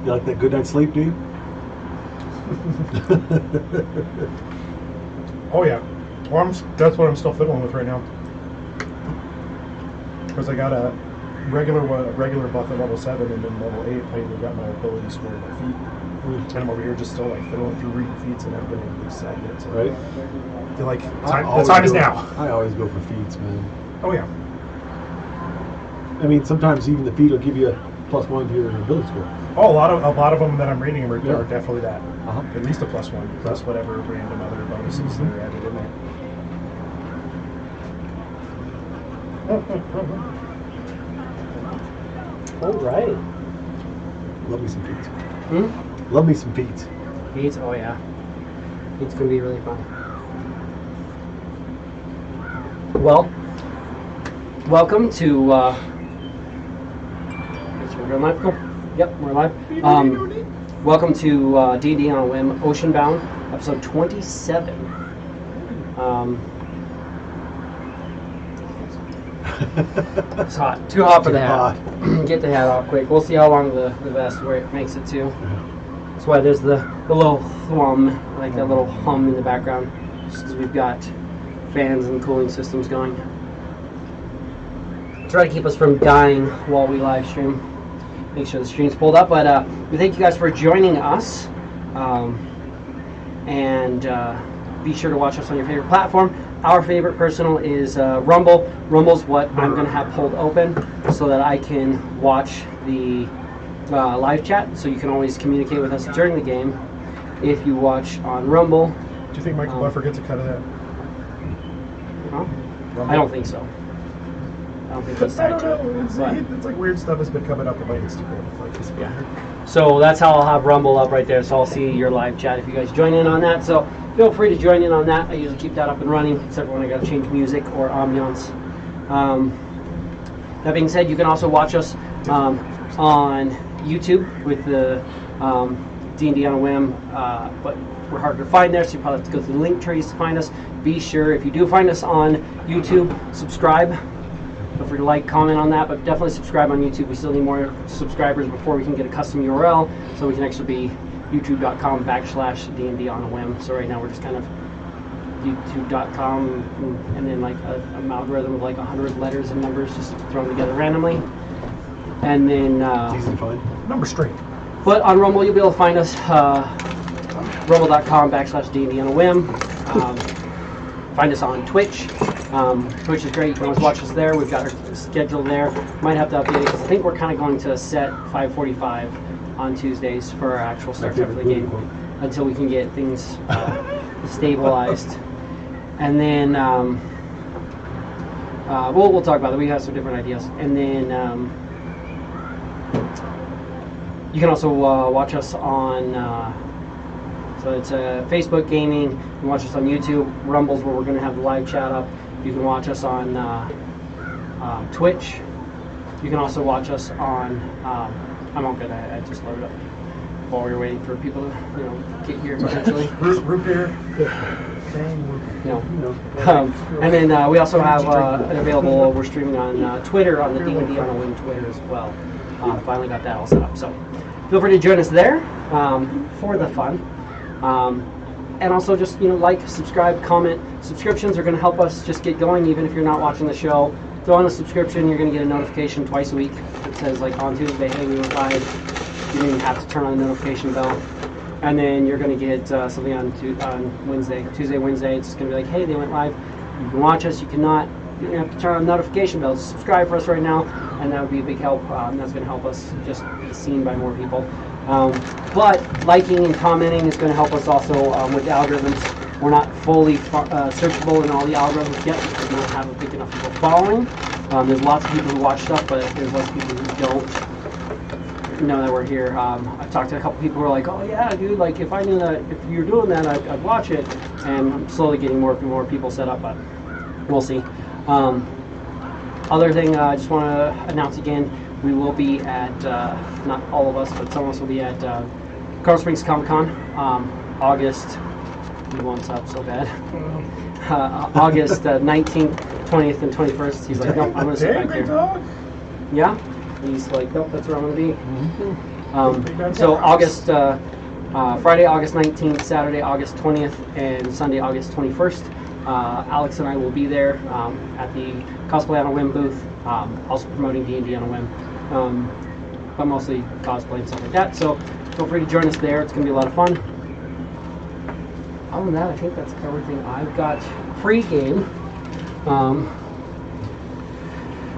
You like that good night's sleep, do you? Oh yeah. Well, that's what I'm still fiddling with right now. Because I got a regular buff at level 7, and then level 8 I even got my ability score by feet. And I'm over here just still like fiddling through reading feats and everything and deciding it. So Right. I feel like the time is now. I always go for feats, man. Oh yeah. I mean, sometimes even the feat will give you a +1 to your ability score. Oh, a lot of them that I'm reading are definitely that. Uh-huh. At least a +1, plus whatever random other bonuses that are added in there. All right. Love me some feats. Hmm? Love me some feats. Feats? Oh yeah. Feats can be really fun. Well, welcome to. We're going live. Cool. Yep, we're live. Welcome to D&D on a Whim, Oceanbound, episode 27. It's hot. Too hot for the hat. Get the hat off quick. We'll see how long the vest makes it to. That's why there's the little thrum, like that little hum in the background, just because we've got fans and cooling systems going. Try to keep us from dying while we live stream. Make sure the stream's pulled up. But we thank you guys for joining us. And be sure to watch us on your favorite platform. Our favorite personal is Rumble. Rumble's what I'm going to have pulled open so that I can watch the live chat. So you can always communicate with us during the game if you watch on Rumble. Do you think Michael Buffer gets a cut of that? Huh? I don't think so. I don't think that's tied to it. It's like weird stuff has been coming up on my Instagram. Yeah. So that's how I'll have Rumble up right there. So I'll see your live chat if you guys join in on that. So feel free to join in on that. I usually keep that up and running, except when I got to change music or ambiance. That being said, you can also watch us on YouTube with the D&D on a Whim, but we're harder to find there, so you probably have to go through the link trees to find us. Be sure, if you do find us on YouTube, subscribe. Feel free to like, comment on that, but definitely subscribe on YouTube. We still need more subscribers before we can get a custom URL, so we can actually be youtube.com/D&D on a Whim. So right now we're just kind of youtube.com and then like an algorithm of like 100 letters and numbers just thrown together randomly. And then It's easy to find. Number straight. But on Rumble you'll be able to find us rumble.com/D&D on a Whim. Find us on Twitch. Twitch is great. You can always watch us there. We've got our schedule there. Might have to update it because I think we're kind of going to set 5:45 on Tuesdays for our actual start time of the game until we can get things stabilized. And then we'll talk about it. We have some different ideas. And then you can also watch us on. So it's Facebook Gaming. You can watch us on YouTube. Rumble's where we're going to have the live chat up. You can watch us on Twitch. You can also watch us on. I'm all good. I just loaded up while we were waiting for people to get here potentially. Root beer. No. And then we also have it available. We're streaming on Twitter on the D&D on a Whim Twitter as well. Finally got that all set up. So feel free to join us there for the fun. And also just like, subscribe, comment. Subscriptions are going to help us just get going, even if you're not watching the show. Throw on a subscription, you're going to get a notification twice a week that says like on Tuesday, hey, we went live. You don't even have to turn on the notification bell. And then you're going to get something on Wednesday, Tuesday, Wednesday. It's going to be like, hey, they went live. You can watch us, you cannot. You don't have to turn on the notification bell. Just subscribe for us right now, and that would be a big help. That's going to help us just be seen by more people. But liking and commenting is going to help us also with the algorithms. We're not fully searchable in all the algorithms yet because we don't have a big enough people following. There's lots of people who watch stuff, but there's lots of people who don't know that we're here. I've talked to a couple people who are like, oh yeah, dude, like if I knew that, if you're doing that, I'd watch it. And I'm slowly getting more and more people set up, but we'll see. Other thing I just want to announce again, we will be at, not all of us, but some of us will be at Colorado Springs Comic Con, August, he wants up so bad, August 19th, 20th, and 21st. He's like, nope, I'm going to sit back here. Yeah? He's like, nope, that's where I'm going to be. So Friday, August 19th, Saturday, August 20th, and Sunday, August 21st. Alex and I will be there at the Cosplay on a Whim booth, also promoting D&D on a Whim, but mostly cosplay and stuff like that. So feel free to join us there. It's going to be a lot of fun. Other than that, I think that's everything I've got pre-game.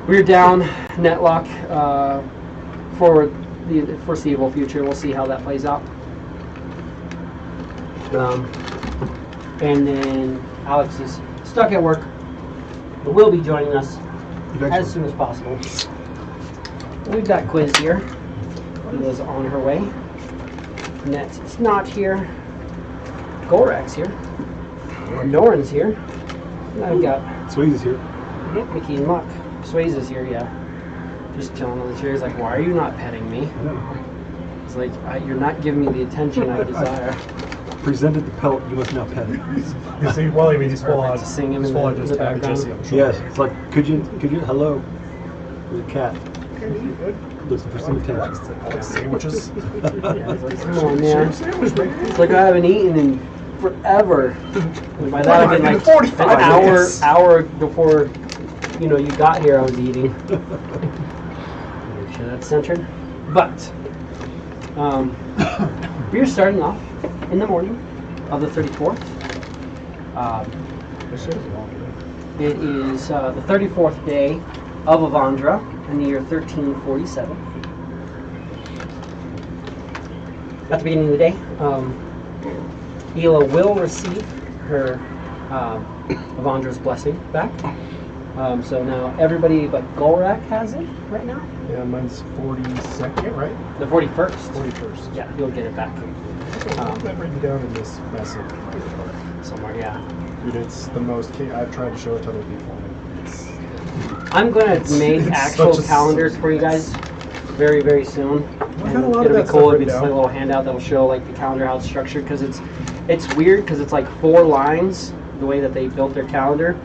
We're down Netlock for the foreseeable future. We'll see how that plays out. And then Alex is stuck at work, but will be joining us as soon as possible. We've got Quiz here, who is on her way. Net is not here. Gorak's here. Norin's here. And I've got Swayze is here. Mickey and Muck. Swayze is here, yeah. Just chilling on the chair. He's like, why are you not petting me? It's like, you're not giving me the attention I desire. Presented the pelt, you must now pet it. See, well, I mean, he's full on. Sing him He's in full on the just tapping background. Jesse on the shoulder. Yes, it's like, could you, hello, with a cat. Looking for some attention. Like sandwiches. Yeah, he's like, come on, man. It's like I haven't eaten in forever. And by that I mean like 45 an minutes. hour before you got here. I was eating. Make sure that's centered. But we're starting off in the morning of the 34th. It is the 34th day of Avandra in the year 1347. At the beginning of the day, Hila will receive her Avandra's blessing back. So now everybody but Golrak has it right now. Yeah, mine's 42nd, right? The 41st. 41st. Yeah, he'll get it back. That written down in this message. Somewhere, yeah. Dude, it's the most. I've tried to show it to other people. I'm going to make it's actual such a- calendars for you guys very, very soon. got And a lot of it'll that be cool. stuff It'll be written just like a down. little handout that'll show like the calendar, how it's structured, because it's weird because it's like 4 lines the way that they built their calendar.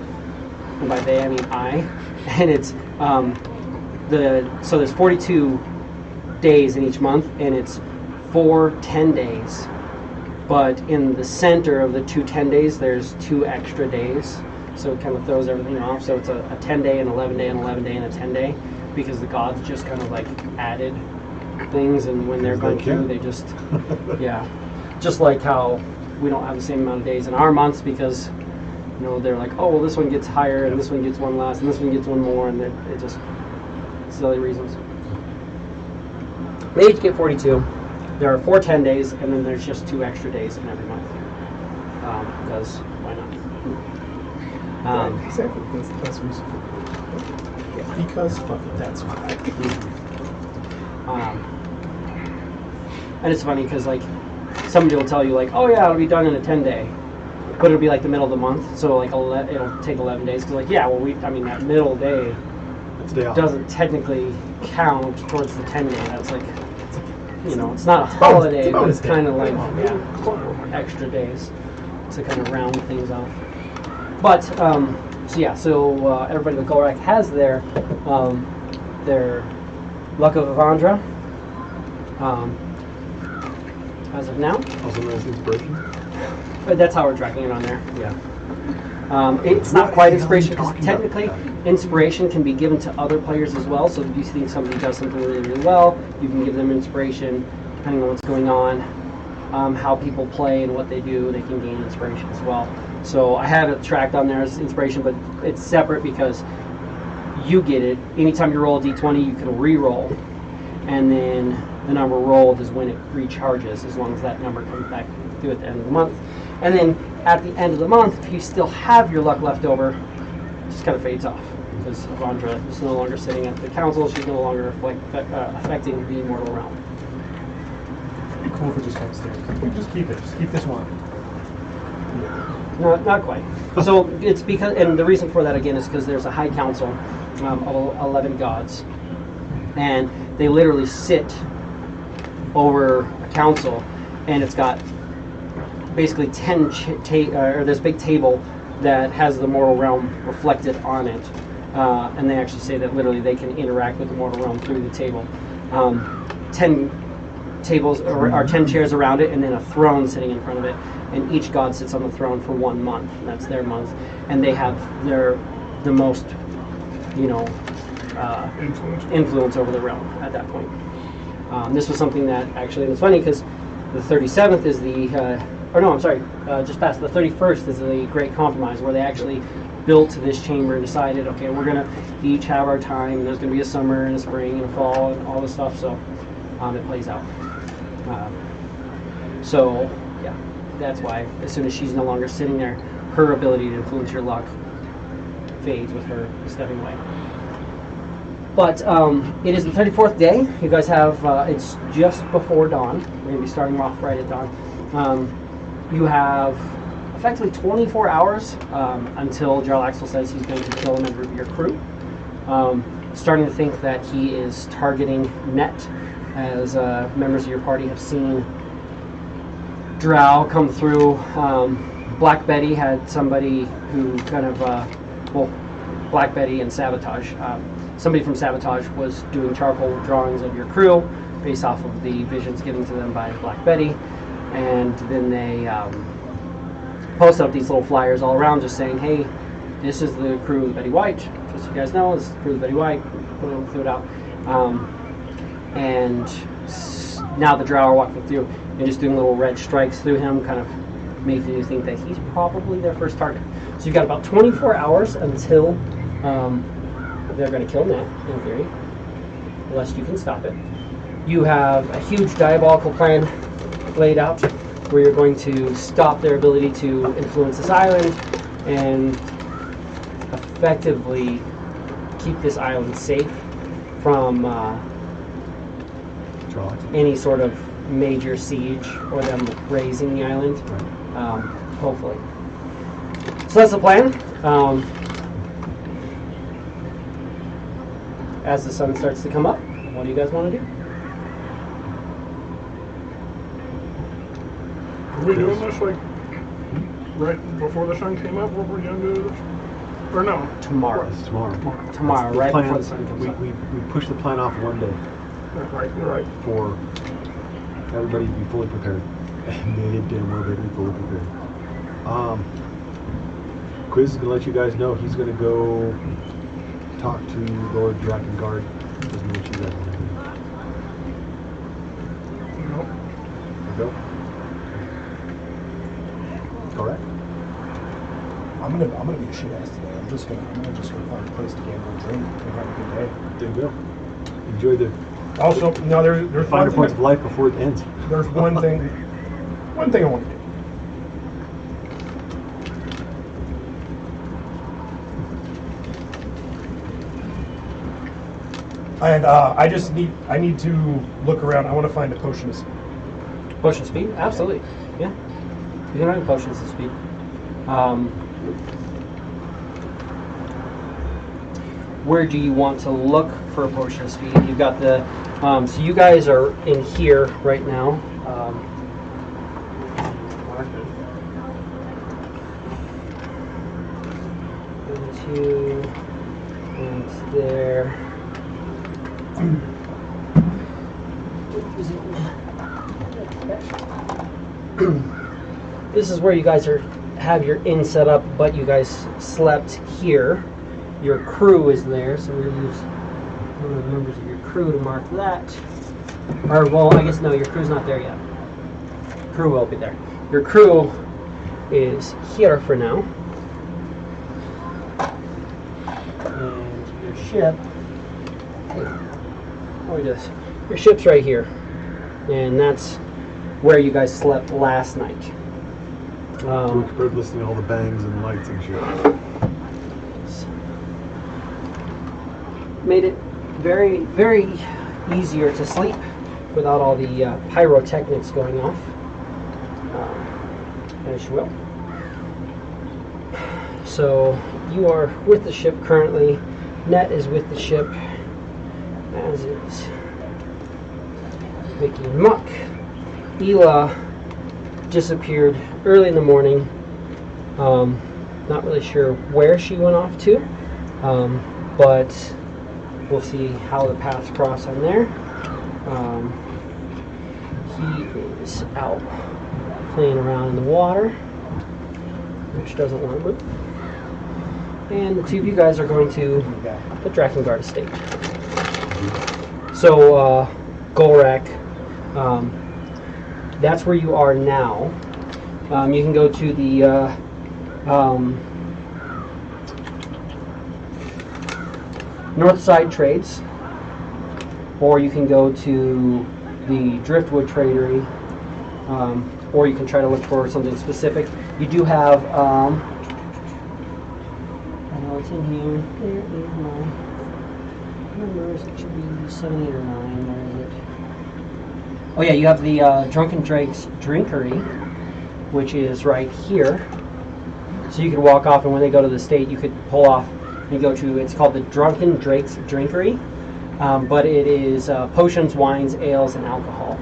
And by they I mean I. And it's so there's 42 days in each month, and it's 4 10 days. But in the center of the 2 10 days, there's 2 extra days. So it kind of throws everything off. So it's a 10 day, an 11 day, an 11 day, and a 10 day, because the gods just kind of like added things, and when they're going through, they just, yeah. Just like how we don't have the same amount of days in our months, because they're like, oh, well, this one gets higher, and this one gets one less, and this one gets one more, and it just silly reasons. They each get 42. There are 4 10 days, and then there's just 2 extra days in every month. Because why not? Exactly. That's the reason. Because fuck it, that's why. And it's funny because like somebody will tell you like, oh yeah, it'll be done in a 10 day, but it'll be like the middle of the month, so like it'll take 11 days. Because like, yeah, well, that middle day doesn't technically count towards the 10 day. That's like, it's not a holiday, but it's kind of like extra days to kind of round things off. But so everybody with Golrak has their Luck of Avandra as of now. Also known as inspiration. But that's how we're tracking it on there. Yeah. It's not quite inspiration, because technically inspiration can be given to other players as well. So if you think somebody does something really, really well, you can give them inspiration depending on what's going on, how people play and what they do. They can gain inspiration as well. So I have it tracked on there as inspiration, but it's separate because you get it. Anytime you roll a d20, you can re-roll, and then the number rolled is when it recharges, as long as that number comes back through at the end of the month. And then at the end of the month, if you still have your luck left over, it just kind of fades off, because Avandra is no longer sitting at the council. She's no longer affecting the mortal realm. It'd be cool if it just comes there. Just keep it. Just keep this one. No, not quite. So it's because, and the reason for that again is because there's a high council of 11 gods, and they literally sit over a council, and it's got basically 10 or this big table that has the mortal realm reflected on it, and they actually say that literally they can interact with the mortal realm through the table. 10 tables or 10 chairs around it, and then a throne sitting in front of it. And each god sits on the throne for 1 month. And that's their month, and they have the most, influence over the realm at that point. This was something that actually was funny because the 37th is just past the 31st is the Great Compromise, where they actually built this chamber and decided, okay, we're gonna each have our time, and there's gonna be a summer and a spring and a fall and all this stuff. So it plays out. So yeah, that's why as soon as she's no longer sitting there, her ability to influence your luck fades with her stepping away. But it is the 34th day. You guys have, it's just before dawn. We're going to be starting off right at dawn. You have effectively 24 hours until Jarl Axel says he's going to kill a member of your crew. Starting to think that he is targeting Net, as members of your party have seen Drow come through. Black Betty had somebody who kind of, Black Betty and Sabotage. Somebody from Sabotage was doing charcoal drawings of your crew based off of the visions given to them by Black Betty, and then they posted up these little flyers all around just saying, hey, this is the crew of Betty White, just so you guys know, this is the crew of Betty White, threw it out. And now the Drow are walking through and just doing little red strikes through him, kind of making you think that he's probably their first target. So you've got about 24 hours until they're going to kill Nat, in theory, unless you can stop it. You have a huge diabolical plan laid out where you're going to stop their ability to influence this island and effectively keep this island safe from any sort of major siege or them razing the island, hopefully. So that's the plan. As the sun starts to come up, what do you guys want to do? Were we doing this like right before the sun came up? What were we going to do this? Or no? Tomorrow. It's tomorrow. Tomorrow, right before the sun comes up. We push the plan off one day. That's right, you're right. For everybody to be fully prepared. And they damn well better be fully prepared. Quiz is going to let you guys know he's going to go talk to Lord Drakengard. Doesn't know what you guys want to do. Nope. Go. Correct. I'm gonna be a shit ass today. I'm just gonna find a place to gamble and drink and have a good day. There you go. Enjoy the Also, no, there's finer one points thing, of life before it ends. there's one thing I want to do. And I need to look around. I want to find a potion of speed. Potion of speed? Absolutely. Yeah. You can have potions of speed. Where do you want to look for a potion of speed? You've got the, so you guys are in here right now. Two, and there. This is where you guys have your inn set up, but you guys slept here. Your crew is there, so we're going to use one of the members of your crew to mark that. Or, well, I guess no, your crew's not there yet. Crew will be there. Your crew is here for now. And your ship, your ship's right here. And that's where you guys slept last night. We're listening to all the bangs and lights and shit. Made it very, very easier to sleep without all the pyrotechnics going off. As you will. So you are with the ship currently. Net is with the ship, as is Mickey and Muck. Ela disappeared early in the morning. Not really sure where she went off to, but we'll see how the paths cross on there. he is out playing around in the water, which doesn't want to move. And the two of you guys are going to the Drakengard estate. So, Golrak, that's where you are now. You can go to the North Side Trades, or you can go to the Driftwood Tradery, or you can try to look for something specific. You do have, I know it's in here, there is my numbers, it should be 7, 8, or 9, where is it? Oh yeah, you have the Drunken Drake's Drinkery, which is right here. So you could walk off, and when they go to the state, you could pull off and go to, it's called the Drunken Drake's Drinkery, but it is potions, wines, ales, and alcohol.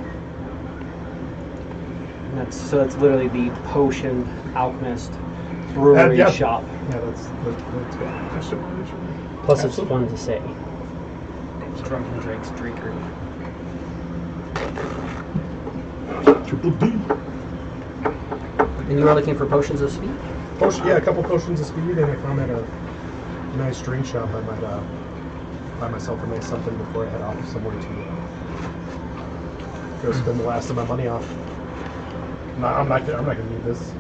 And so that's literally the potion alchemist brewery Yeah. shop. Yeah, that's good. Plus, it's fun to say. Drunken Drake's Drinkery. Triple D. And you are looking for potions of speed? Yeah, a couple potions of speed, and if I'm at a nice drink shop, I might buy myself a nice something before I head off somewhere to go spend the last of my money off. I'm not gonna need this.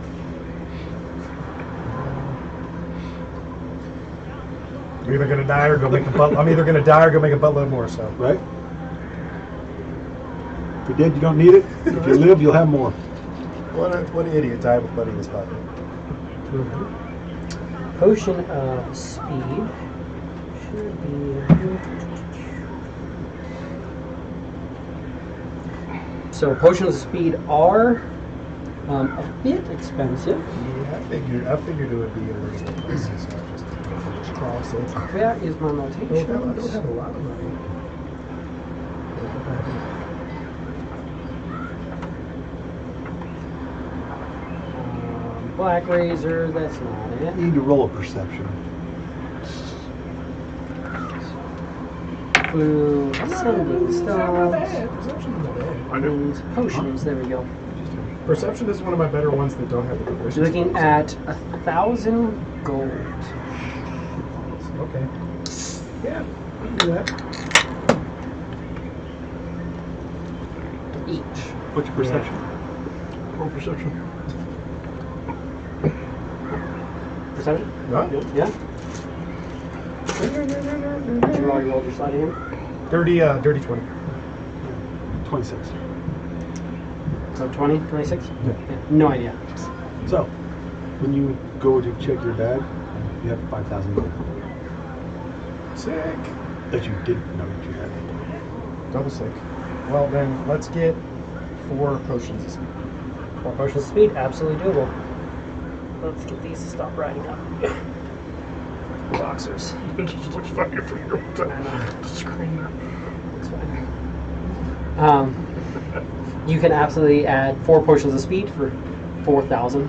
I'm either gonna die or go make a butt. I'm either gonna die or go make a buttload more. So Right? If you're dead, you don't need it. If you live, you'll have more. what an idiot! Die with money in his pocket. Potion of speed should be. So potions of speed are a bit expensive. Yeah, I figured it would be a reasonable price. So I just cross it. Where is my I notation? don't have a lot of money. Black Razor, that's not it. You need to roll a perception. Blue, Sending Stones, Perception's not bad. and potions, there we go. Perception is one of my better ones that don't have the You're looking at 1,000 gold. Okay. Yeah, we can do that. Each. What's your perception? Roll perception. Perception? Huh? Yeah? Did you already roll your slide in? Dirty 20. 26. So 20, 26? Yeah. No idea. So, when you go to check your bag, you have 5,000 gold Sick. that you didn't know that you had. Double sick. Well then, let's get 4 potions of speed. 4 potions of speed, absolutely doable. Let's get these to stop riding up. Boxers. It just looks funny for you with the screen there. It's fine. You can absolutely add 4 potions of speed for 4,000.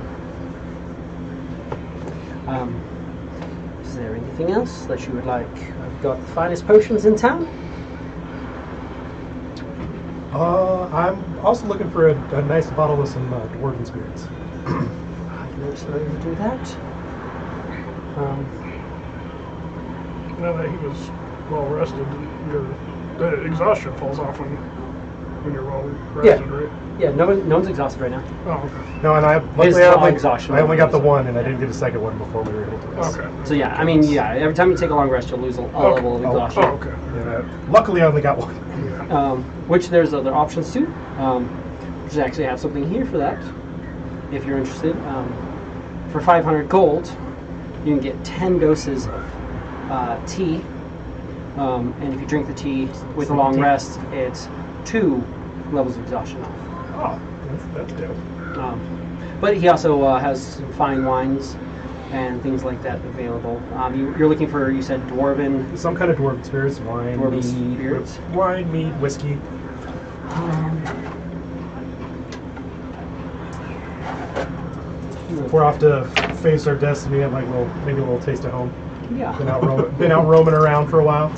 Is there anything else that you would like? I've got the finest potions in town. I'm also looking for a nice bottle of some dwarven spirits. I can absolutely do that. Now that he was well rested, the exhaustion falls off when you're well rested, right? Yeah, no one's exhausted right now. Oh, okay. No, and His luckily long exhaustion. I only got the one, and I didn't get a second one before we were able to rest. Okay. So yeah, I mean, yeah, every time you take a long rest, you'll lose a level of exhaustion. Oh, okay. Yeah, luckily I only got one. Which there's other options too. Which actually have something here for that, if you're interested. For 500 gold, you can get 10 doses of tea, and if you drink the tea with a long rest, it's 2 levels of exhaustion off. Oh, that's dope. But he also has some fine wines and things like that available. You're looking for, you said, dwarven. Some kind of dwarven spirits, wine, Dwarven mead, spirits. wine, mead, whiskey. If we're off to face our destiny, have like maybe a little taste of home. Yeah. Been out roaming around for a while.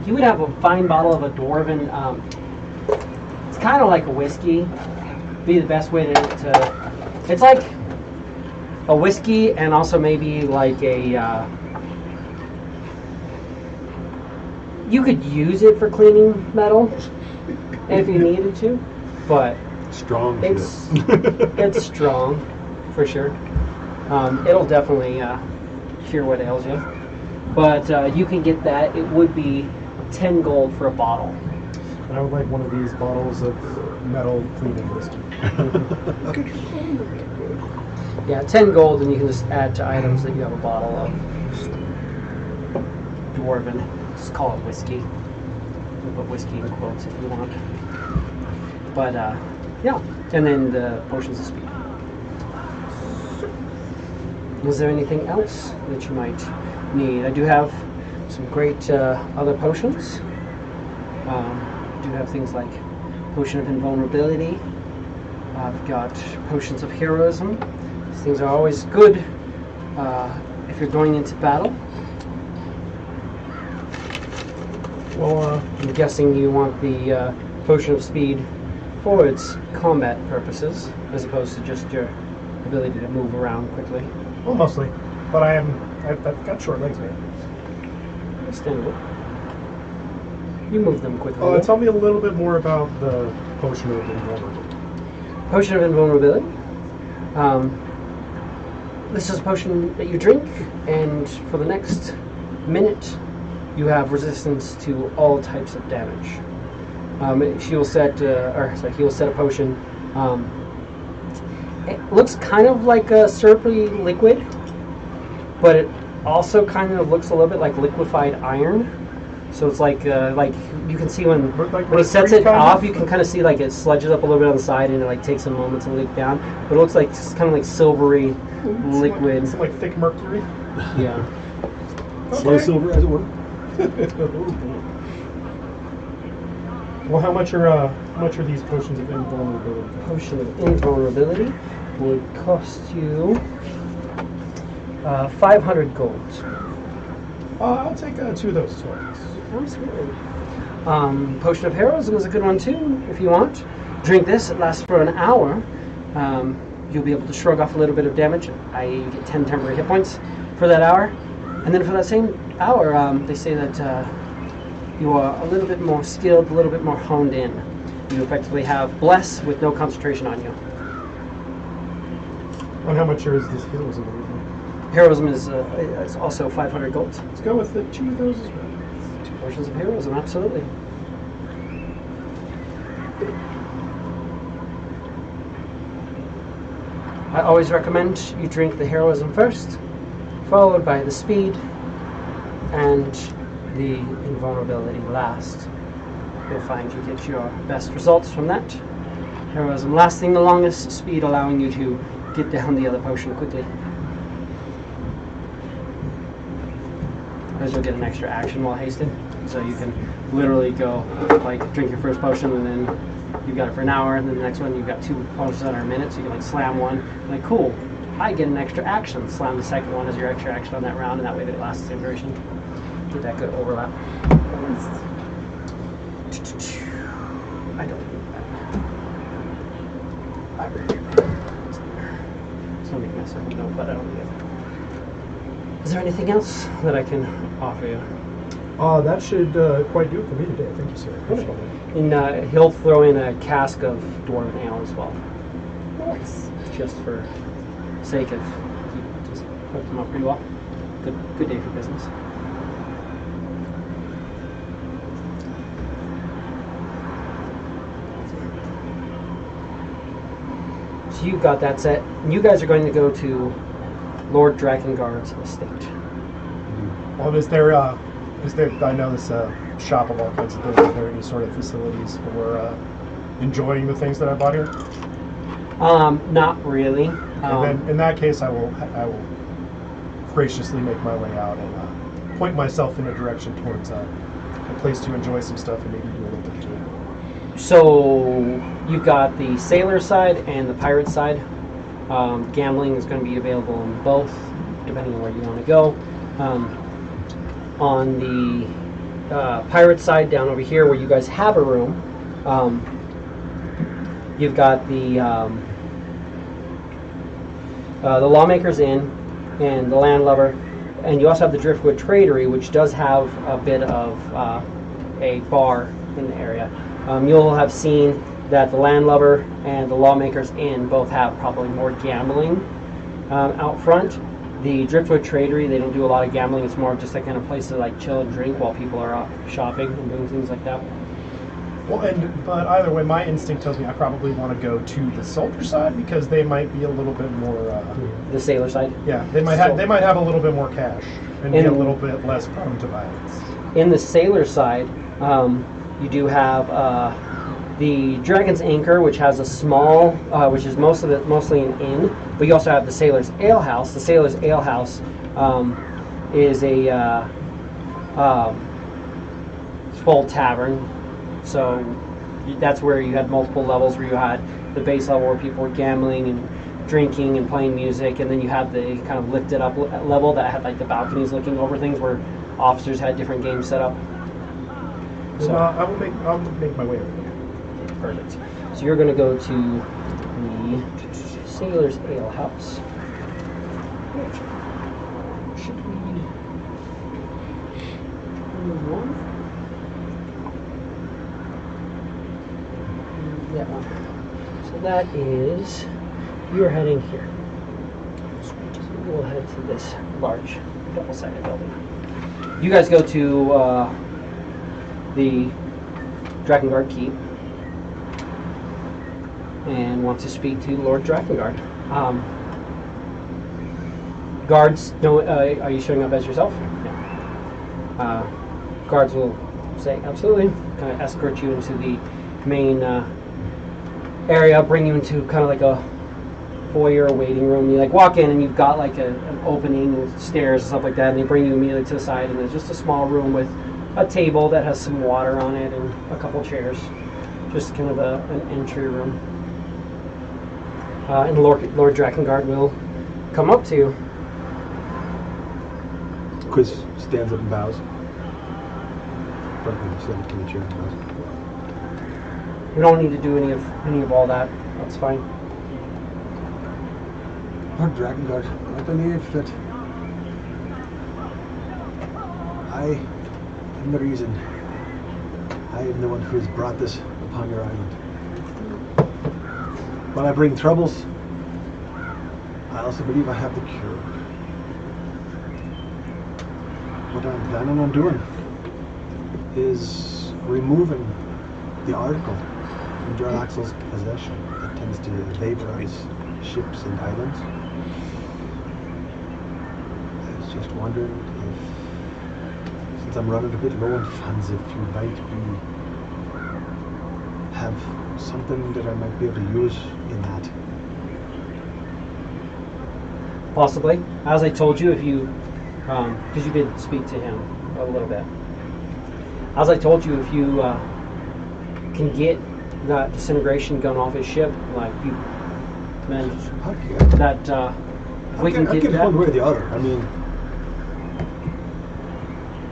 You would have a fine bottle of a dwarven. It's kind of like a whiskey. Be the best way to. It's like a whiskey, and also maybe like a. You could use it for cleaning metal if you needed to, but Strong it's shit. it's strong for sure. It'll definitely cure what ails you, but you can get that. It would be 10 gold for a bottle. And I would like one of these bottles of metal cleaning whiskey. Yeah, 10 gold, and you can just add to items that you have a bottle of. Dwarven. Just call it whiskey. You put whiskey in quotes if you want. But, yeah. And then the potions of speed. Is there anything else that you might need? I do have some great other potions. Do have things like Potion of Invulnerability. I've got Potions of Heroism. These things are always good if you're going into battle. Well, I'm guessing you want the Potion of Speed for its combat purposes, as opposed to just your ability to move around quickly. well, mostly. But I've got short legs, man. Understandable. You move them quickly. Oh, tell me a little bit more about the potion of invulnerability. Potion of Invulnerability. This is a potion that you drink, and for the next minute, you have resistance to all types of damage. He'll set a potion. It looks kind of like a syrupy liquid, but it also kind of looks a little bit like liquefied iron. So it's like you can see when he sets it off, you can kind of see like it sludges up a little bit on the side, and it like takes some moments to leak down. But it looks like it's kind of like silvery liquid. It's like thick mercury. Yeah. Slow silver, as it were. Well, how much are these potions of invulnerability? Potion of Invulnerability would cost you 500 gold. I'll take 2 of those as well. Absolutely. Potion of Heroism is a good one too, if you want. Drink this, it lasts for an hour. You'll be able to shrug off a little bit of damage, i.e. you get 10 temporary hit points for that hour. And then for that same hour, they say that you are a little bit more skilled, a little bit more honed in. You effectively have Bless with no concentration on you. And how much is this heroism? Heroism is also 500 gold. Let's go with the 2 of those as well. 2 portions of Heroism, absolutely. I always recommend you drink the Heroism first, followed by the Speed, and the Invulnerability last. You'll find you get your best results from that. Heroism lasting the longest, Speed allowing you to get down the other potion quickly. Because you'll get an extra action while hasted. So you can literally go, like, drink your first potion, and then you've got it for an hour, and then the next one you've got 2 potions that are a minute, so you can like slam one, like, cool, I get an extra action. Slam the second one as your extra action on that round, and that way it lasts the same duration. Get that good overlap. I don't need that. I really need that. So make myself a note, but I don't need it. Is there anything else that I can offer you? That should quite do it for me today. Thank you, sir. Appreciate it. And he'll throw in a cask of dwarven ale as well. Nice. Just for sake of he just hooked them up pretty well. Good day for business. So you've got that set. You guys are going to go to Lord Drakengard's estate. Well, is there? I know this shop of all kinds of things. Is there any sort of facilities for enjoying the things that I bought here? Not really. And then, in that case, I will graciously make my way out and point myself in a direction towards a place to enjoy some stuff and maybe do a little bit too. So you've got the sailor side and the pirate side. Gambling is going to be available in both, depending on where you want to go. On the pirate side, down over here where you guys have a room, You've got the Lawmakers Inn and the Landlubber, and you also have the Driftwood Tradery, which does have a bit of a bar in the area. You'll have seen that the Landlubber and the Lawmakers Inn both have probably more gambling out front. The Driftwood Tradery, they don't do a lot of gambling. It's more of just that kind of place to like chill and drink while people are out shopping and doing things like that. Well, but either way, my instinct tells me I probably want to go to the soldier side because they might be a little bit more. The sailor side. Yeah, they might have a little bit more cash and be a little bit less prone to violence. In the sailor side, you do have the Dragon's Anchor, which has a small, which is mostly an inn, but you also have the Sailor's Ale House. The Sailor's Ale House is a full tavern, so that's where you had multiple levels, where you had the base level where people were gambling and drinking and playing music, and then you had the kind of lifted up level that had like the balconies looking over things where officers had different games set up. So I'll make my way over there. Perfect. So you're going to go to the Sailor's Ale House. Should we move on? That one. So that is, you're heading here. So we'll head to this large double-sided building. You guys go to the Drakengard Keep and want to speak to Lord Drakengard. Guards, no, are you showing up as yourself? No. Guards will say, absolutely, kind of escort you into the main area, bring you into kind of like a foyer waiting room. You like walk in and you've got like an opening with stairs and stuff like that, and they bring you immediately to the side, and there's just a small room with a table that has some water on it and a couple chairs. Just kind of an entry room. And Lord Drakengard will come up to you. Quiz stands up and bows. Stands to the chair and bows. We don't need to do any of all that. That's fine. Lord Drakengard, I believe that I am the reason. I am the one who has brought this upon your island. When I bring troubles, I also believe I have the cure. What I'm planning on doing is removing the article from Jarlaxle's possession that tends to vaporize ships and islands. I was just wondering if, since I'm running a bit low on funds, if you might have something that I might be able to use in that. Possibly. As I told you, if you, because you did speak to him a little bit. As I told you, if you can get that disintegration gun off his ship, like you meant that if we can get that one way or the other. I mean,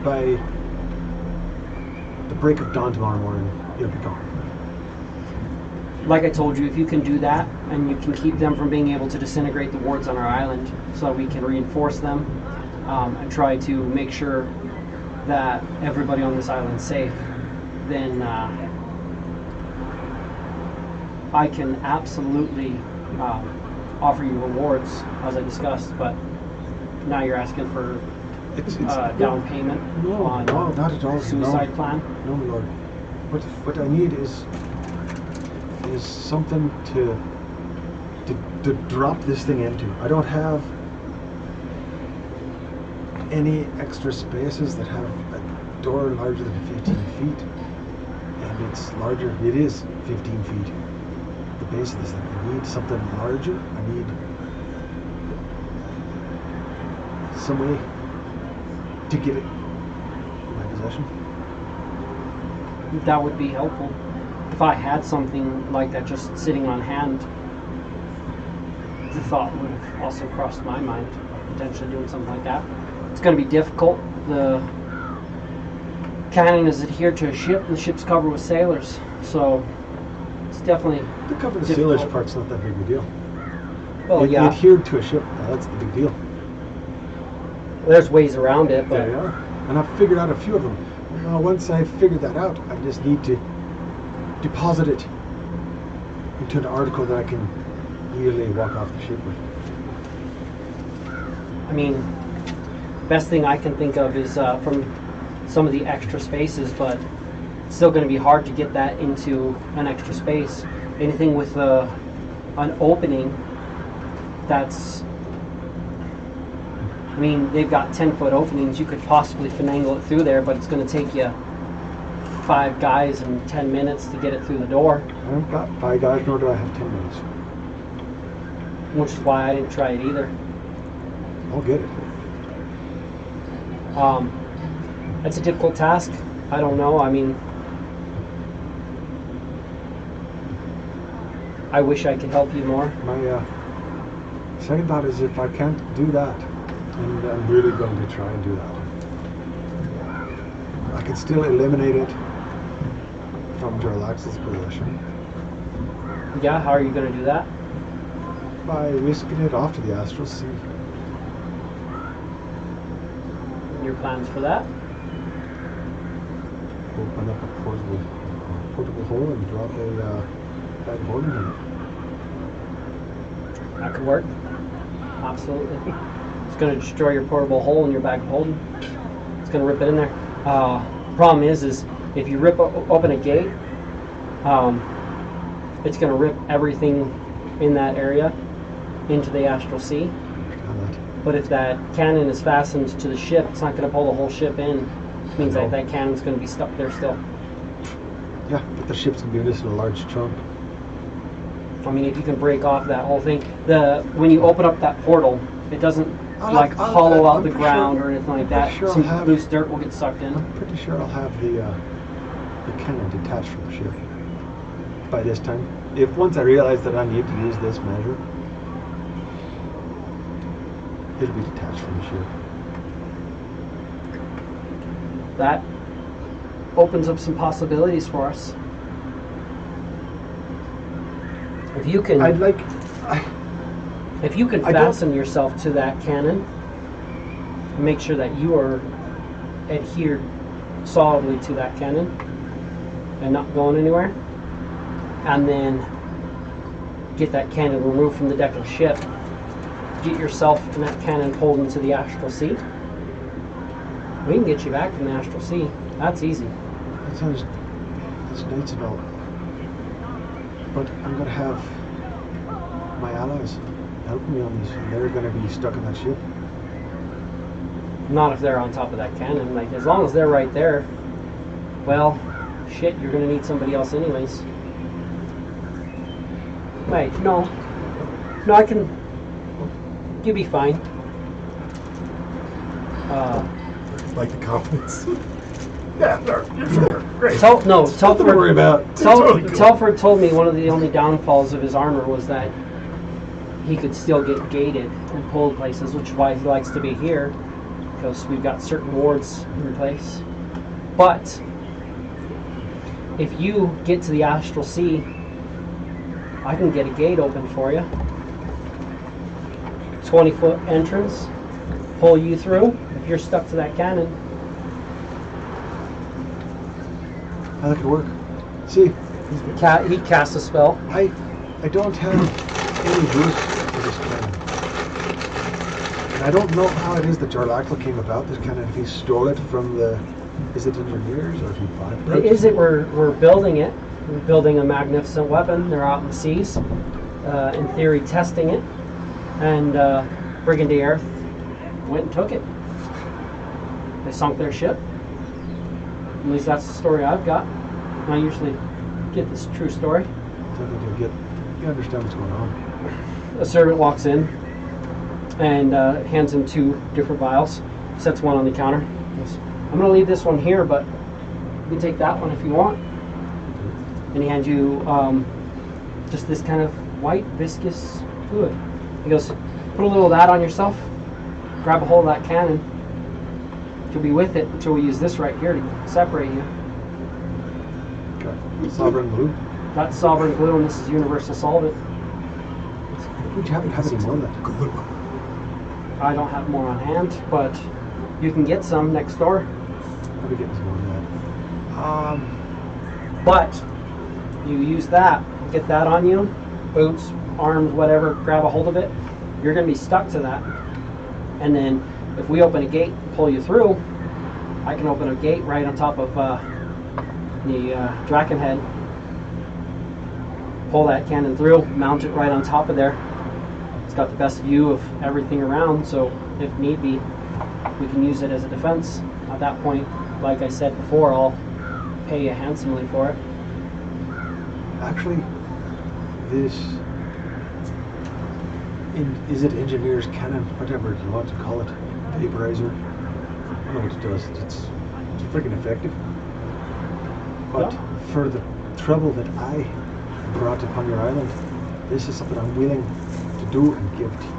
by the break of dawn tomorrow morning, it'll be gone. Like I told you, if you can do that, and you can keep them from being able to disintegrate the wards on our island, so that we can reinforce them and try to make sure that everybody on this island is safe, then I can absolutely offer you rewards, as I discussed, but now you're asking for down payment on no, not at all. suicide plan? No, Lord. What I need is something to drop this thing into. I don't have any extra spaces that have a door larger than 15 feet, and it's larger. It is 15 feet. The base of this thing. I need something larger. I need some way to get it in my possession. That would be helpful. If I had something like that just sitting on hand, the thought would have also crossed my mind, potentially doing something like that. It's going to be difficult. The cannon is adhered to a ship, and the ship's covered with sailors, so it's it's definitely The cover the difficult. sealage part's not that big a deal. Well, It yeah, adhered to a ship. That's the big deal. there's ways around it, but There you are. And I've figured out a few of them. Now, once I've figured that out, I just need to deposit it into an article that I can easily walk off the ship with. I mean, best thing I can think of is from some of the extra spaces, but it's still going to be hard to get that into an extra space. Anything with an opening that's, I mean, they've got 10-foot openings. You could possibly finagle it through there, but it's going to take you 5 guys and 10 minutes to get it through the door, I haven't got 5 guys, nor do I have 10 minutes. which is why I didn't try it either. I'll get it. It's a difficult task. I don't know. I mean, I wish I could help you more. My second thought is if I can't do that, and I'm really going to try and do that, I can still eliminate it from Jarlaxle's possession Yeah, how are you going to do that? by whisking it off to the Astral Sea. Your plans for that? Open up a portable hole and drop a bag of holding in it. That could work. Absolutely. It's going to destroy your portable hole in your bag of holding. It's going to rip it in there. Problem is if you rip open a gate, it's going to rip everything in that area into the Astral Sea. Understand that. But if that cannon is fastened to the ship, it's not going to pull the whole ship in. It means that that cannon's going to be stuck there still. Yeah, but the ship's gonna be missing a large chunk. I mean, if you can break off that whole thing, when you open up that portal, it doesn't hollow out the ground or anything like that. Sure Some loose dirt will get sucked in. I'm pretty sure I'll have the cannon detached from the ship by this time. If once I realize that I need to use this measure, it'll be detached from the ship. That opens up some possibilities for us. If you can, if you can I don't- fasten yourself to that cannon, make sure that you are adhered solidly to that cannon and not going anywhere, and then get that cannon removed from the deck of the ship, get yourself and that cannon pulled into the Astral Sea. We can get you back from the Astral Sea. That's easy. That sounds nice and all. But I'm gonna have my allies helping me on these, and they're gonna be stuck in that ship. Not if they're on top of that cannon. Like, as long as they're right there, well, shit, you're gonna need somebody else anyways. Wait, no, I can. You'll be fine. Like the confidence. Yeah, you're sure. Great. Nothing to worry about. Totally cool. Telford told me one of the only downfalls of his armor was that he could still get gated and pulled places, which is why he likes to be here, because we've got certain wards in place. But if you get to the Astral Sea, I can get a gate open for you. 20-foot entrance, pull you through. If you're stuck to that cannon, How that could work. See, he casts a spell. I don't have any use for this cannon. And I don't know how it is that Jarlaxle came about this cannon. If he stole it from is it engineers or if he bought it? Is it we're building it? We're building a magnificent weapon. They're out in the seas, in theory, testing it, and Brigadier went and took it. They sunk their ship. At least that's the story I've got. I usually get this true story. So that you understand what's going on. A servant walks in and hands him 2 different vials, sets one on the counter. Goes, I'm going to leave this one here, but you can take that one if you want. And he hands you just this kind of white viscous fluid. He goes, put a little of that on yourself, grab a hold of that cannon. You'll be with it until we use this right here to separate you. Okay. Sovereign blue. That's Sovereign Glue, and this is Universal Solvent. Would you happen to have any more of that? I don't have more on hand, but you can get some next door. I'll be getting some more of that. But you use that, get that on you, boots, arms, whatever, grab a hold of it, you're going to be stuck to that. And then if we open a gate, pull you through, I can open a gate right on top of the Draken head, pull that cannon through, mount it right on top of there. It's got the best view of everything around, so if need be, we can use it as a defense. At that point, like I said before, I'll pay you handsomely for it. Actually, this is it engineer's cannon, whatever you want to call it, vaporizer. I don't know what it does. It's freaking effective. But for the trouble that I brought upon your island, this is something I'm willing to do and give to you.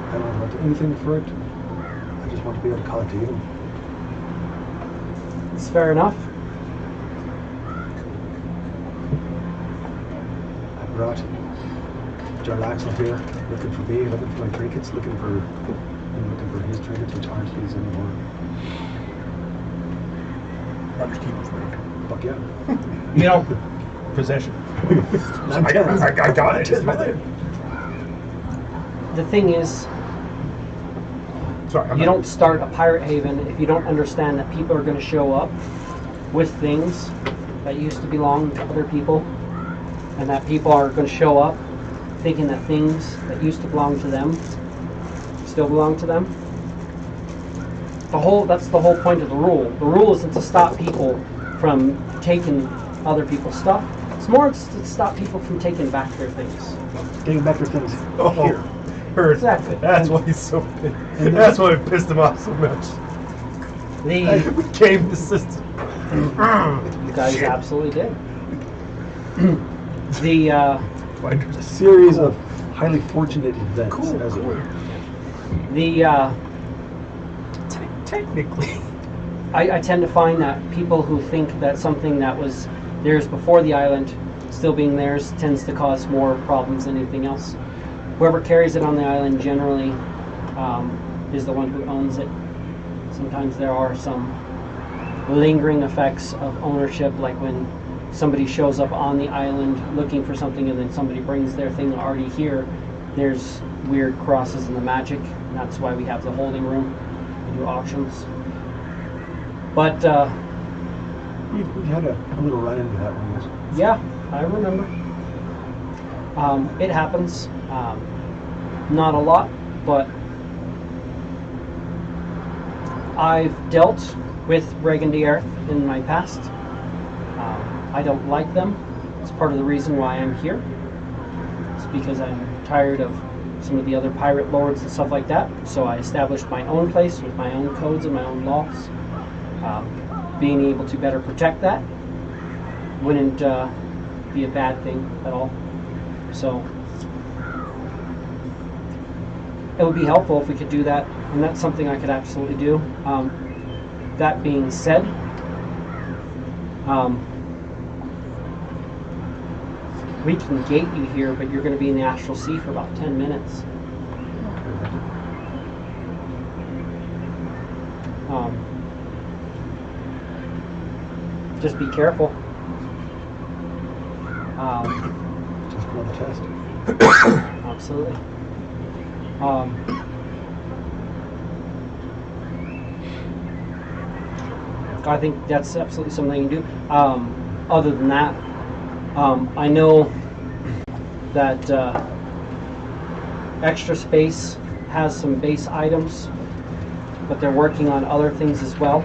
I don't want anything for it. I just want to be able to call it to you. It's fair enough. I brought John Axel here, looking for me, looking for my trinkets, looking for his trinkets, which aren't his anymore. Rogers Keeper's right. Fuck yeah. You know, Possession. Not I got it. It's mine. the thing is, Sorry, you don't start a pirate haven if you don't understand that people are going to show up with things that used to belong to other people, and that people are going to show up thinking that things that used to belong to them still belong to them. That's the whole point of the rule. The rule isn't to stop people from taking other people's stuff. It's more to stop people from taking back their things. Getting back to things here. Heard. Exactly. That's why he's so pissed. That's why it pissed him off so much. The We came the system. you guys absolutely did. The A series of highly fortunate events, as it were. Technically. I tend to find that people who think that something that was theirs before the island still being theirs tends to cause more problems than anything else. Whoever carries it on the island generally is the one who owns it. Sometimes there are some lingering effects of ownership, like when somebody shows up on the island looking for something and then somebody brings their thing already here. There's weird crosses in the magic, and that's why we have the holding room. We do auctions. But We had a little run into that one. yeah, I remember. It happens. Not a lot, but I've dealt with Reagan in my past. I don't like them. It's part of the reason why I'm here. It's because I'm tired of some of the other pirate lords and stuff like that. So I established my own place with my own codes and my own laws. Being able to better protect that wouldn't be a bad thing at all. So it would be helpful if we could do that, and that's something I could absolutely do. That being said, we can gate you here, but you're going to be in the astral sea for about 10 minutes. Just be careful. Just another test. Absolutely. I think that's absolutely something you can do. Other than that, I know that Extra Space has some base items, but they're working on other things as well.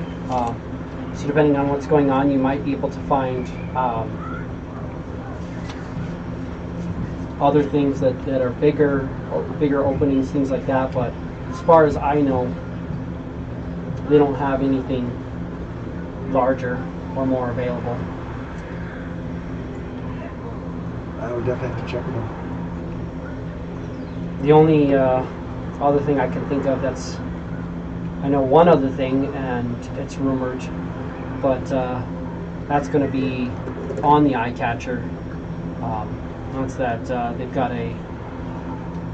So depending on what's going on, you might be able to find other things that are bigger openings, things like that. But as far as I know, they don't have anything larger or more available. I would definitely have to check with them. The only other thing I can think of I know one other thing, and it's rumored, but that's going to be on the eye catcher. That's that they've got a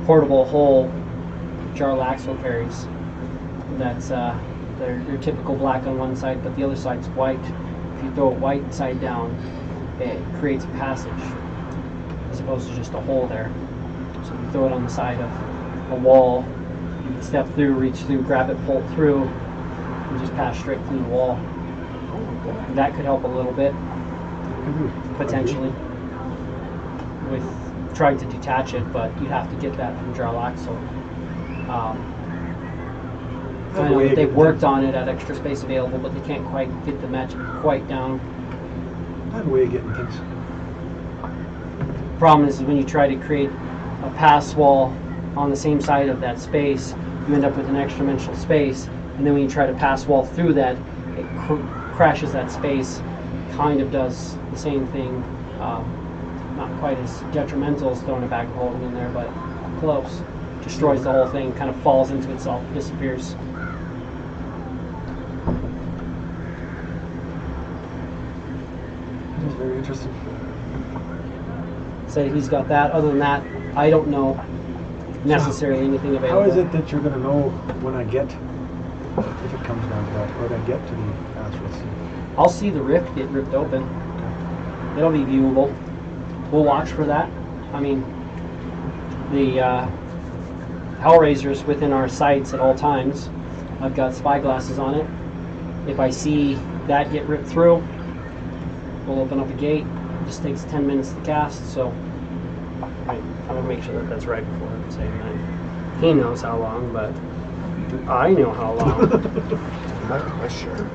portable hole jarl axle carries. That's they're typical black on one side, but the other side's white. If you throw it white side down, it creates a passage as opposed to just a hole there. So you throw it on the side of a wall, you can step through, reach through, grab it, pull it through, and just pass straight through the wall. That could help a little bit, potentially, with trying to detach it, but you have to get that from jarl axle. I know that they've worked on it at Extra Space Available, but they can't quite get the match quite down. I have a way of getting things. Problem is when you try to create a pass wall on the same side of that space, you end up with an extra dimensional space, and then when you try to pass wall through that, it crashes that space. Kind of does the same thing. Not quite as detrimental as throwing a bag of holding in there, but close. Destroys the whole thing, kind of falls into itself, disappears. That's very interesting. So he's got that. Other than that, I don't know necessarily anything available. How is it that you're going to know when I get, if it comes down to that, when I get to the astral sea? I'll see the rift get ripped open. It'll be viewable. We'll watch for that. I mean, the Hellraiser's within our sights at all times. I've got spy glasses on it. If I see that get ripped through, we'll open up a gate. It just takes 10 minutes to cast, so I'm going to make sure that that's right before I'm saying that. He knows how long, but I know how long. Not sure.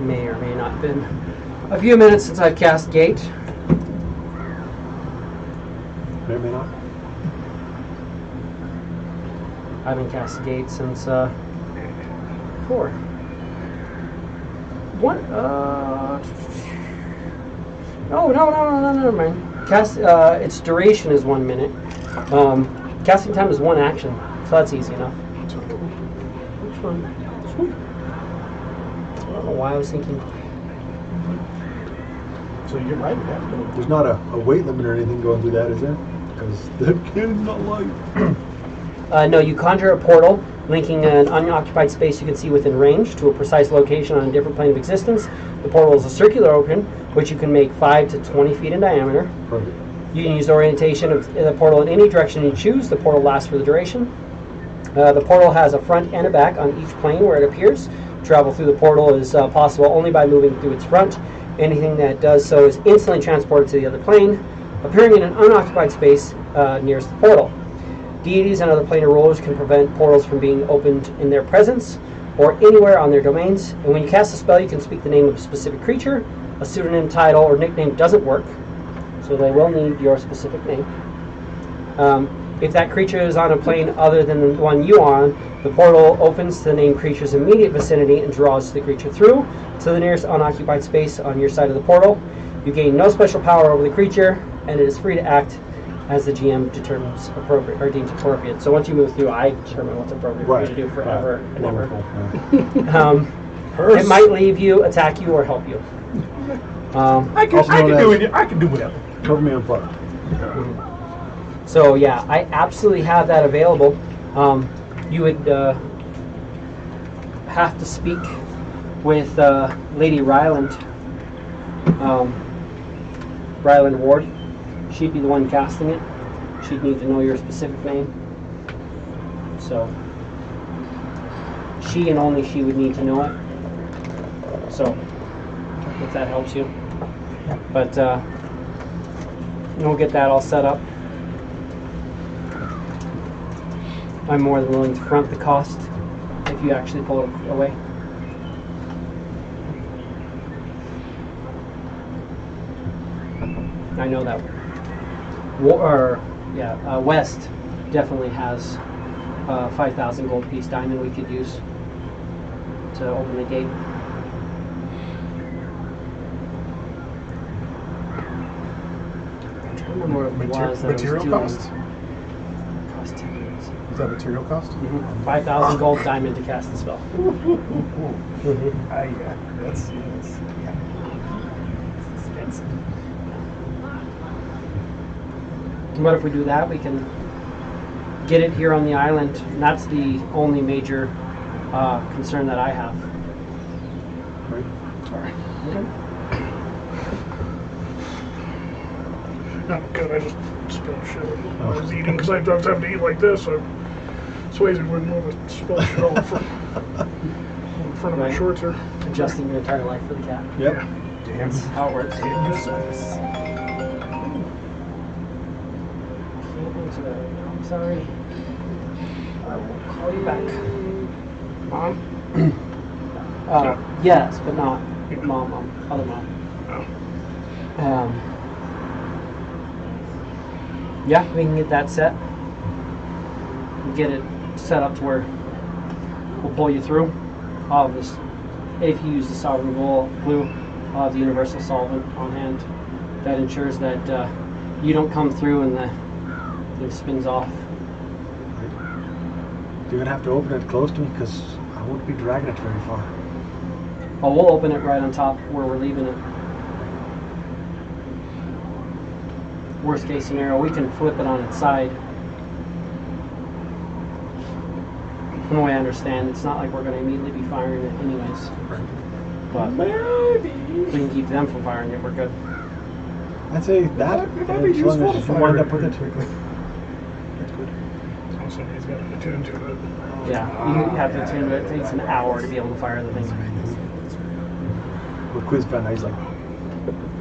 May or may not have been a few minutes since I've cast gate. May or may not. I haven't cast gate since 4. What? No, never mind. Cast. Its duration is 1 minute. Casting time is 1 action, so that's easy enough. Which one? I don't know why I was thinking. So you're right. Yeah. There's not a weight limit or anything going through that, is there? Because that kid is not light. No, you conjure a portal linking an unoccupied space you can see within range to a precise location on a different plane of existence. The portal is a circular open, which you can make 5 to 20 feet in diameter. Perfect. You can use the orientation of the portal in any direction you choose. The portal lasts for the duration. The portal has a front and a back on each plane where it appears. Travel through the portal is possible only by moving through its front. Anything that does so is instantly transported to the other plane, appearing in an unoccupied space nearest the portal. Deities and other planar rulers can prevent portals from being opened in their presence or anywhere on their domains. And when you cast a spell, you can speak the name of a specific creature. A pseudonym, title, or nickname doesn't work, so they will need your specific name. If that creature is on a plane other than the one you are on, the portal opens to the named creature's immediate vicinity and draws the creature through to the nearest unoccupied space on your side of the portal. You gain no special power over the creature, and it is free to act as the GM determines appropriate or deems appropriate. So once you move through, I determine what's appropriate for you to do forever and ever. It might leave you, attack you, or help you. I can do whatever. Cover me on fire. So yeah, I absolutely have that available. You would have to speak with Lady Ryland, Ryland Ward. She'd be the one casting it. She'd need to know your specific name. So she and only she would need to know it. So if that helps you. But we'll get that all set up. I'm more than willing to front the cost if you actually pull it away. I know that West definitely has 5,000 gold piece diamond we could use to open the gate. I don't remember what it was that I was Material doing. costs? cost 10 minutes. Is that material cost? 5,000 gold diamond to cast the spell. Yeah, that's yeah. It's expensive. But if we do that, we can get it here on the island, and that's the only major concern that I have. Right. Sorry. No, good. I just spilled shit when I was eating because I was having to eat like this. So Swayze wouldn't move a spilled shit all in front of my Right. shorts here. Adjusting your entire life for the cat. Yep. Yeah. That's how it works. Can't answer that right now. I'm sorry. I will call you back. Mom? Yes, but not mom, other mom. Oh. Yeah, we can get that set. Get it set up to where we'll pull you through. All of this. If you use the sovereign glue, I'll have the universal solvent on hand. That ensures that you don't come through and the thing spins off. You're gonna have to open it close to me because I won't be dragging it very far. Oh, we'll open it right on top where we're leaving it. Worst case scenario, we can flip it on its side. From the way I understand, it's not like we're going to immediately be firing it anyways. But maybe we can keep them from firing it, we're good. I'd say that, That'd be as long useful as to you wind fire up with it. quickly. That's good. So somebody's got to attune to it. Yeah, you have to attune to it. It takes an hour to be able to fire the thing. With Quiz Fan, he's like,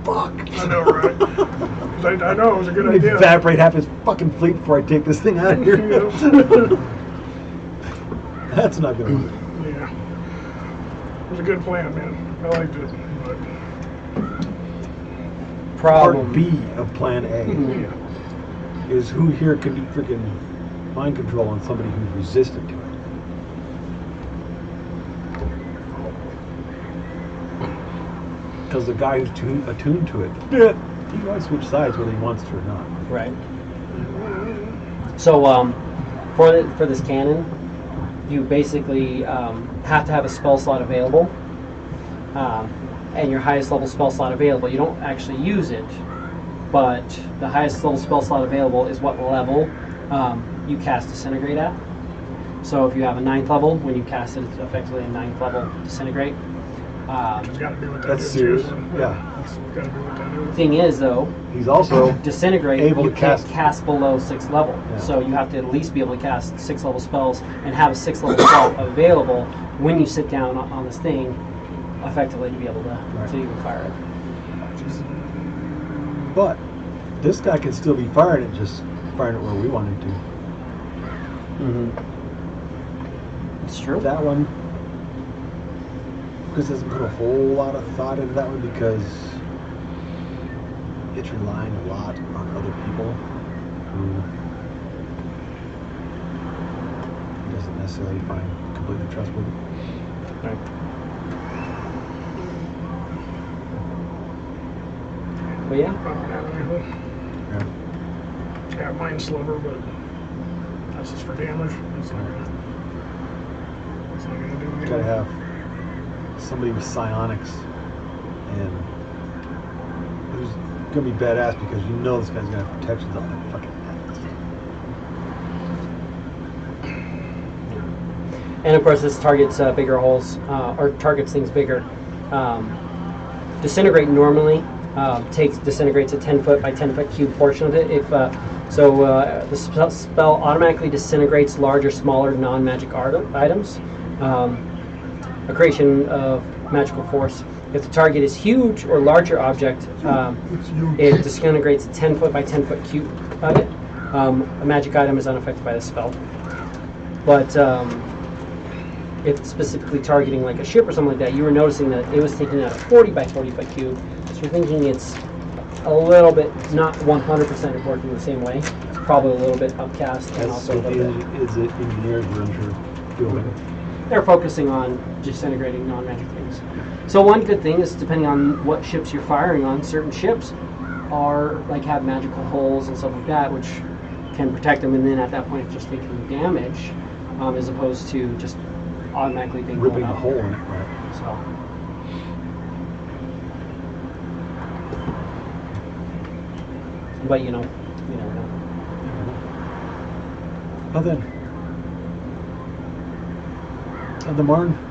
fuck! I know, right? 'Cause I know it was a good Let me idea. evaporate half his fucking fleet before I take this thing out of here. That's not gonna work. Yeah. It was a good plan, man. I liked it. But Problem. Part B of Plan A yeah. is who here can do freaking mind control on somebody who's resistant to it. Because the guy who's attuned to it, he might switch sides whether he wants to or not. Right. So for this cannon, you basically have to have a spell slot available, and your highest level spell slot available. You don't actually use it, but the highest level spell slot available is what level you cast Disintegrate at. So if you have a 9th level, when you cast it, it's effectively a 9th level Disintegrate. It's got to do what that That's is, serious. too. Yeah. It's got to do what that is. Thing is, though, He's also Disintegrate, able you to can't cast- cast below 6th level. Yeah. So you have to at least be able to cast 6th level spells and have a 6th level spell available when you sit down on this thing, effectively to be able to even fire it. But this guy can still be firing it, just firing it where we want him to. It's true. That one, Chris doesn't put a whole lot of thought into that one because it's relying a lot on other people who he doesn't necessarily find completely trustworthy. Right. But yeah, I don't have anything. Yeah. Yeah, mine's sliver, but that's just for damage. It's not gonna do You anything. gotta have somebody with psionics and who's gonna be badass because you know this guy's gonna have protections on that fucking head. and of course this targets bigger holes, or targets things bigger. Disintegrate normally disintegrates a 10 foot by 10 foot cube portion of it. If the spell automatically disintegrates large or smaller non-magic items. A creation of magical force. If the target is huge or larger object, it disintegrates a 10 foot by 10 foot cube of it. A magic item is unaffected by the spell. But if it's specifically targeting like a ship or something like that, you were noticing that it was taking out a 40 by 40 foot cube. So you're thinking it's a little bit, not 100% working the same way. It's probably a little bit upcast and That's also a what little the bit. is it engineers were unsure doing. They're focusing on disintegrating non-magic things. So one good thing is, depending on what ships you're firing on, certain ships are like have magical holes and stuff like that, which can protect them, and then at that point it's just taking damage, as opposed to just automatically being Ripping blown a up. hole in it, right? So. But you never know. Well then,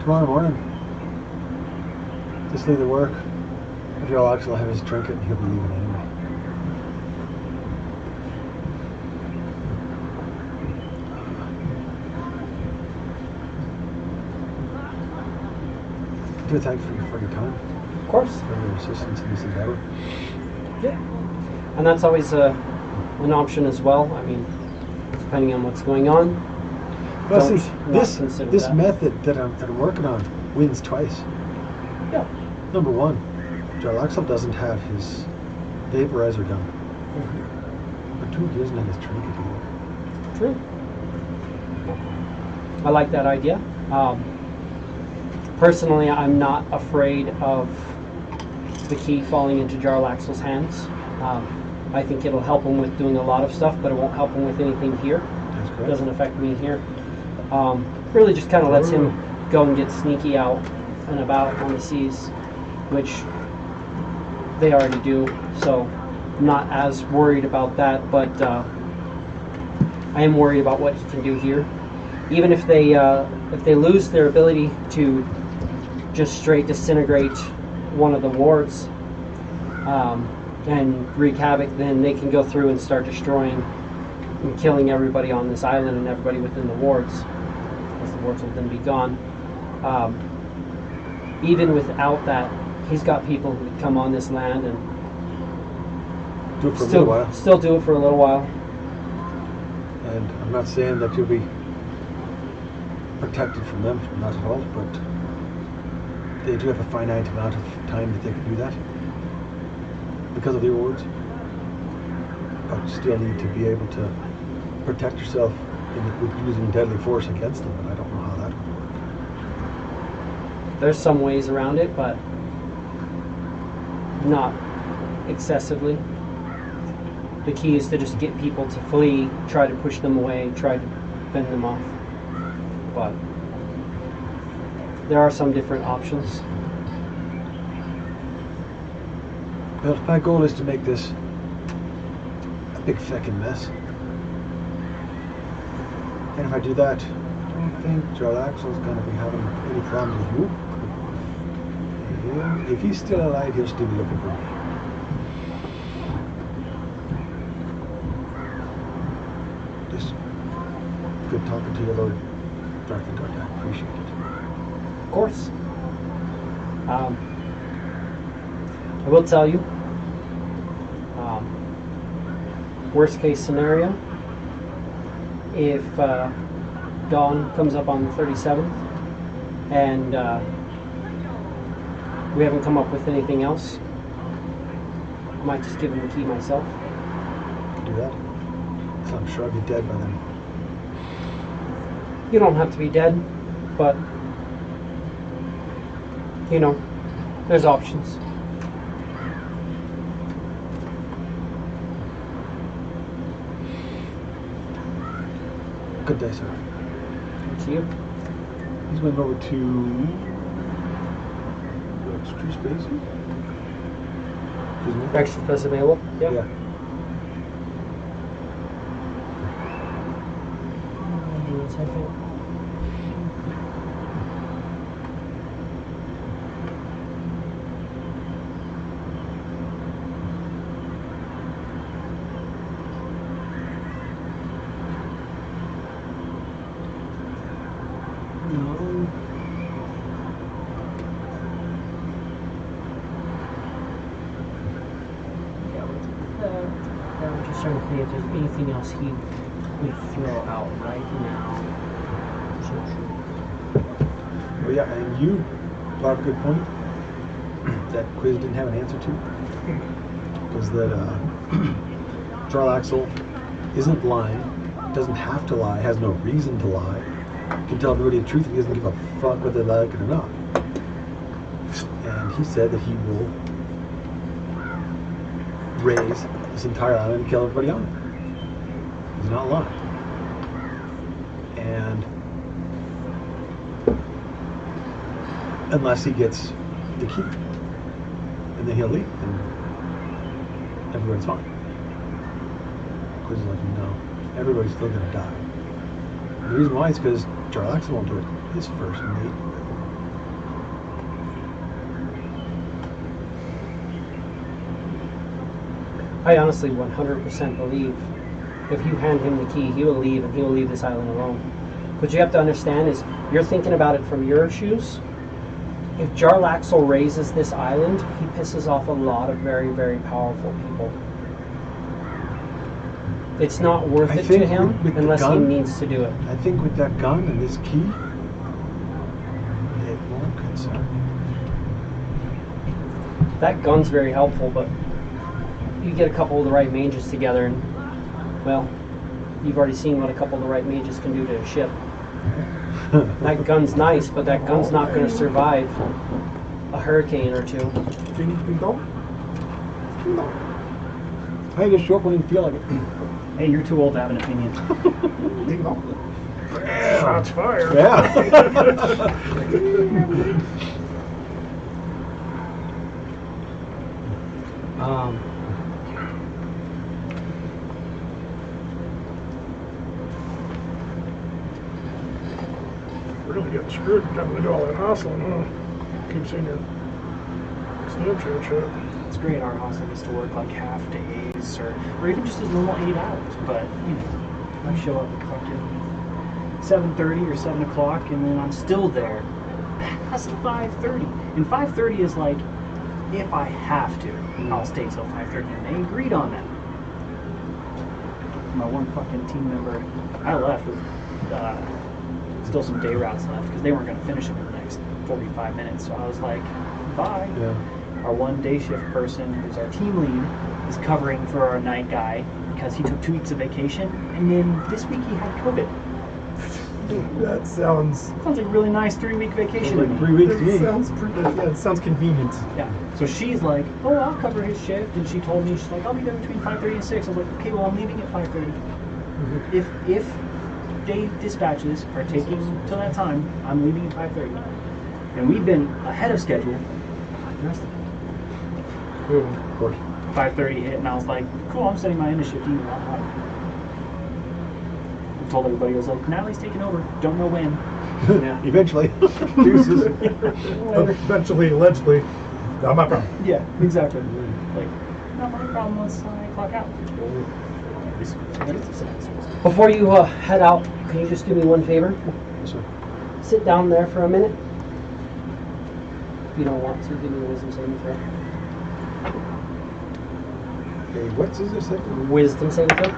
tomorrow morning, just leave the work. Drow Axel will have his trinket and he'll be leaving anyway. Thanks for your time, Of course. for your assistance in this endeavor. Yeah. And that's always an option as well. I mean, depending on what's going on. Well, Don't see, not this consider this that. method that I'm working on wins twice. Yeah. Number one, Drow Axel doesn't have his vaporizer gun. But two, he doesn't have his trinket either. True. I like that idea. Personally, I'm not afraid of the key falling into Drow Axel's hands. I think it'll help him with doing a lot of stuff, but it won't help him with anything here. That's It correct. doesn't affect me here. Really just kind of lets him go and get sneaky out and about on the seas, which they already do. So I'm not as worried about that, but I am worried about what he can do here. Even if they lose their ability to just straight disintegrate one of the wards and wreak havoc, then they can go through and start destroying and killing everybody on this island and everybody within the wards, because the wards will then be gone. Even without that, he's got people who come on this land and Do it for a little while. still do it for a little while. And I'm not saying that you'll be protected from them, not at all, but they do have a finite amount of time that they can do that because of the awards. But you still need to be able to protect yourself with using deadly force against them, and I don't know how that would work. There's some ways around it, but not excessively. The key is to just get people to flee, try to push them away, try to fend them off. But there are some different options. Well, my goal is to make this a big feckin' mess. And if I do that, I don't think Drow Axel's going to be having any problems with you. If he's still alive, he'll still be looking for me. Just good talking to you, Lord Darkengard. I appreciate it. Of course. I will tell you, worst case scenario, if dawn comes up on the 37th and we haven't come up with anything else, I might just give him the key myself. Do that. So I'm sure I'll be dead by then. You don't have to be dead, but there's options. Good day, sir. Thank you. He's went over to extra spacing. Isn't it? Extra space available? Yeah. Give me a second. I'm just trying to think if there's anything else he would throw out right now. Oh yeah, and you brought up a good point that quiz didn't have an answer to. Was that Drow Axel isn't lying, doesn't have to lie, has no reason to lie, can tell everybody the truth, and he doesn't give a fuck whether they like it or not. And he said that he will raise this entire island and kill everybody on it. not lying. And unless he gets the key, and then he'll leave, and everybody's fine. Quiz is like, no, everybody's still gonna die. The reason why is because Jarlaxle won't do it his first mate. I honestly 100% believe if you hand him the key, he will leave, and he will leave this island alone. What you have to understand is, you're thinking about it from your shoes. If Jarlaxle raises this island, he pisses off a lot of very, very powerful people. It's not worth it to him unless he needs to do it. I think with that gun and this key, it won't concern. That gun's very helpful, but you get a couple of the right mages together, and, well, you've already seen what a couple of the right mages can do to a ship. That gun's nice, but that gun's not going to survive a hurricane or two. I just show up when you feel like it. Hey, you're too old to have an opinion. Shots fired. Yeah. Really getting screwed having to do all that hassling, huh? Keep seeing your Snapchat shit. It's great. Our hostel used to work like half days or even just as normal 8 hours. But, you know, I show up at fucking 7:30 or 7 o'clock and then I'm still there past 5:30. And 5:30 is like, if I have to, I'll stay till 5:30. And they agreed on that. My one fucking team member, I left with still some day routes left because they weren't going to finish them in the next 45 minutes. So I was like, bye. Yeah. Our one day shift person, who's our team lead, is covering for our night guy because he took 2 weeks of vacation, and then this week he had COVID. That sounds Sounds like a really nice 3-week vacation. to Like me. 3 weeks to me. it sounds convenient. Yeah. So she's like, oh, I'll cover his shift, and she told me, she's like, I'll be there between 5:30 and 6. I was like, okay, well, I'm leaving at 5:30. If day dispatches are taking till that time, I'm leaving at 5:30. And we've been ahead of schedule. Of course. 5:30 hit, and I was like, cool, I'm setting my end of shift even a lot higher. I told everybody, I was like, Natalie's taking over, don't know when. Yeah. Eventually. Deuces. Eventually, allegedly, not my problem. Yeah, exactly. Like, not my problem once I clock out. Before you head out, can you just do me one favor? Yes, sir. Sit down there for a minute. If you don't want to, give me a wisdom saving throw. Okay, what's his second? Wisdom saving throw?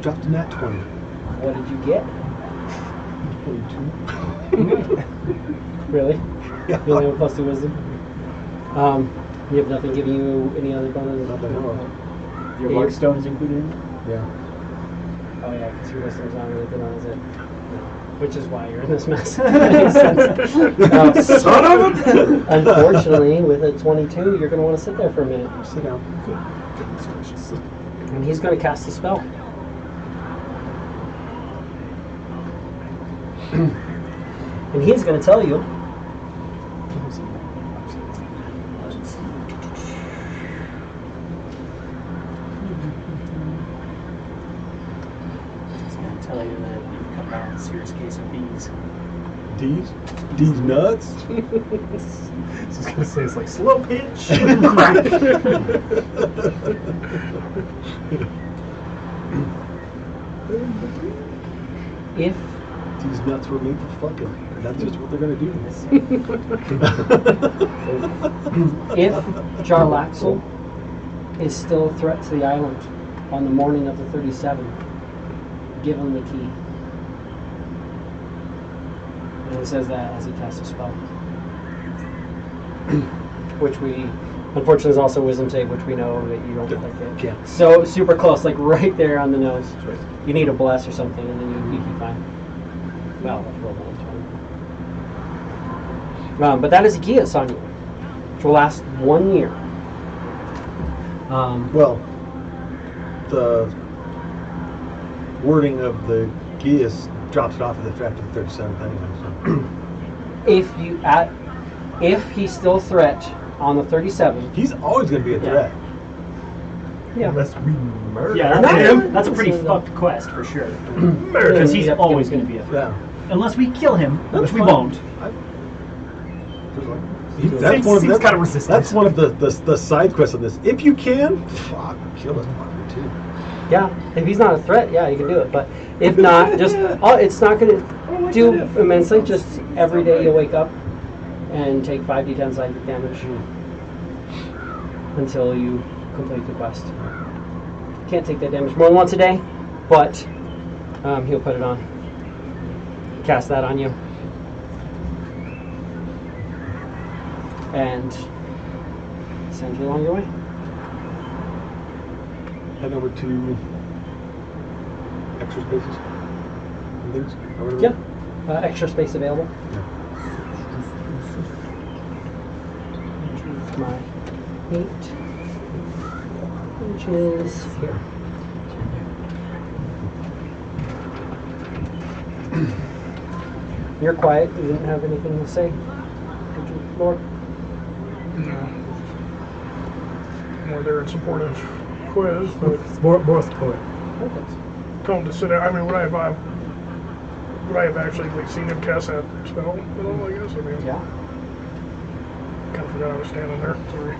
Dropped in that 20. What did you get? 22. Really? Yeah. You only have a +2 wisdom? You have nothing giving you any other bonus? Not that I know of. Your mark stone is included in it? Yeah. Oh yeah, because your wisdom's not really good on, is it? No. Which is why you're in this mess. Makes sense. Son of a... Unfortunately, with a 22, you're going to want to sit there for a minute. Sit down. And he's going to cast a spell. And he's going to tell you. It's going to tell you that you've come down with a serious case of bees. D's? D's nuts? I was just gonna say, it's like slow pitch. If These nuts were made for fucking. And that's just what they're gonna do. if Jarlaxle is still a threat to the island on the morning of the 37, give him the key. And he says that as he casts a spell. Which we, unfortunately, is also wisdom save, which we know that you don't quite get. Yeah. So super close, like right there on the nose. You need a bless or something, and then you'd be fine. Well, let's roll that. But that is a key that's on you, which will last 1 year. Well, the wording of the geas drops it off of the after the 37th anyway. So. If he's still a threat on the 37, He's always going to be a threat. yeah. Unless we murder Yeah, him. that's a pretty fucked quest for sure. Because he's always going to be a threat. Yeah. Unless we kill him, which we fine. won't. Seems kind of resistant. That's one of the side quests on this. If you can, fuck, kill this fucker too. Yeah, if he's not a threat, yeah, you can do it. But if not, just it's not going to do immensely. Just every day you'll wake up and take 5d10 psychic damage until you complete the quest. Can't take that damage more than once a day, but he'll put it on. Cast that on you. And send you along your way. Head over to extra spaces and things. Or whatever. Yeah, extra space available. My 8, which is here. You're quiet. You didn't have anything to say, did you, Lord? No. More there in support of quiz, but More support. Perfect. tell him to sit down. I mean, would I have actually like seen him cast that spell at all? I guess. I mean, Yeah. kind of forgot I was standing there. Sorry.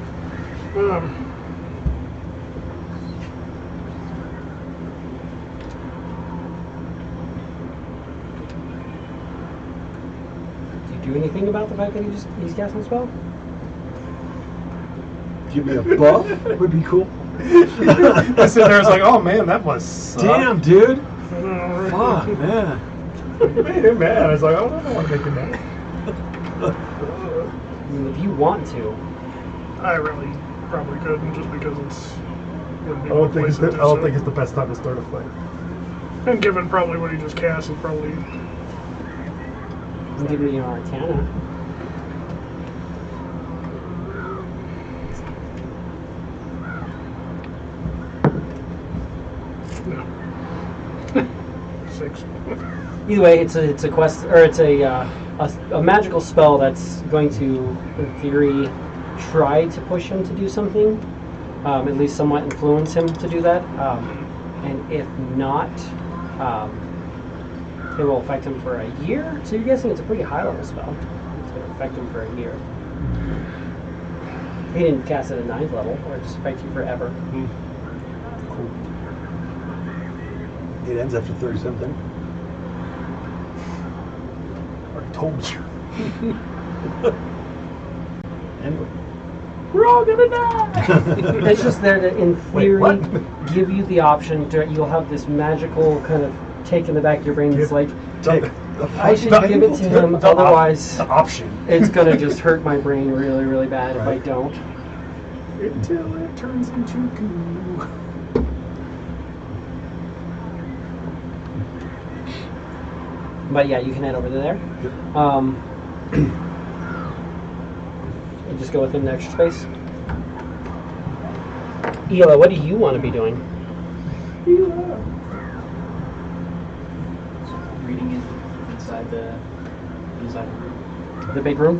Do you do anything about the fact that he's casting a spell? Give me a buff would be cool. I sit there, I was like, oh man, that was Damn, dude. Fuck, Fuck, man. made him mad. I was like, oh, I don't want to make him mad. I mean, if you want to. I really probably couldn't, just because it's. Wouldn't be I don't one think place it's to the, do I don't so. think it's the best time to start a fight. And given probably what he just cast, is probably. I'm giving you Arcana. No. 6. Either way, it's a quest, or it's a magical spell that's going to, in theory, try to push him to do something, at least somewhat influence him to do that. And if not, it will affect him for a year. So you're guessing it's a pretty high level spell. It's going to affect him for a year. He didn't cast it at 9th level, or just affect you forever. Cool. It ends after 37th. I told you. Anyway. We're all gonna die. It's just there to, in theory, Wait, what? give you the option to. You'll have this magical kind of take in the back of your brain. It's like, I should give it to him. Otherwise, the option. it's gonna just hurt my brain really, really bad if I Right. don't. Until it turns into goo. But yeah, you can head over to there. And just go within the extra space. Ela, what do you want to be doing? Reading it inside the room. The big room?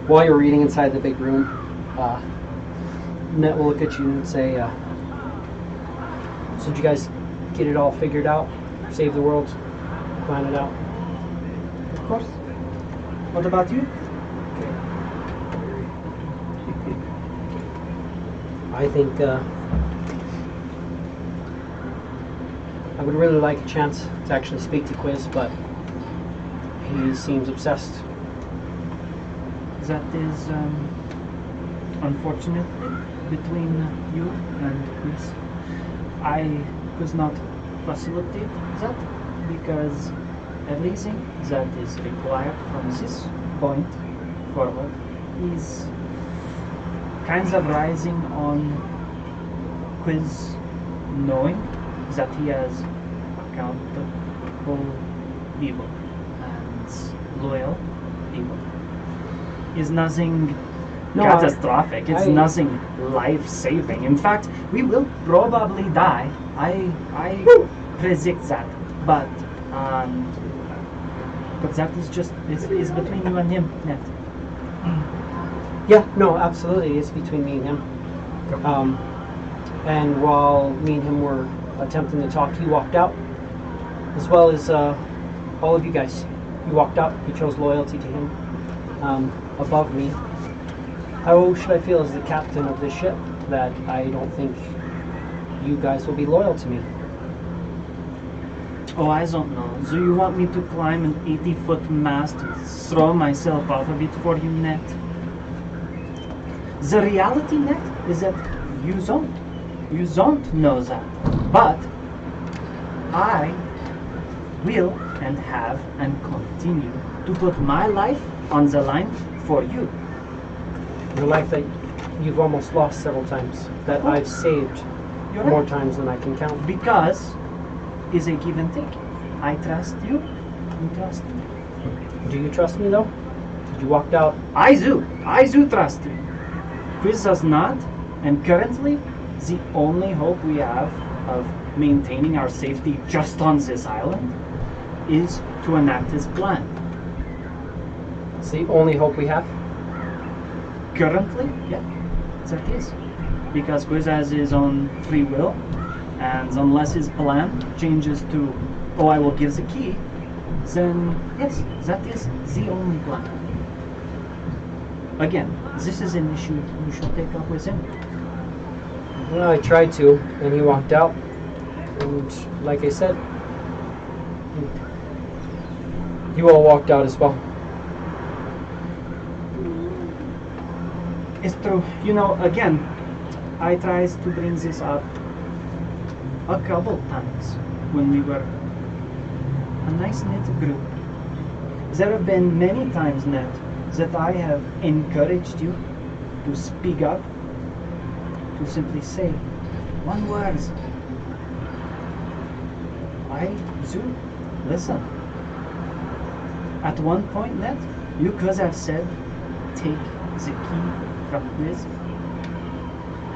While you're reading inside the big room, Net will look at you and say, so did you guys get it all figured out? Save the world? Plan it out? Of course. What about you? I think I would really like a chance to actually speak to Quiz, but he seems obsessed. That is unfortunate between you and Chris. I could not facilitate that because everything that is required from this point forward is kind of rising on Quiz knowing that he has accountable people and loyal people. Is nothing No, catastrophic. It's nothing life-saving. In fact, we will probably die. I predict that. But that is just is between you and him, Ned. Yeah, no, absolutely. It's between me and him. And while me and him were attempting to talk, he walked out, as well as all of you guys. You walked out. You chose loyalty to him above me. How should I feel as the captain of this ship that I don't think you guys will be loyal to me? Oh, I don't know. Do you want me to climb an 80-foot mast and throw myself off of it for you, Ned? The reality, Ned, is that you don't. You don't know that. But I will and have and continue to put my life on the line for you. Your life that you've almost lost several times, that I've saved You're more right. times than I can count. Because it's a give and take. I trust you, you trust me. Do you trust me though? Did you walk out? I do trust you. Quiz does not, and currently the only hope we have of maintaining our safety just on this island is to enact his plan. It's the only hope we have. Currently, yeah, that is. Because Quiz has his own free will, and unless his plan changes to, oh, I will give the key, then yes, that is the only plan. Again, this is an issue you should take up with him. Well, I tried to, and he walked out. And like I said, you all walked out as well. It's true. You know, again, I tried to bring this up a couple times when we were a nice knit group. There have been many times, Ned, that I have encouraged you to speak up, to simply say one word. I do listen. At one point, Ned, you could have said, take the key from Quiz.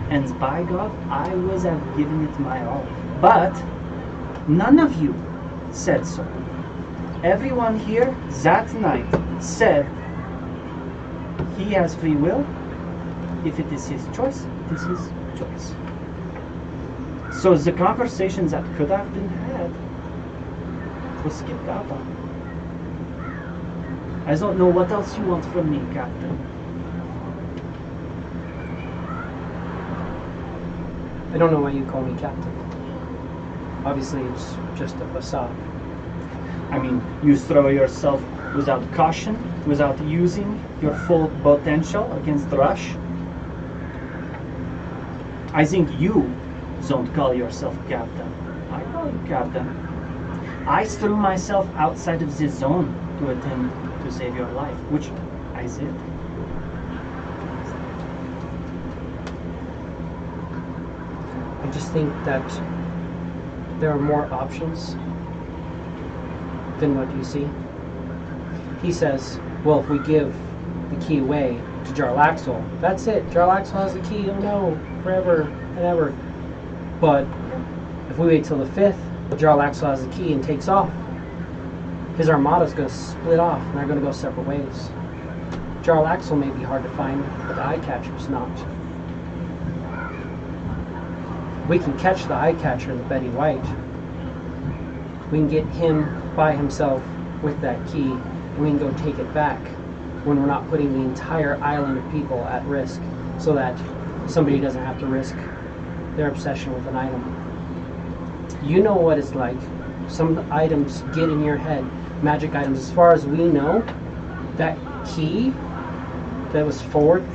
And by God, I would have given it my all. But none of you said so. Everyone here that night said he has free will. If it is his choice, it is his choice. So the conversations that could have been had was skipped out on. I don't know what else you want from me, Captain. I don't know why you call me captain. Obviously, it's just a facade. I mean, you throw yourself without caution, without using your full potential against Rush. I think you don't call yourself captain. I call you captain. I threw myself outside of this zone to attempt to save your life, which I did. I just think that there are more options than what you see. He says, well, if we give the key away to Jarlaxle, that's it. Jarlaxle has the key, oh no, forever and ever. But if we wait till the 5th, Jarlaxle has the key and takes off, his armada's going to split off and they're going to go separate ways. Jarlaxle may be hard to find, but the eye catcher's not. We can catch the eye catcher, the Betty White. We can get him by himself with that key, and we can go take it back when we're not putting the entire island of people at risk, so that somebody doesn't have to risk their obsession with an item. You know what it's like. Some items get in your head, magic items. As far as we know, that key that was forged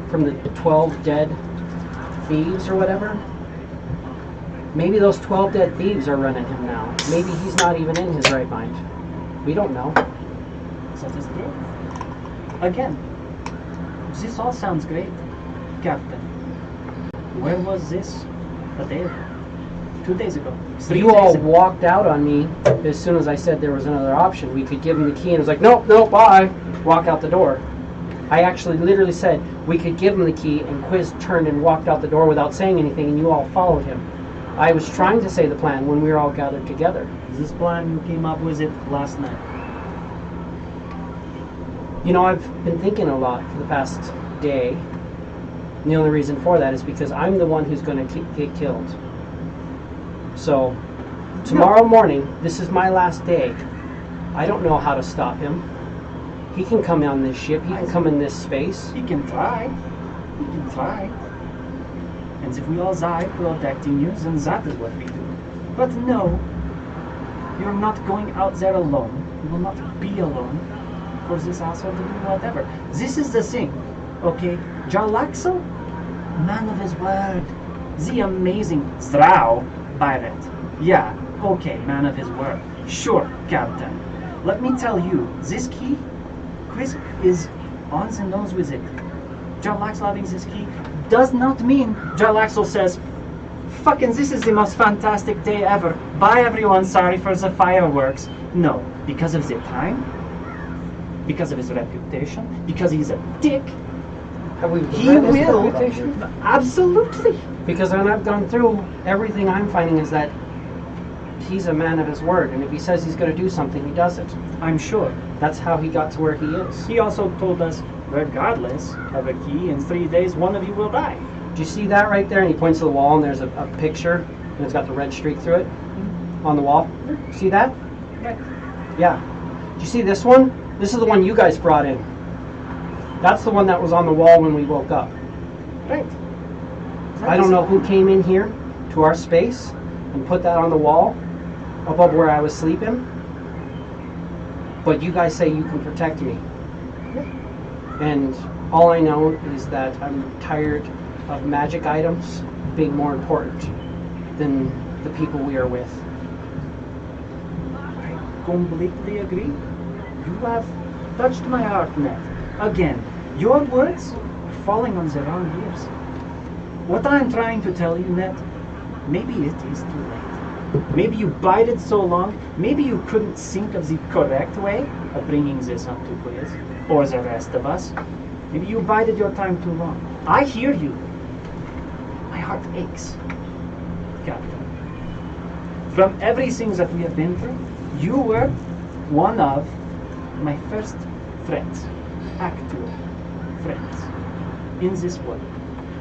from the 12 dead thieves or whatever, maybe those 12 dead thieves are running him now. Maybe he's not even in his right mind. We don't know. That is true. Again, this all sounds great, Captain. Where was this a day ago? 2 days ago? 3 You days all ago? walked out on me as soon as I said there was another option. We could give him the key, and it was like, nope, nope, bye. Walk out the door. I actually literally said we could give him the key, and Quiz turned and walked out the door without saying anything, and you all followed him. I was trying to say the plan when we were all gathered together. This plan you came up with it last night. You know, I've been thinking a lot for the past day. And the only reason for that is because I'm the one who's going to get killed. So, tomorrow morning, this is my last day. I don't know how to stop him. He can come on this ship. He can come in this space. He can try. He can try. And if we all die protecting you, then that is what we do. But no, you're not going out there alone. You will not be alone for this asshole to do whatever. This is the thing, okay? Jarlaxle, man of his word. The amazing Drow pirate. Yeah, okay, man of his word. Sure, Captain. Let me tell you, this key, Quiz is on the nose with it. Jarlaxle having this key does not mean Jarlaxle says, fucking this is the most fantastic day ever. Bye everyone, sorry for the fireworks. No, because of the time, because of his reputation, because he's a dick, he will. Absolutely. Because when I've gone through, everything I'm finding is that he's a man of his word, and if he says he's going to do something, he does it. I'm sure. That's how he got to where he is. He also told us, regardless of a key, in 3 days, one of you will die. Do you see that right there? And he points to the wall, and there's a picture, and it's got the red streak through it on the wall. See that? Right. Yeah. Do you see this one? This is the one you guys brought in. That's the one that was on the wall when we woke up. Right. I don't know who came in here to our space and put that on the wall above where I was sleeping, but you guys say you can protect me. And all I know is that I'm tired of magic items being more important than the people we are with. I completely agree. You have touched my heart, Ned. Again, your words are falling on the wrong ears. What I'm trying to tell you, Ned, maybe it is too late. Maybe you bided so long, maybe you couldn't think of the correct way of bringing this up to Quiz, or the rest of us. Maybe you bided your time too long. I hear you. My heart aches, Captain. From everything that we have been through, you were one of my first friends, actual friends, in this world,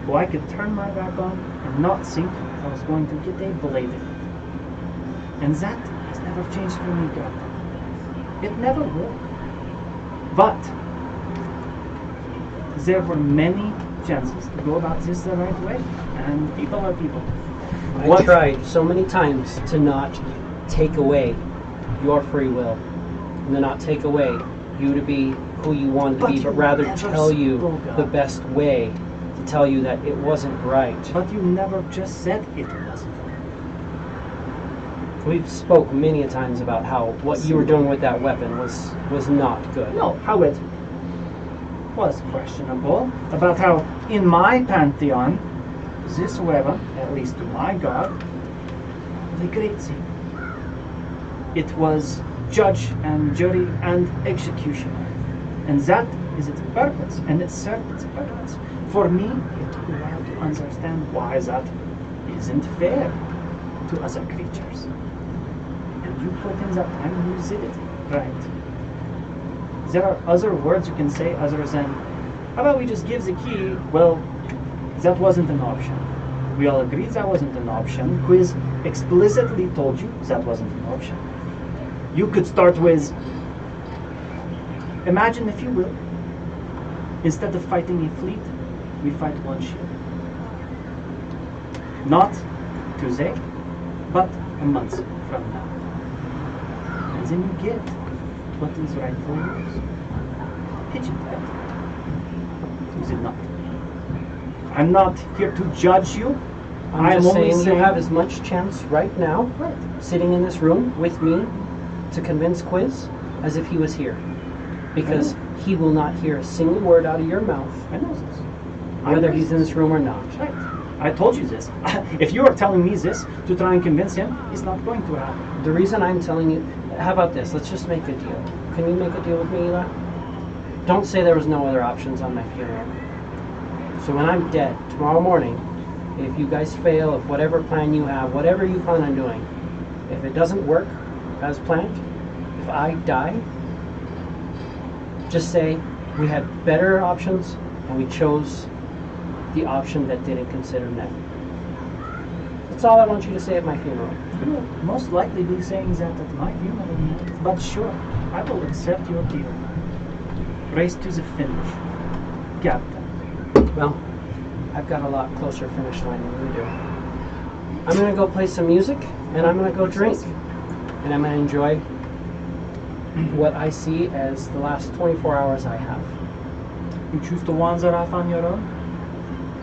who I could turn my back on and not think I was going to get a blade in it. And that has never changed for me, Captain. It never will. But there were many chances to go about this the right way, and people are people. I tried so many times to not take away your free will, and to not take away you to be who you wanted to be, but rather tell you the best way to tell you that it wasn't right. But you never just said it wasn't. We've spoke many a times about how what you were doing with that weapon was not good. No, how it was questionable. About how, in my pantheon, this weapon, at least to my god, was a great thing. It was judge and jury and executioner. And that is its purpose, and it served its purpose. For me, it took a while to understand why that isn't fair to other creatures. And you put in that time and you did it right. There are other words you can say other than, how about we just give the key? Well, that wasn't an option. We all agreed that wasn't an option. Quiz explicitly told you that wasn't an option. You could start with, imagine if you will, instead of fighting a fleet, we fight one ship. Not today, but a month from now. And then you get what is rightfully yours. Pitch it back. Is it not? I'm not here to judge you. I'm just saying you have as much chance right now, sitting in this room with me, to convince Quiz as if he was here. Because he will not hear a single word out of your mouth. I know this. Whether he's in this room or not. Right. I told you this. If you are telling me this to try and convince him, it's not going to happen. The reason I'm telling you, how about this? Let's just make a deal. Can you make a deal with me, Eli? don't say there was no other options on my funeral. So when I'm dead tomorrow morning, if you guys fail, if whatever plan you have, whatever you plan on doing, if it doesn't work as planned, if I die, just say we had better options and we chose the option that didn't consider net. That's all I want you to say at my funeral. You will most likely be saying that at my funeral, but sure, I will accept your deal. Race to the finish, Captain. Well, I've got a lot closer finish line than you do. I'm gonna go play some music and I'm gonna go drink. And I'm gonna enjoy what I see as the last 24 hours I have. You choose to wander off on your own?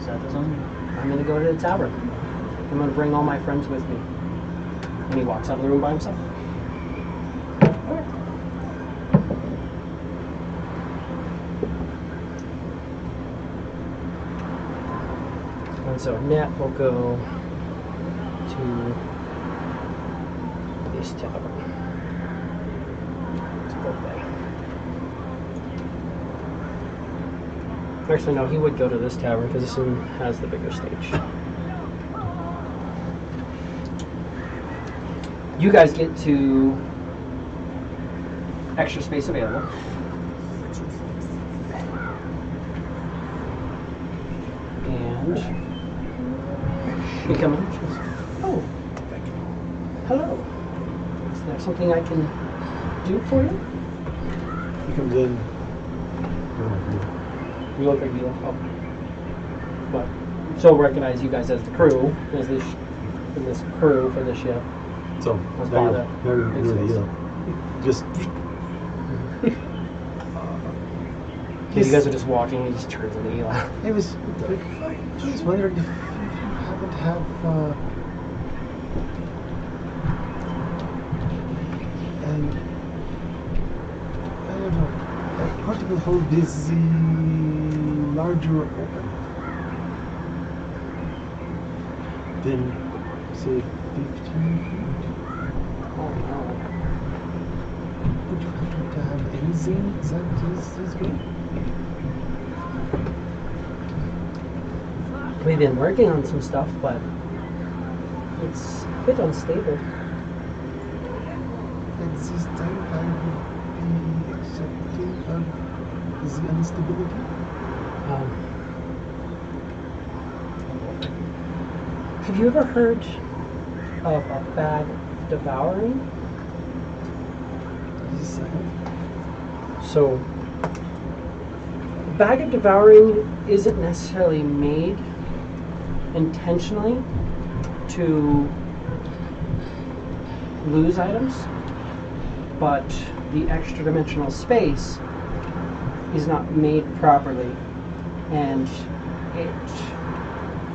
That is on you. I'm gonna go to the tavern. I'm gonna bring all my friends with me. And he walks out of the room by himself. And so Nat will go to this tavern. Let's go play. Actually, no, he would go to this tavern because this one has the bigger stage. You guys get to extra space available. And you come in. Oh, hello. Is there something I can do for you? He comes in. You look like you look. Oh, but she'll recognize you guys as the crew, as this crew for the ship. So Let's now bother. you're the deal. Just You guys are just walking. He just turns into Eli. I was wondering if you happen to have and I don't know, a particle hold this larger open than say 15 feet. Oh no. Would you happen to have anything that is good? We've been working on some stuff, but it's a bit unstable. At this time, I would be accepting of the instability. Have you ever heard of a bag devouring? Yes, I have. So, a bag of devouring isn't necessarily made intentionally to lose items, but the extra dimensional space is not made properly and it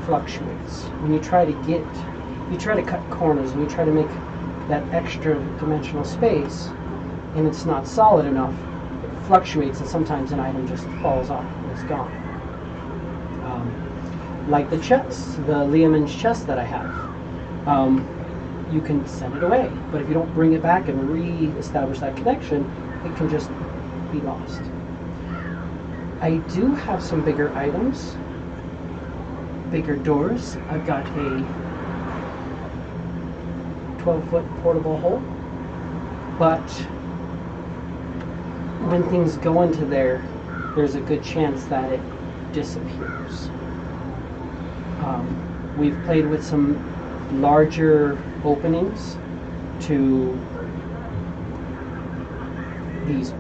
fluctuates. When you try to cut corners and you try to make that extra dimensional space and it's not solid enough, it fluctuates and sometimes an item just falls off and it's gone. Like the chest, the Liamon's chest that I have. You can send it away, but if you don't bring it back and re-establish that connection, it can just be lost. I do have some bigger items, bigger doors. I've got a 12-foot portable hole, but when things go into there, there's a good chance that it disappears. We've played with some larger openings to these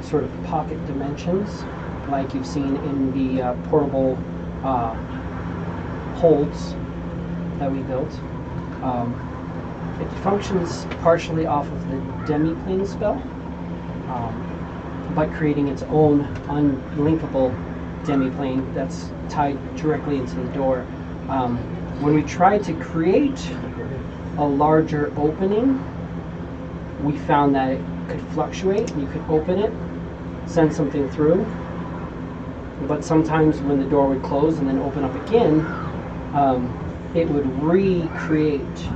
sort of pocket dimensions, like you've seen in the portable holds that we built. It functions partially off of the demi-plane spell, by creating its own unlinkable demi-plane that's tied directly into the door. When we tried to create a larger opening, we found that it could fluctuate. You could open it, send something through, but sometimes when the door would close and then open up again, it would recreate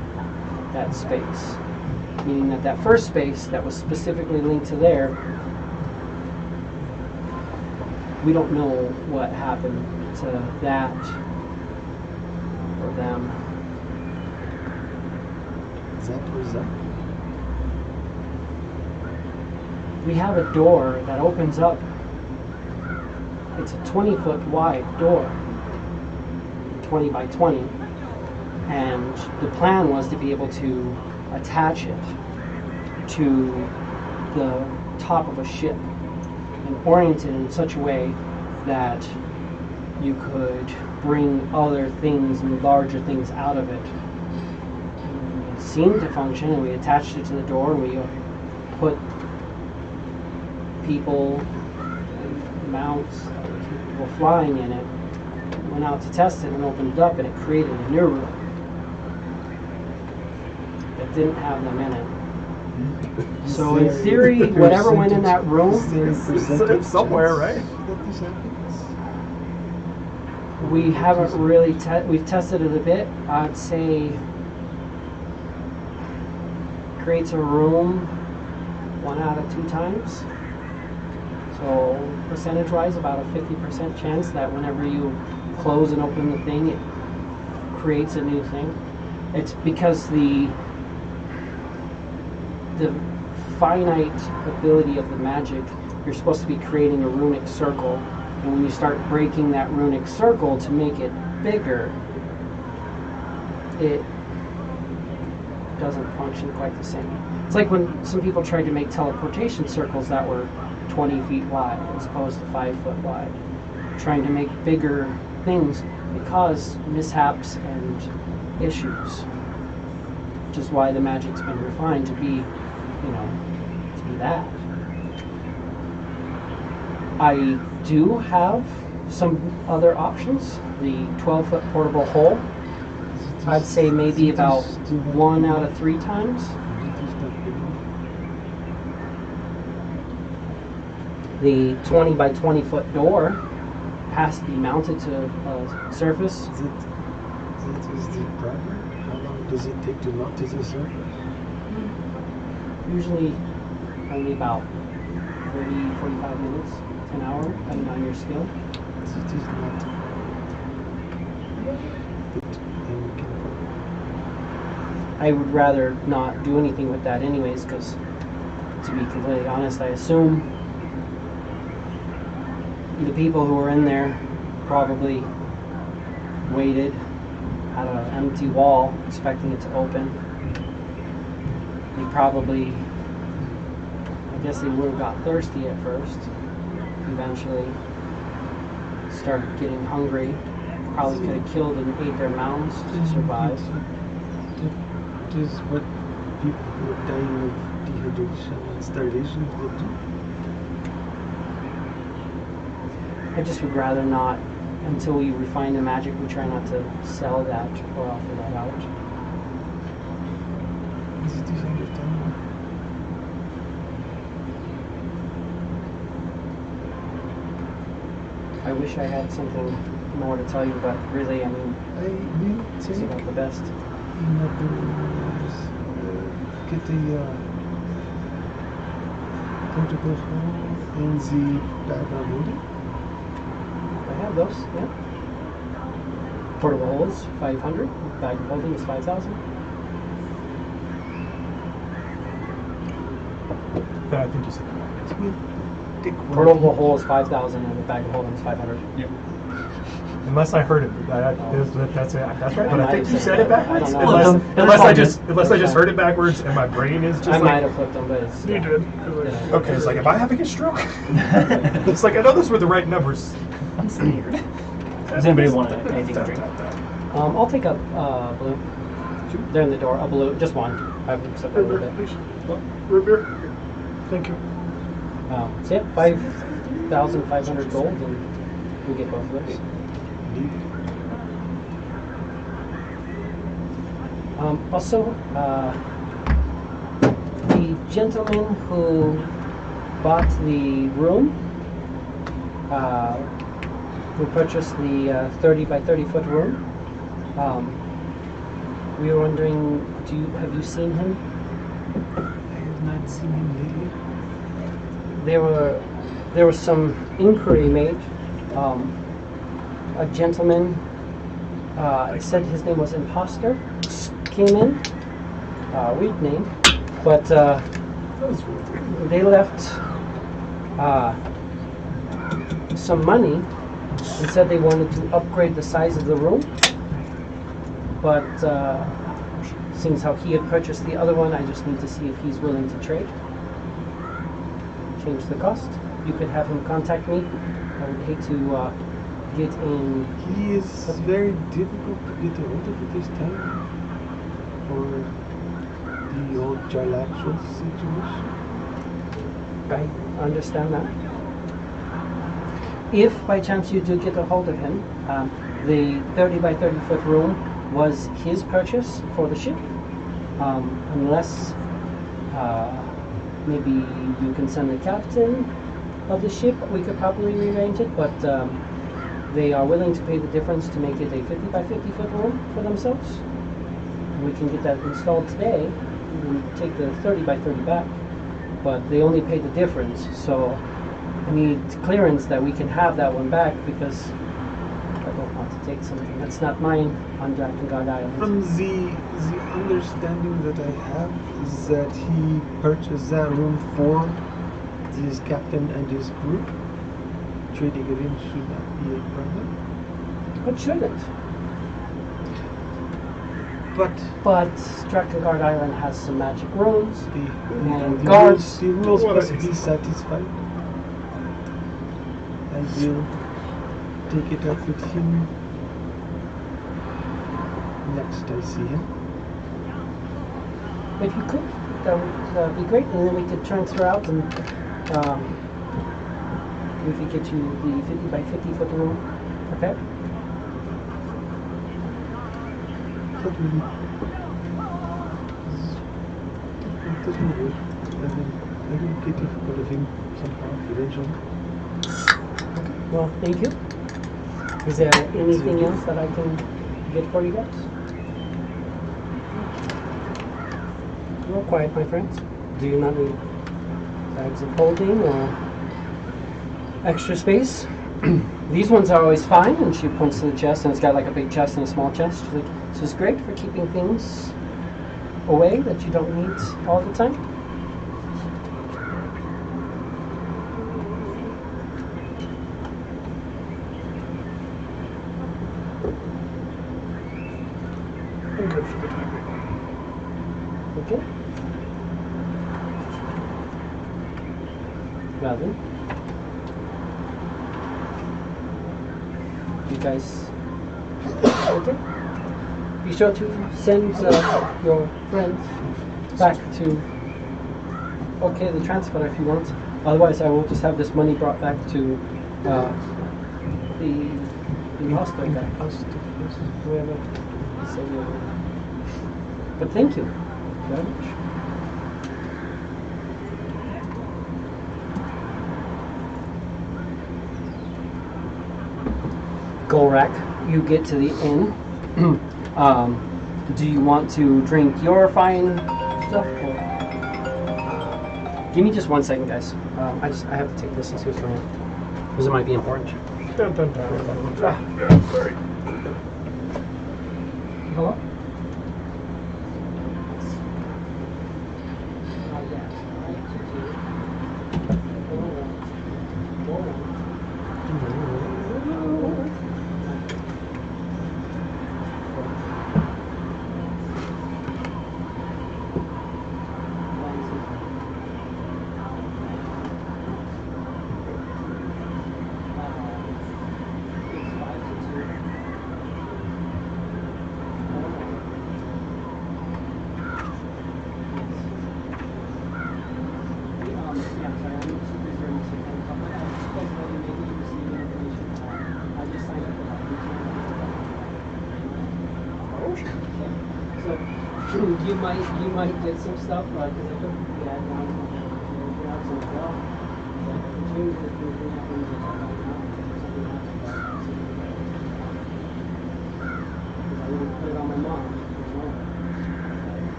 that space, meaning that that first space that was specifically linked to there we don't know what happened to that or them. That or that? We have a door that opens up. It's a 20-foot wide door, 20 by 20, and the plan was to be able to attach it to the top of a ship and orient it in such a way that you could bring other things and larger things out of it. It seemed to function, and we attached it to the door, and we put people and mounts, people flying in it, went out to test it and opened it up, and it created a new room that didn't have them in it. So in theory, whatever went in that room, somewhere, right? we haven't really we've tested it a bit. I'd say creates a room 1 out of 2 times. So percentage-wise, about a 50% chance that whenever you close and open the thing, it creates a new thing. It's because the finite ability of the magic, you're supposed to be creating a runic circle, and when you start breaking that runic circle to make it bigger, it doesn't function quite the same. It's like when some people tried to make teleportation circles that were 20 feet wide as opposed to 5 foot wide, trying to make bigger things because mishaps and issues, which is why the magic's been refined to be, to be that. I do have some other options. The 12-foot portable hole, I'd say maybe about 1 out of 3 times. The 20 by 20 foot door has to be mounted to a surface. That is the problem. How long does it take to mount to the surface? Usually only about 30, 45 minutes, an hour, depending on your skill. It is not fit and mechanical. I would rather not do anything with that anyways, because to be completely honest, I assume the people who were in there probably waited at an empty wall expecting it to open. They probably, I guess they would have got thirsty at first, eventually started getting hungry, probably could have killed and ate their mounts to survive. It is what people who are dying of dehydration and starvation would do. I just would rather not, until we refine the magic, we try not to sell that or offer that out. It is understandable. I wish I had something more to tell you, but really, I mean, I will it's take about the best. Get the portable hole and the bag of holding. I have those, yeah. Portable hole is 500, bag of holding is 5,000. I think you said that. Portable hole is 5,000 and the bag of holding is 500. Yeah. Unless I heard it, that's right. But I think you said it I backwards. don't know. Unless I just heard it backwards and my brain is just I like. might have flipped them, but it's... You yeah. did. Yeah. Okay, it's like, am I having a stroke? It's like I know those were the right numbers. I'm scared. Does anybody want anything to drink? I'll take a blue. They're in the door. A blue, just one. I've stepped a Root little beer, bit. please. Root beer. Thank you. So yeah, 5,500 gold, and we get both of those. Also, the gentleman who bought the room, who purchased the 30 by 30 foot room, we were wondering, have you seen him? I have not seen him lately. They were there was some inquiry made. A gentleman said his name was Imposter, came in, weird name, but they left some money and said they wanted to upgrade the size of the room, but seeing how he had purchased the other one, I just need to see if he's willing to trade, change the cost. You could have him contact me. I would hate to get in. He is very difficult to get a hold of at this time for the old trilateral situation. I understand that. If by chance you do get a hold of him, the 30 by 30 foot room was his purchase for the ship. Unless maybe you can send the captain of the ship, we could probably rearrange it, but they are willing to pay the difference to make it a 50 by 50 foot room for themselves. We can get that installed today and take the 30 by 30 back, but they only pay the difference. So I need clearance that we can have that one back, because I don't want to take something that's not mine on Drakengard Island. From the understanding that I have is that he purchased that room for his captain and his group. Trading it in should not be a problem. But shouldn't. But Drakengard Island has some magic rooms and the guards. The rules Well, must be satisfied. I will take it up with him next I see him. If you could, that would be great, and then we could transfer out and we could get you the 50 by 50 foot room prepared. Certainly. Certainly would. I will get a hold of him somehow eventually. Well, thank you. Is there anything else that I can get for you guys? Real quiet, my friends. Do you not need bags of holding or extra space? These ones are always fine, and she points to the chest, and it's got like a big chest and a small chest. She's like, this is great for keeping things away that you don't need all the time. I'm good for the time being. Okay. Well then, you guys okay? Be sure to send your friend back to the transfer if you want. Otherwise, I will just have this money brought back to the hostel guy. Whoever. But thank you very much. Golrak, you get to the inn. Do you want to drink your fine stuff? Or? Give me just 1 second, guys. I have to take this into account because it might be important. Dun, dun, dun. Yeah, sorry. Hello? You might get some stuff because I took the ad down some stuff. Change the thing happens I wouldn't put it on my mom.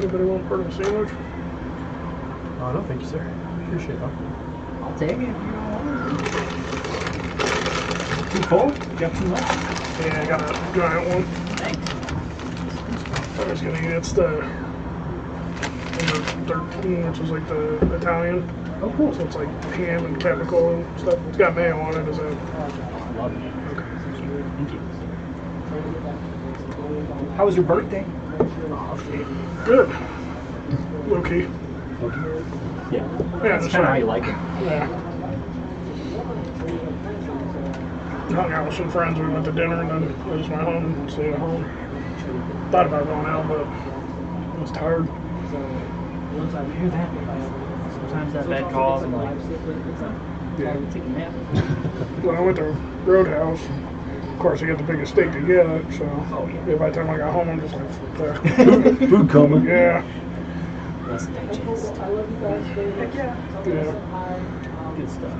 Anybody want part of a sandwich? Oh, no, thank you, sir. Appreciate it. I'll take it if you don't want it. Too full? You got too much? Yeah, I got a giant one. Thanks. I was gonna eat it's the number 13, which is like the Italian. Oh, cool. So it's like ham and chemical and stuff. It's got mayo on it. Is that? I love it. Okay. Thank you. How was your birthday? Good. Low key. Yeah. Yeah, That's just kind of how like, you like it. yeah. Hung out with some friends. We went to dinner and then I just went home and stayed at home. Thought about going out, but I was tired. I hear that. Sometimes that bed calls and like, Yeah. take a nap. When I went to Roadhouse, of course, I got the biggest steak to get. So yeah, by the time I got home, I'm just like, there. Food coma. Yeah. Let's digest. Heck yeah. Yeah. Good stuff.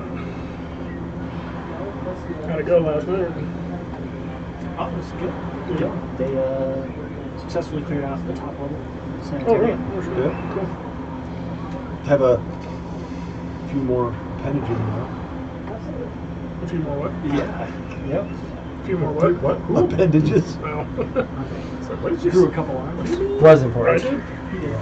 Had to go last night. Oh, it was good. Yeah. They successfully cleared out the top level. Oh, Sanitarium. really? Yeah. Cool. Have a few more appendages now. A few more what? Yeah. Yep. A few more what? Appendages. No. It's like, what did you Grew a say? couple arms. Was I important. did?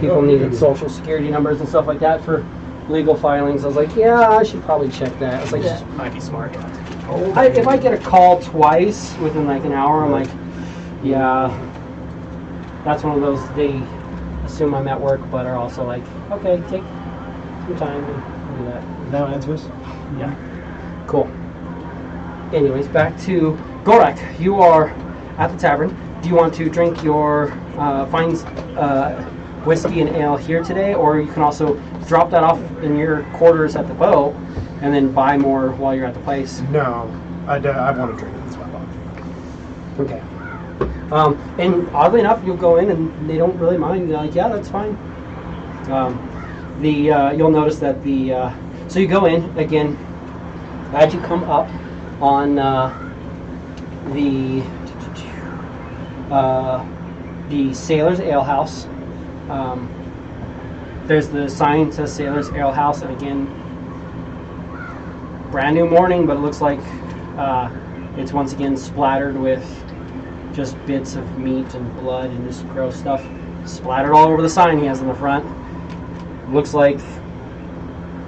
People needed social security numbers and stuff like that for legal filings. I was like, yeah, I should probably check that. I was like, Might be smart. if I get a call twice within like an hour, I'm like, yeah, that's one of those, they assume I'm at work, but are also like, okay, take some time and do that. Now answers. Yeah. Cool. Anyways, back to Gorak. You are at the tavern. Do you want to drink your fine whiskey and ale here today, or you can also drop that off in your quarters at the boat and then buy more while you're at the place? No, I want to drink it. That's my thought. Okay. And oddly enough, you'll go in and they don't really mind. They're like, yeah, that's fine. You'll notice that so you go in again. As you come up on the Sailor's Ale House, there's the sign that says Sailor's Ale House, and again, brand new morning, but it looks like it's once again splattered with just bits of meat and blood and just gross stuff splattered all over the sign he has in the front. Looks like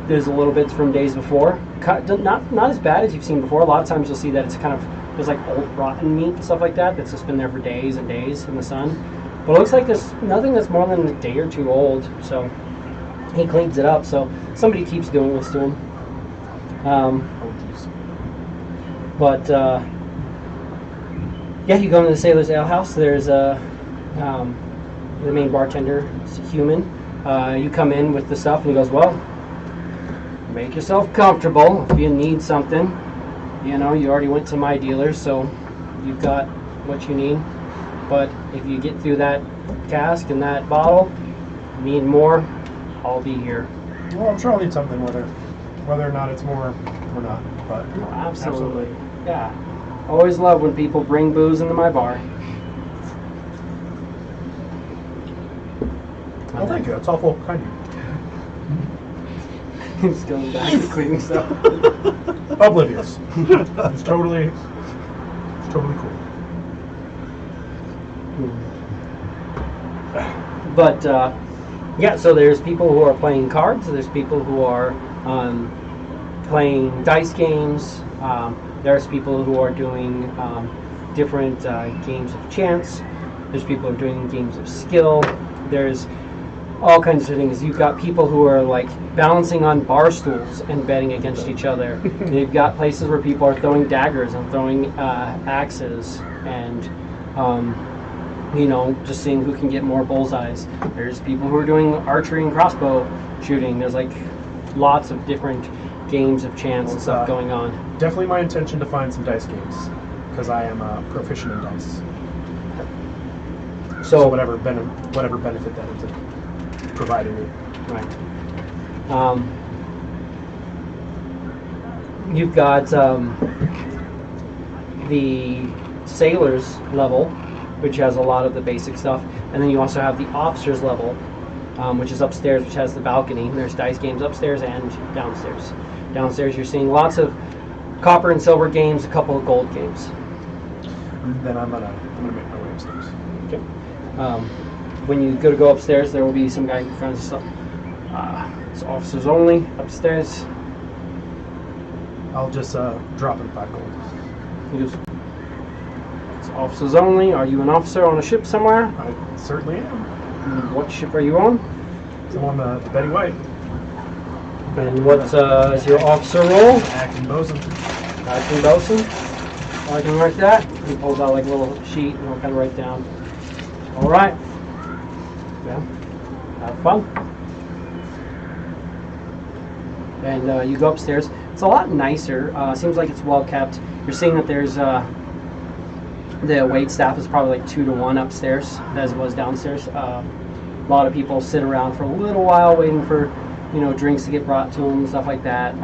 there's a little bit from days before. Not as bad as you've seen before. A lot of times you'll see that it's kind of, there's like old rotten meat and stuff like that that's just been there for days and days in the sun. But it looks like there's nothing that's more than a day or two old. So he cleans it up. So somebody keeps doing this to him. Yeah, you go into the Sailor's Ale House. There's the main bartender, is human. You come in with the stuff, and he goes, well, make yourself comfortable. If you need something, you already went to my dealer, so you've got what you need. But if you get through that cask and that bottle, need more, I'll be here. Well, I'm sure I'll need something, whether or not it's more or not. But Absolutely. Yeah. Always love when people bring booze into my bar. Well, thank you. That's awful kind of you. He's going back to cleaning stuff. Oblivious. It's totally cool. But yeah, so there's people who are playing cards. There's people who are playing dice games. There's people who are doing different games of chance. There's people who are doing games of skill. There's all kinds of things. You've got people who are like balancing on bar stools and betting against each other. You've got places where people are throwing daggers and throwing axes and just seeing who can get more bullseyes. There's people who are doing archery and crossbow shooting. There's like lots of different games of chance and stuff going on. Definitely my intention to find some dice games, because I am proficient in dice. So whatever benefit that is providing me. Right. You've got the sailors level, which has a lot of the basic stuff, and then you also have the officers level, which is upstairs, which has the balcony. There's dice games upstairs and downstairs. Downstairs, you're seeing lots of copper and silver games, a couple of gold games. And then I'm gonna make my way upstairs. Okay. When you go upstairs, there will be some guy in front of you. It's officers only upstairs. I'll just drop in 5 gold. He goes, it's officers only. Are you an officer on a ship somewhere? I certainly am. What ship are you on? So I'm the Betty White. And what is your officer role? Acting bosun. Acting bosun. I can write that. He pulls out like a little sheet and I'll kind of write down. All right. Yeah. Have fun. And you go upstairs. It's a lot nicer. Seems like it's well kept. You're seeing that there's the wait staff is probably like 2 to 1 upstairs as it was downstairs. A lot of people sit around for a little while waiting for drinks to get brought to them, stuff like that.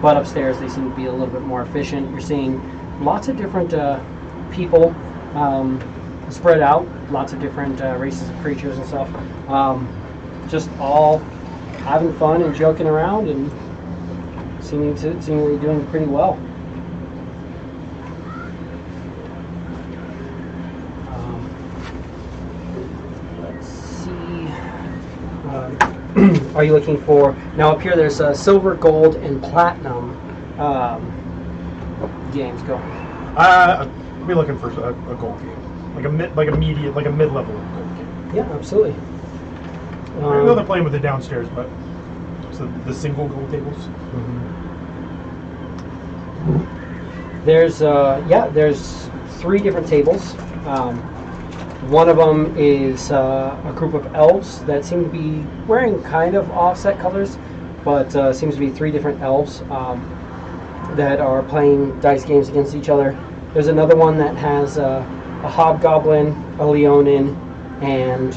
But upstairs they seem to be a little bit more efficient. You're seeing lots of different people spread out, lots of different races of creatures and stuff. Just all having fun and joking around and seemingly doing pretty well. Let's see. Are you looking for, now up here there's silver, gold, and platinum games going. I'll be looking for a gold game, like a mid-level gold game. Yeah, absolutely. I know they're playing with it downstairs, but so the single gold tables. Mm-hmm. There's 3 different tables. One of them is a group of elves that seem to be wearing kind of offset colors, but seems to be 3 different elves that are playing dice games against each other. There's another one that has a hobgoblin, a leonin, and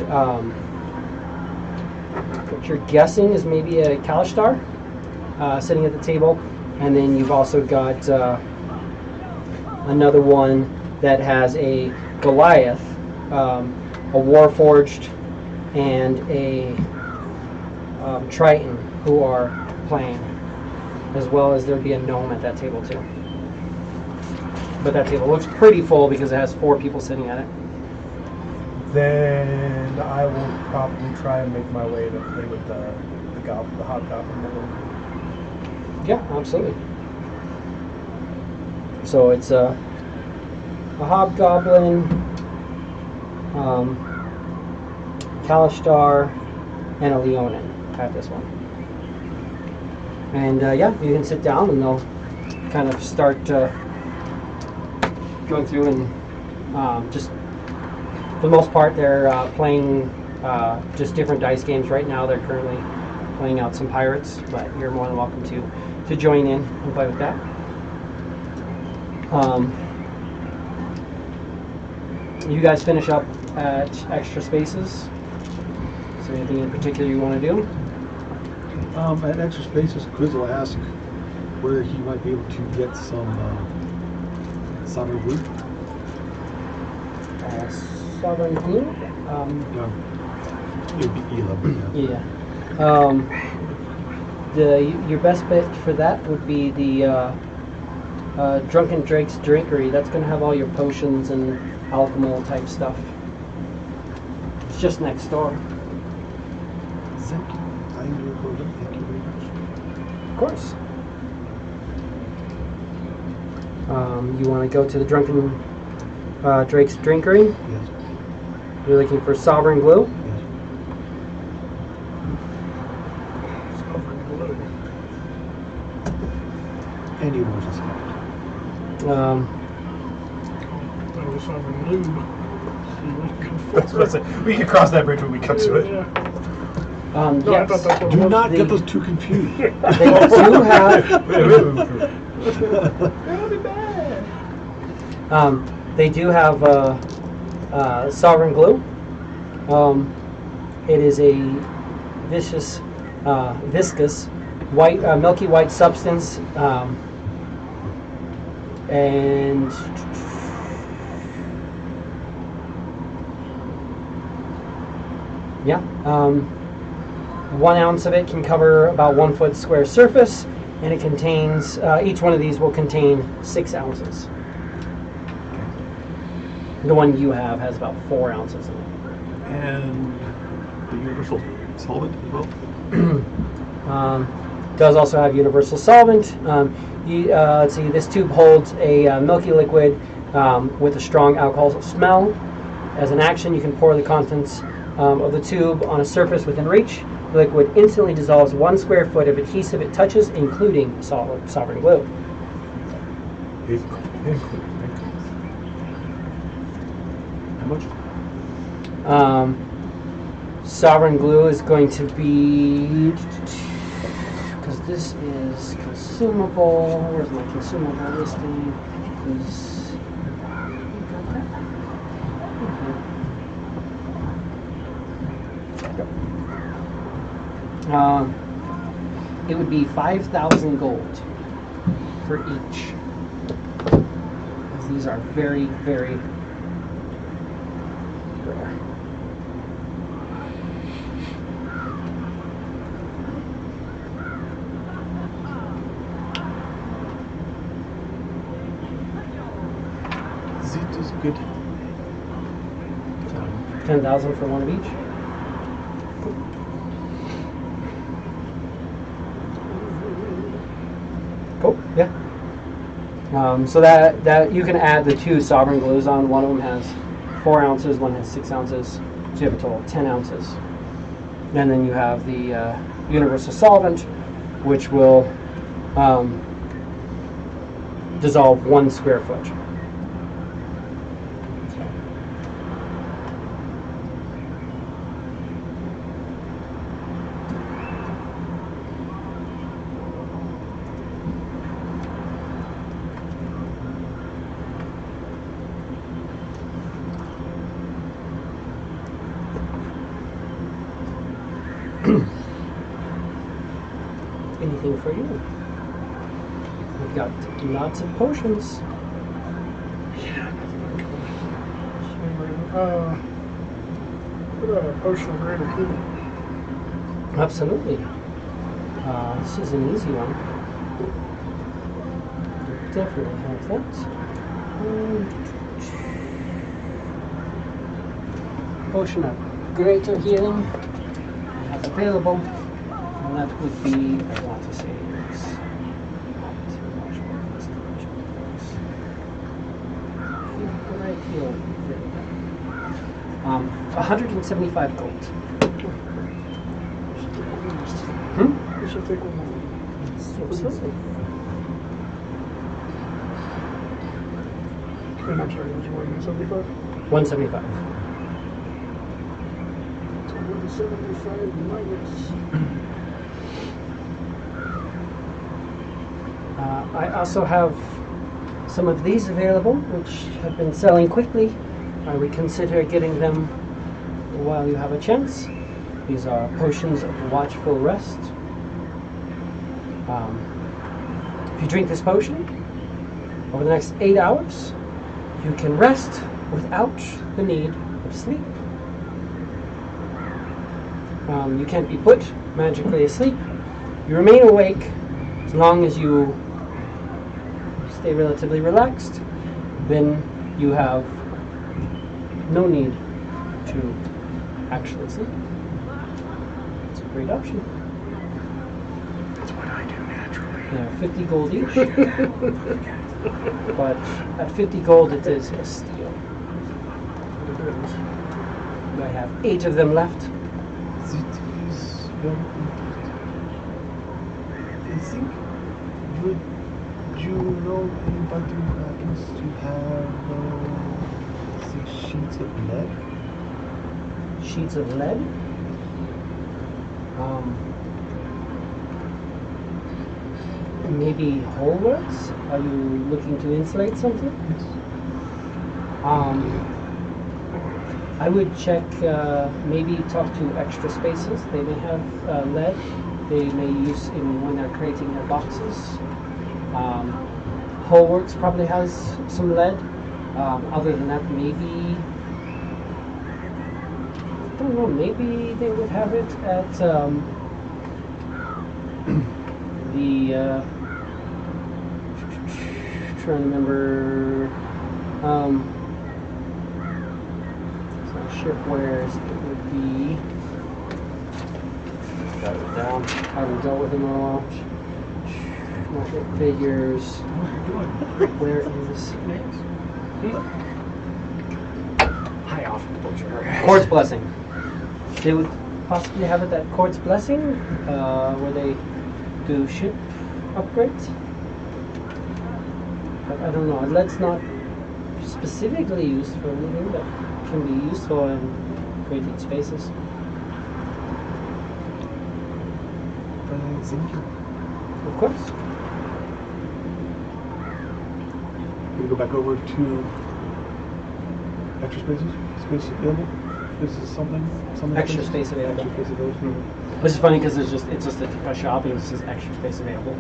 what you're guessing is maybe a Kalishtar sitting at the table. And then you've also got another one that has a Goliath, a Warforged, and a Triton who are playing, as well as there'd be a gnome at that table too. But that table looks pretty full because it has 4 people sitting at it. Then I will probably try and make my way to play with the hobgoblin. Yeah, absolutely. So it's a hobgoblin, Kalishtar, and a leonin at this one. And yeah, you can sit down and they'll kind of start going through and just for the most part they're playing just different dice games right now. They're currently playing out some pirates, but you're more than welcome to join in and play with that. You guys finish up at Extra Spaces. Is there anything in particular you want to do? At Extra Spaces, Quiz will ask where he might be able to get some sovereign glue. Sovereign glue? Yeah. It'd be E-level. Yeah. Your best bet for that would be the Drunken Drake's Drinkery. That's going to have all your potions and alchemical type stuff. It's just next door. Thank you. I will go there. Thank you very much. Of course. You want to go to the Drunken Drake's Drinkery? Yes. You're looking for Sovereign Glue? Yes. And you want to start. That was something new. We can cross that bridge when we come to it. Yeah. Yes. I thought that's what Do it was. not get those two confused. They do have. That'll be bad. They do have Sovereign Glue. It is a viscous, white, milky white substance, and Yeah. 1 ounce of it can cover about 1 foot square surface, and it contains, each one of these will contain 6 ounces. The one you have has about 4 ounces in it. And the universal solvent as well? Does also have universal solvent. Let's see, this tube holds a milky liquid with a strong alcohol smell. As an action, you can pour the contents of the tube on a surface within reach. The liquid instantly dissolves 1 square foot of adhesive it touches, including sovereign glue. How much? Sovereign glue is going to be, because this is consumable. Where's my consumable listing? It would be 5,000 gold for each. These are very, very rare. Zit is good. 10,000 for one of each. Cool. Yeah. So that you can add the 2 sovereign glues on. One of them has 4 ounces. One has 6 ounces. So you have a total of 10 ounces. And then you have the universal solvent, which will dissolve 1 square foot. Anything for you? We've got lots of potions. What a potion of greater healing. Absolutely. This is an easy one. Definitely have that. Potion of greater healing have available. And that would be, I want to say it's right here. 175 gold. We should take one more. Absolutely. And I'm sorry, it was 175? 175. So 175 minus. I also have some of these available, which have been selling quickly. I would consider getting them while you have a chance. These are potions of watchful rest. If you drink this potion, over the next 8 hours, you can rest without the need of sleep. You can't be put magically asleep. You remain awake as long as you stay relatively relaxed. Then you have no need to actually sleep. It's a great option. That's what I do naturally. They're 50 gold each. But at 50 gold it is a steal. I have 8 of them left. Zit is very important. I think would you know anybody who happens to have 6 sheets of lead? Sheets of lead. Maybe holeworks? Are you looking to insulate something? Yes. I would check, maybe talk to Extra Spaces. They may have lead. They may use in when they're creating their boxes. Holeworks probably has some lead. Other than that, maybe don't know. Maybe they would have it at the. Trying to remember. It's not shipwares. It would be. Got it down. Haven't dealt with them all. Market figures. Where is? High off the butcher. Court's Blessing. They would possibly have it at Court's Blessing, where they do ship upgrades. But I don't know. Lead's not specifically used for anything, but can be useful in creating spaces. Of course. Can we go back over to extra spaces? Space available? This is something Extra space available. Extra space available. Which is funny because it's just a shop and it's just extra space available.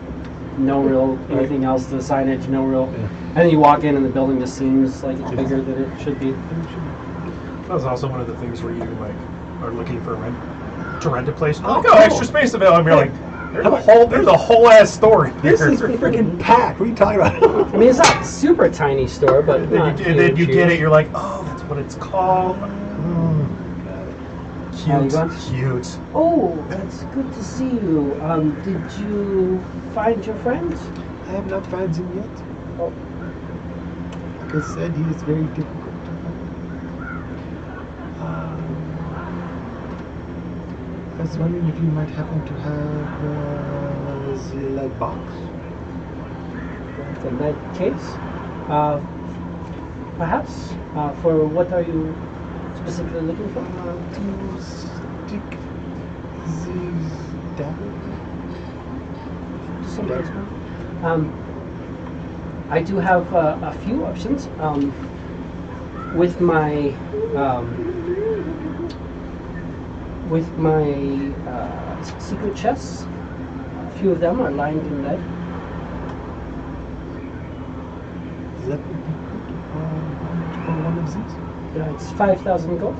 No real anything else to the signage, no real. Yeah. And then you walk in and the building just seems like it's bigger than it should be. That was also one of the things where you like are looking for to rent a place. Oh, Like, cool. extra space available. And you're like, there's a whole ass store here. This is freaking packed. What are you talking about? I mean, it's not a super tiny store, but And then you get it. You're like, oh, that's what it's called. How you Cute, going? cute. Oh, that's good to see you. Did you find your friend? I have not found him yet. Oh, Like I said, he is very difficult to find. I was wondering if you might happen to have the light box. in that case, perhaps. For what are you specifically looking for? To stick the dagger. Someplace more. I do have a few options. With my secret chests, a few of them are lined in lead. Is that would be good for one of these? It's 5,000 gold.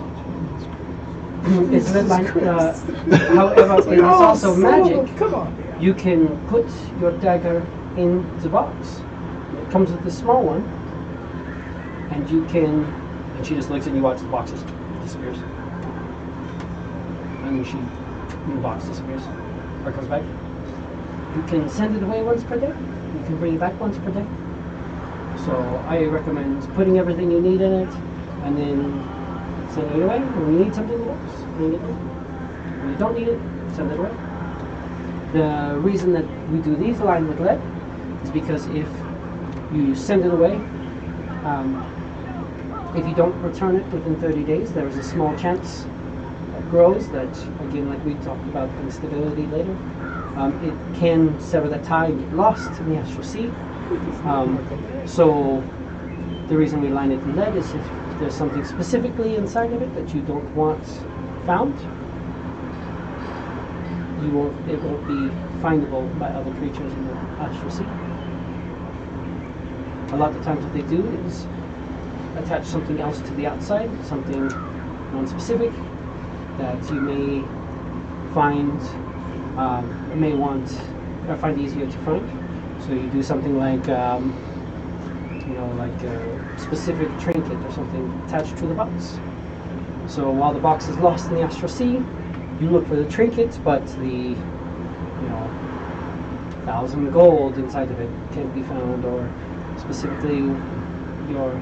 It's lead lined. However, it is also magic. Come on. You can put your dagger in the box. It comes with a small one, and you can. And she just looks and you watch the box just disappears, and the box disappears or comes back. You can send it away once per day. You can bring it back once per day. So I recommend putting everything you need in it, and then send it away. When you need something in the box, bring it in. When you don't need it, send it away. The reason that we do these lined with lead is because if you send it away, if you don't return it within 30 days, there is a small chance that grows that, again, like we talked about instability later, it can sever that tie and get lost in the astral sea. So the reason we line it in lead is if there's something specifically inside of it that you don't want found, it won't be findable by other creatures in the astral sea. A lot of times what they do is attach something else to the outside, something non-specific that you may find, find easier to find. So you do something like, like a specific trinket or something attached to the box. So while the box is lost in the astral sea, you look for the trinkets, but the 1,000 gold inside of it can't be found, or specifically your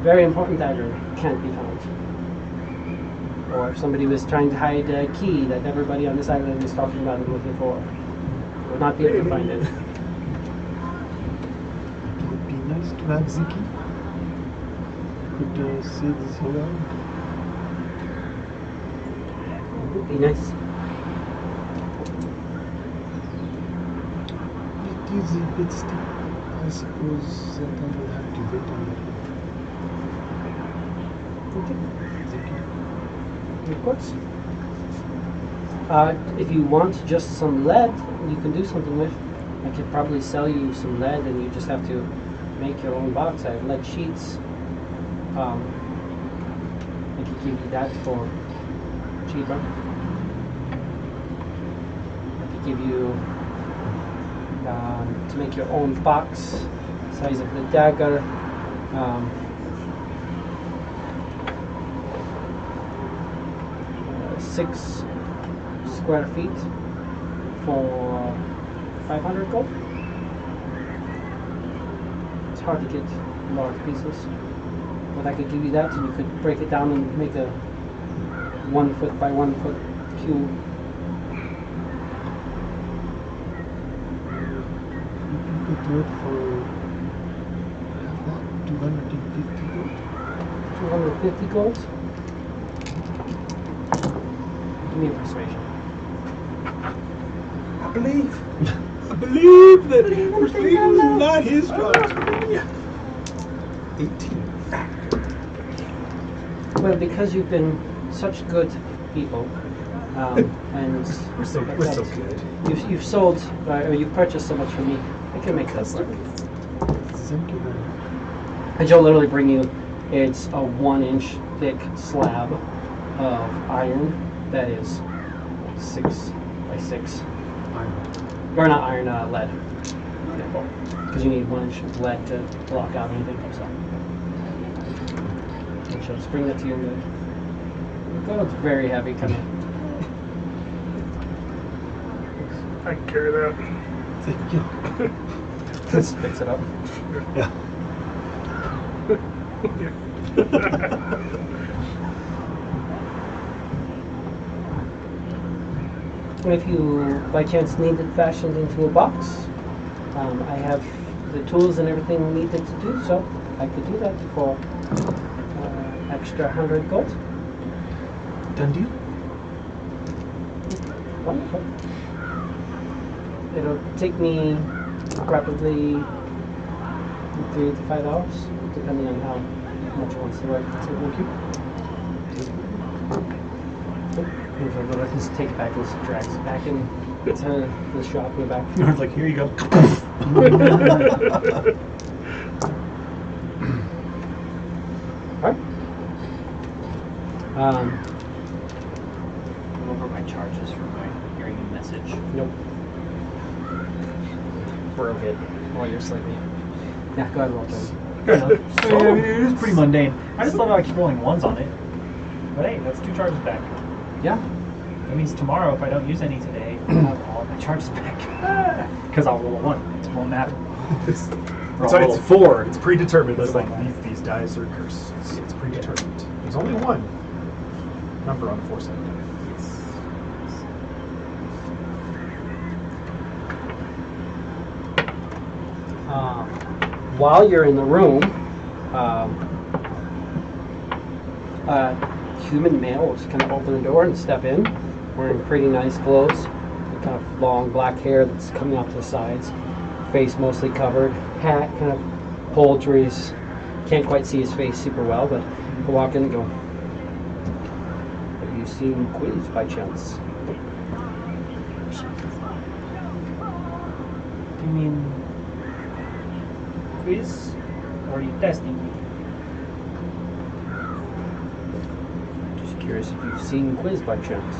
very important dagger can't be found. Or if somebody was trying to hide a key that everybody on this island is talking about and looking for, would not be able to find it. It would be nice to have Ziki. Could say this aloud. It would be nice. It is a bit steep. I suppose that I will have to wait on that. Ziki. Of course. If you want just some lead, you can do something with. I could probably sell you some lead, and you just have to make your own box. I have lead sheets. I could give you that for cheaper. I could give you to make your own box, size of the dagger. 6 square feet for 500 gold. It's hard to get large pieces, but I could give you that, and you could break it down and make a 1 foot by 1 foot cube. You could do it for 250 gold. 250 gold? Give me a persuasion. I believe that persuasion is not his strong. 18. Well, because you've been such good people, and We're so good. you've sold or you've purchased so much from me, I can make that work. Thank you very much. And she'll literally bring you. It's a 1-inch thick slab of iron that is 6 by 6. Or not iron, lead. Because you need 1 inch of lead to block out anything. So. And she'll just bring that to you. Gold's very heavy, kind of. I can carry that. Thank you. Just fix it up. Yeah. If you, by chance, need it fashioned into a box, I have the tools and everything needed to do so. I could do that for extra 100 gold. Done deal? Wonderful. It'll take me probably 3 to 5 hours, depending on how much it wants to work. So thank you. I'll just take it back and just drags it back into the shop in the back. I was like, here you go. Alright. Go over my charges for my hearing a message. Nope. Broke it while you're sleeping. Yeah, go ahead and roll through. Fair enough. I mean, it is pretty mundane. I just love how I keep rolling 1s on it. But hey, that's 2 charges back. Yeah. That means tomorrow, if I don't use any today, I'll have all of my charges back. Because I'll roll a 1. It won't matter. So it's 4. It's predetermined. It's like these dice are cursed. It's predetermined. There's only one number on the 4-sided die. While you're in the room, a human male will just kind of open the door and step in, wearing pretty nice clothes, kind of long black hair that's coming off to the sides, face mostly covered, hat kind of poultries. Can't quite see his face super well, but he'll walk in and go, "Have you seen Quiz by chance?" You mean quiz? Or are you testing me? Just curious if you've seen Quiz by chance.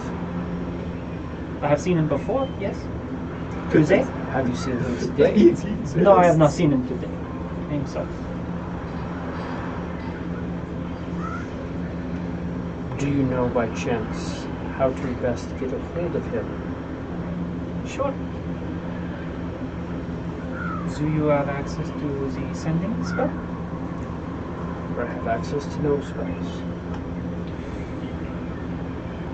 I have seen him before, yes. Today? Have you seen him today? No, I have not seen him today. Himself. Do you know by chance how to best get a hold of him? Sure. Do you have access to the sending spell? I have access to no spells.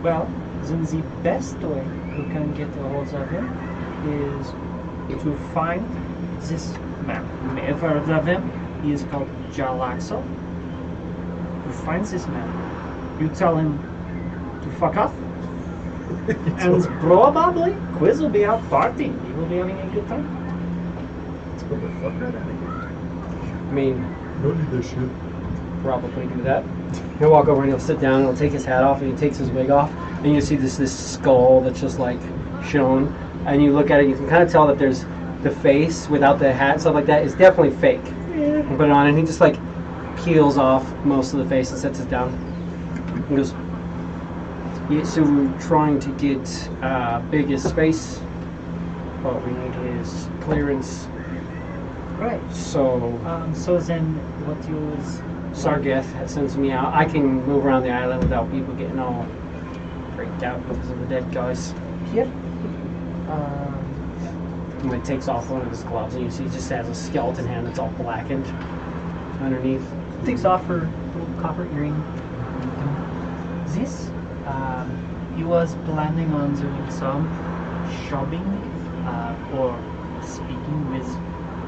Well, then the best way you can get a hold of him is to find this man. You may have heard of him. He is called Jalaxo. You find this man. You tell him to fuck off. And probably Quiz will be out partying. He will be having a good time. Let's go the fuck right out of here. I mean, Don't need this shit. probably do that. He'll walk over and he'll sit down and he'll take his hat off and he takes his wig off and you see this skull that's just like shown, and you look at it, you can kind of tell that there's the face without the hat and stuff like that is definitely fake. Yeah. Put it on and he just like peels off most of the face and sets it down and goes, Yeah, so we're trying to get biggest space. What we need is clearance. Right. So So then, what use? Sargeth sends me out. I can move around the island without people getting all freaked out because of the dead guys. Here. When he takes off one of his gloves, and you see he just has a skeleton hand that's all blackened underneath. Takes off her little copper earring. This, he was planning on doing some shopping or speaking with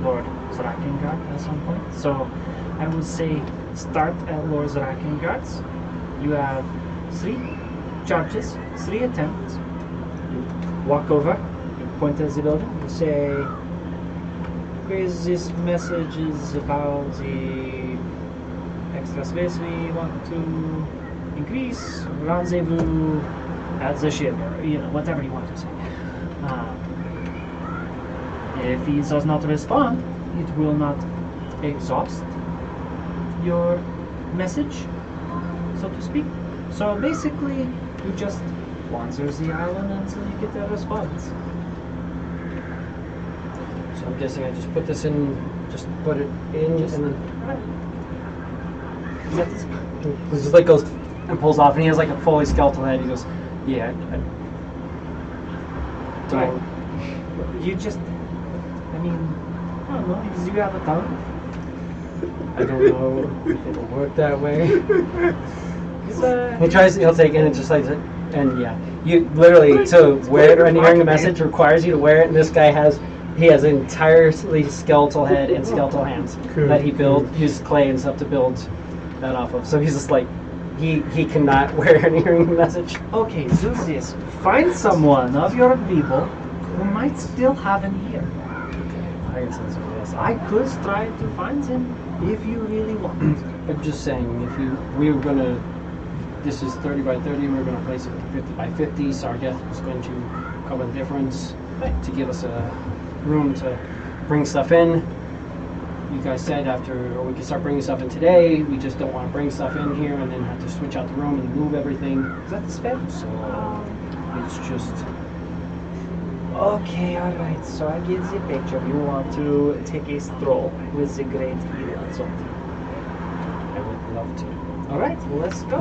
Lord Drakengard at some point. So I would say start at Lord Drakengard's. You have 3 charges, 3 attempts. You walk over, you point at the building, you say, this message is about the extra space we want to increase, rendezvous at the ship, or whatever you want to say. If he does not respond, it will not exhaust your message, so to speak. So basically, you just wander the island until you get a response. So I'm guessing I just put this in, just put it in, Just- and then Is that this? he just like goes and pulls off, and he has like a fully skeletal head. He goes, "Yeah, I don't." Right. You just, I don't know, because you have a tongue. I don't know if it'll work that way. It's He'll take it and it just like, and yeah. You literally, to wear it or hearing the message requires you to wear it, and this guy has an entirely skeletal head and skeletal hands that he used clay and stuff to build that off of. So he's just like, he cannot wear any hearing the message. Okay, do this. Find someone of your people who might still have an ear. I can sense this. I could try to find him if you really want. I'm just saying, we were gonna, this is 30 by 30, we were gonna place it 50 by 50. Sargeth was going to cover the difference to give us a room to bring stuff in. You guys said we could start bringing stuff in today. We just don't want to bring stuff in here and then have to switch out the room and move everything. That's fair. So it's just. Okay, alright, so I get the picture. You want to take a stroll with the great Elon. So, I would love to. alright, well, let's go.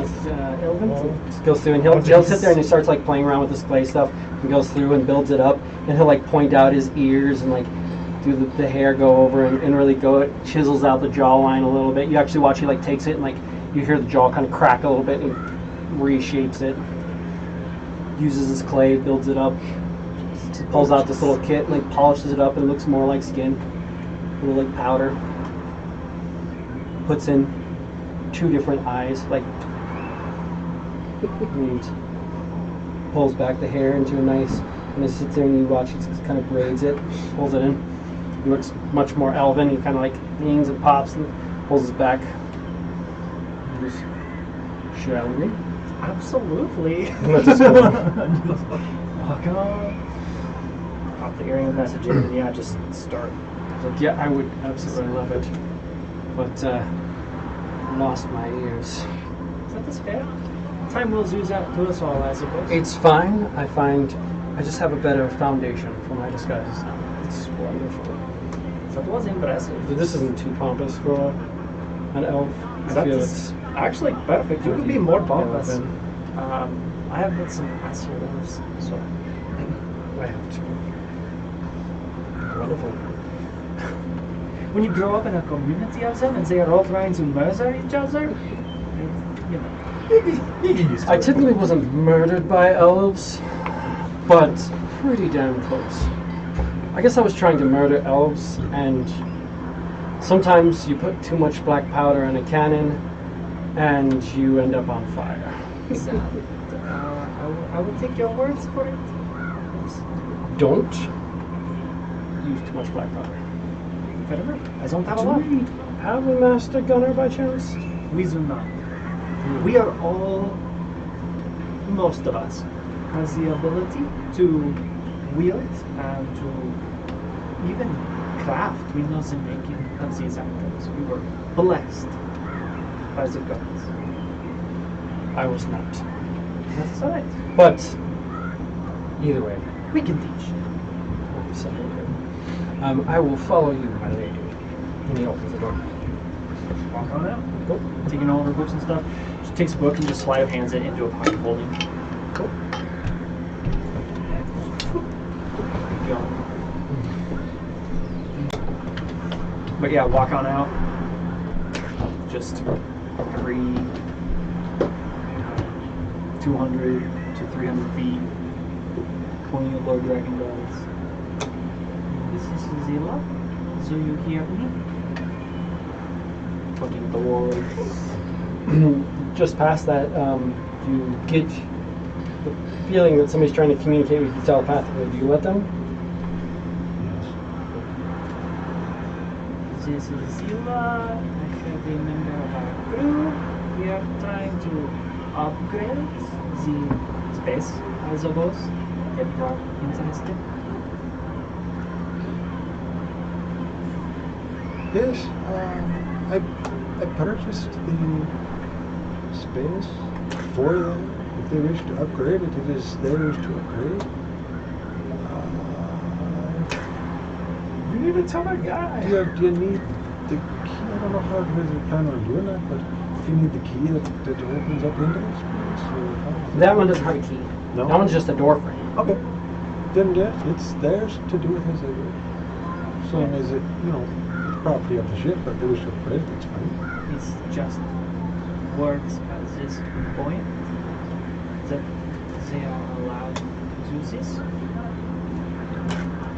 Elvin just goes through and he'll sit there and he starts like playing around with this clay stuff and goes through and builds it up, and he'll like point out his ears and like do the hair go over and really chisels out the jawline a little bit. You actually watch he like takes it and like you hear the jaw kind of crack a little bit and reshapes it. Uses his clay, builds it up, pulls out this little kit and like polishes it up and it looks more like skin. A little like powder. Puts in 2 different eyes, like, and pulls back the hair into a nice, and it sits there and you watch, he kind of braids it, pulls it in. He looks much more elven. He kind of like leans and pops and pulls his back. Shall we? Absolutely. Let's just go. Walk on. Pop the earring message in, and yeah, just start. Like, yeah, I would absolutely love it, but lost my ears. Is that this fair? Time will ooze out to us all, I suppose. It's fine. I find I just have a better foundation for my disguises now. It's wonderful. That was impressive. This isn't too pompous for an elf. I That feel is it's actually perfect. You could be more pompous. Yeah, I have met some asshole elves, so. I have to. Wonderful. When you grow up in a community of them and they are all trying to murder each other, you know. I typically wasn't murdered by elves, but pretty damn close. I guess I was trying to murder elves, and sometimes you put too much black powder in a cannon, and you end up on fire. I will take your words for it. Don't use too much black powder. Fair enough. I don't have a Do lot. we have a master gunner by chance? We do not. We are all, most of us, has the ability to wield and to even craft windows and making of these items. We were blessed by the gods. I was not. That's alright. But either way, We can teach. I will follow you, my lady. And he opens the door. Walk on out. Cool. Taking all of her books and stuff. Just takes a book and just sleight of hands it into a pocket holding. Cool. Go. But yeah, walk on out. Just every 200 to 300 feet. Pointing at Lord Dragon guns. This is Zilla. So you hear me? Pointing at the walls. Just past that, you get the feeling that somebody's trying to communicate with you telepathically. Do you let them? This is Zilla. I have a member of our crew. We are trying to upgrade the space, I suppose. If you are interested. Yes, I purchased the space for them. If they wish to upgrade it, it is theirs to upgrade. You need to tell that guy. Do you need the key? I don't know how it is you plan on doing that, but if you need the key that opens up into the space, or how? That one doesn't have a key. No? That one's just a door frame. Okay. Then yes, it's theirs to do with as they wish. So long as it, property of the ship, but they wish to upgrade it, it's fine. It just works at this point that they are allowed to do this.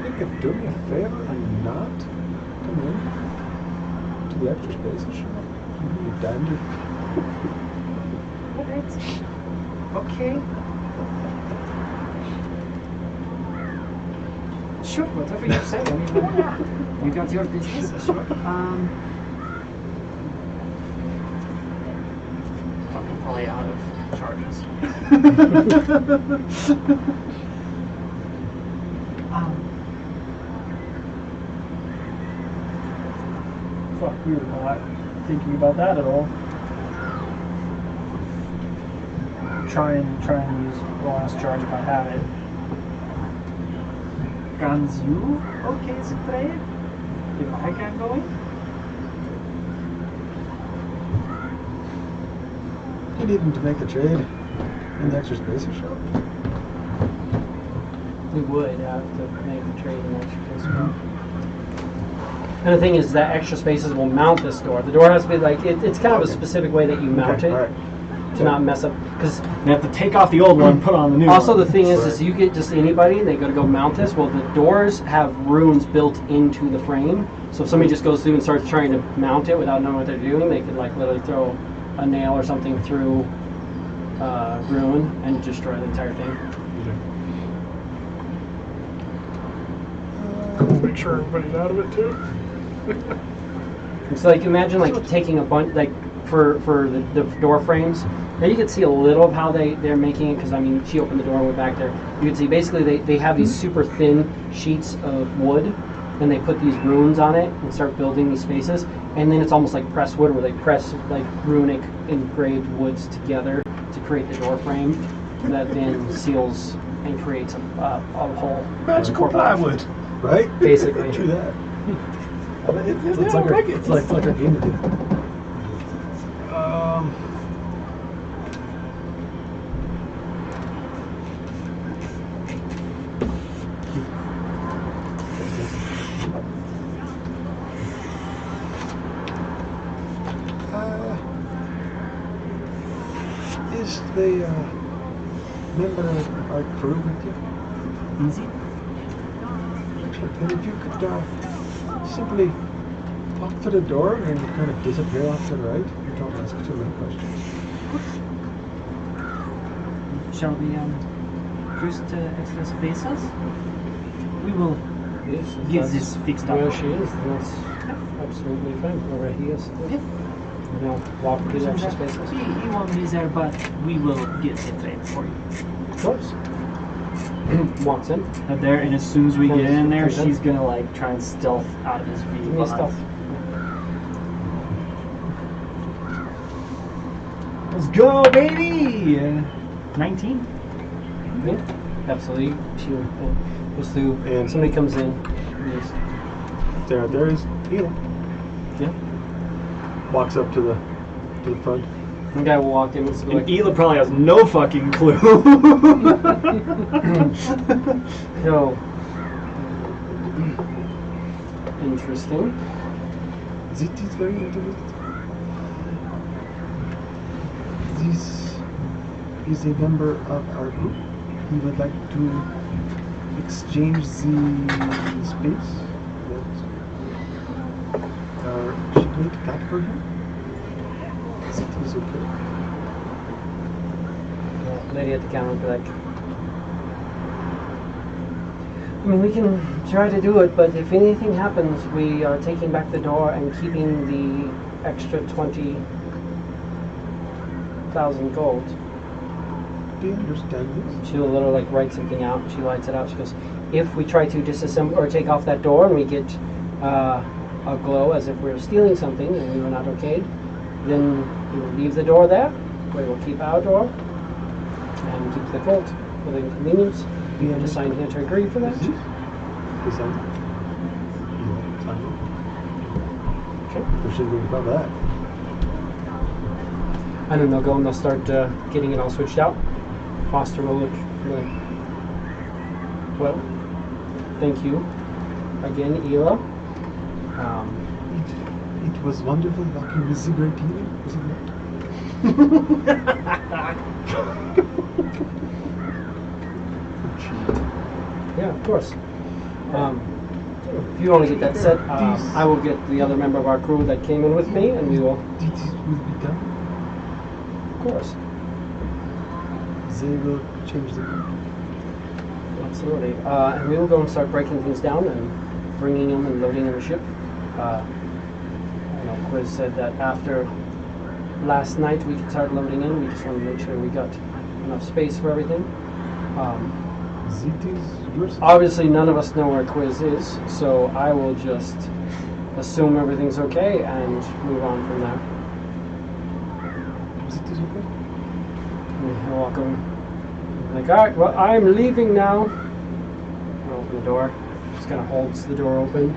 You could do me a favor and not come in to the extra space and shop. You're dandy. Alright. Okay. Sure, whatever you say. I mean, you got your business, sure. Fucking probably out of charges. Fuck, we were not thinking about that at all. Try and use the last charge if I have it. Guns you? Okay, so play it. If I can go in. You need them to make a trade in the extra space shop. We would have to make a trade in extra space. And the thing is that extra spaces will mount this door. The door has to be like, it's kind of a specific way that you mount it to not mess up. Because You have to take off the old one and put on the new also one. the thing is you get just anybody and they go to go mount this. Well, the doors have runes built into the frame. So if somebody just goes through and starts trying to mount it without knowing what they're doing, they could like literally throw a nail or something through rune and destroy the entire thing. Make sure everybody's out of it too. It's like imagine like taking a bunch like for the door frames. Now you can see a little of how they're making it because I mean she opened the door and went back there. You can see basically they have these super thin sheets of wood and they put these runes on it and start building these spaces, and then it's almost like pressed wood where they press like runic engraved woods together to create the door frame that then seals and creates a whole Magical plywood. Right? Basically. True that. It's like our game to do. Is the member of our crew with you? Easy. And if you could simply walk to the door and kind of disappear off to the right, you don't ask too many questions. Shall we cruise to extra spaces? We will get this fixed up. Where she is, that's absolutely fine. Where he is. Okay. You know, walk through the extra spaces. He won't be there, but we will get it ready for you. Of course. Walks in. Up there, and as soon as we get in there, Comes in. she's gonna like try and stealth out of his view. Give me behind. stealth. Let's go, baby! 19. Yeah, absolutely. She goes through, And- somebody comes in. Yes. There is Eli. Yeah. Walks up to the front. The guy will walk in and be like, And Ela probably has no fucking clue. "Yo, interesting." It is very interesting. This is a member of our group. He would like to exchange the space that our shipmate got for him. Is it is okay? The lady at the counter will be like, I mean, we can try to do it, but if anything happens, we are taking back the door and keeping the extra 20,000 gold. Do you understand this? She'll literally like write something out. She lights it out. She goes, if we try to disassemble or take off that door and we get a glow as if we're stealing something and we were not okayed, then we will leave the door there. We will keep our door and keep the gold for the inconvenience. We have to sign here to agree for that. Is it? Is that? Yeah, sign it. Okay. There shouldn't be any problem with that. And then they'll go and they'll start getting it all switched out. Foster will look like, well, thank you again, Ela. It was wonderful walking with the great Eli, was it not? Yeah, of course. If you want to get that set, I will get the other member of our crew that came in with me, and we will. This will be done. Of course. They will change the. Absolutely. And we will go and start breaking things down and bringing them and loading in the ship. Quiz said that after last night we could start loading in. We just want to make sure we got enough space for everything. It is yours. Obviously, none of us know where Quiz is, so I will just assume everything's okay and move on from there. It is okay. And he'll walk over. Like, alright, well, I'm leaving now. I'll open the door. Just kind of holds the door open.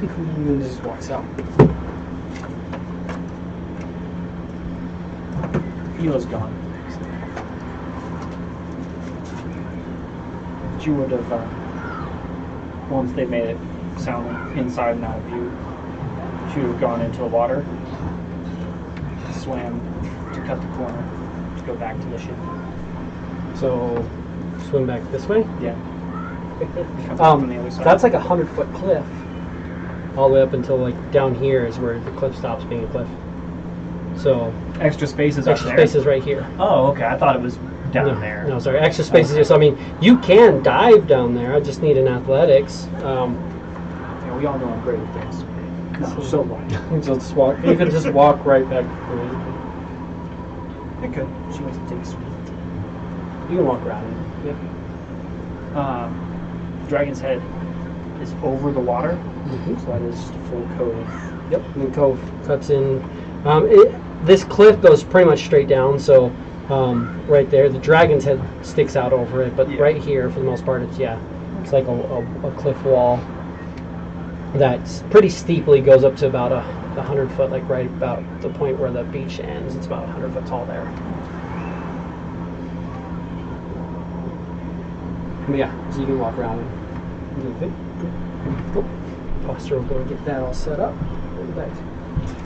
And then just walks out. Ela's gone. But you would have, once they made it sound inside and out of view, she would have gone into the water, swam to cut the corner, to go back to the ship. So, swim back this way. Yeah. From the other side. That's like 100-foot cliff. All the way up until like down here is where the cliff stops being a cliff. So Extra spaces up extra there. space is right here. Oh, okay. I thought it was down no, there. No, sorry. Extra space is here. So I mean, you can dive down there. I just need an athletics. Yeah, we all know I'm great at things. No, so what? Just walk. You could just walk right back through it. I could. She wants to take a swim. You can walk around. Yep. Dragon's Head is over the water, Mhm. so that is just a full cove. Yep. And the cove cuts in. This cliff goes pretty much straight down. So right there, the Dragon's Head sticks out over it. But Yeah. right here, for the most part, it's like a cliff wall that pretty steeply goes up to about 100 foot, like right about the point where the beach ends. It's about 100 foot tall there. But yeah, so you can walk around and do the thing. Cool. Foster will go and get that all set up. Go back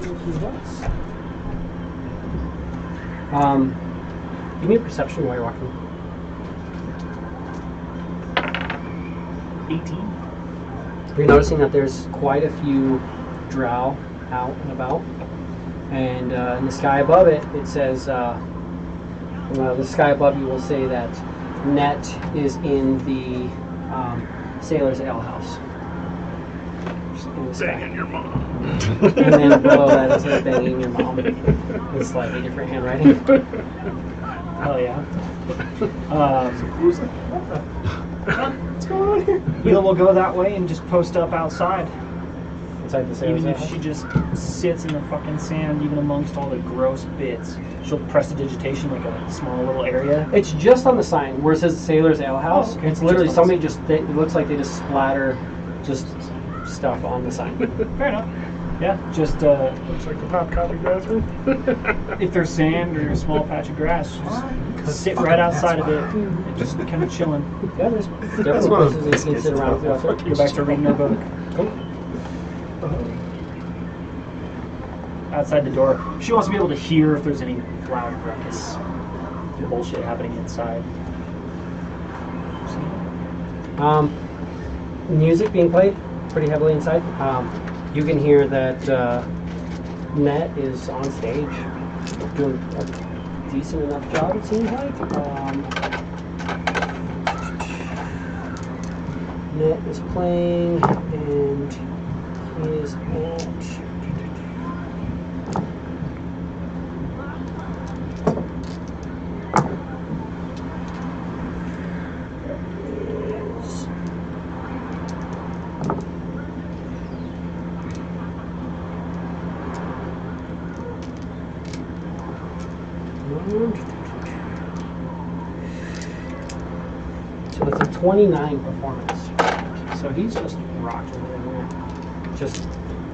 to his box. Give me a perception while you're walking. 18. You're noticing that there's quite a few drow out and about, and in the sky above it, it says, the sky above you will say that Net is in the Sailor's Ale House. Just in the sky. Banging your mom. And then below that it says banging your mom in slightly different handwriting. Hell yeah. Who's that? What's going on here? Ela will go that way and just post up outside. It's inside the sailors' Even if house? she just sits in the fucking sand, even amongst all the gross bits, she'll prestidigitation like a small little area. It's just on the sign where it says Sailor's Ale House. Oh, okay. It's literally Just on somebody just. It looks like they just splatter just stuff on the sign. Fair enough. Yeah, just Looks like the top copy bathroom. if there's sand or a small patch of grass, just sit right outside of it and just kind of chilling. Yeah, there's That's definitely one of places the that you can biscuits sit around. about that fucking Go back to reading her book. Cool. Outside the door. She wants to be able to hear if there's any loud ruckus bullshit happening inside. Music being played pretty heavily inside. You can hear that Net is on stage doing a decent enough job, it seems like. Net is playing and he is at... So it's a 29 performance. So he's just rocking it in there. Just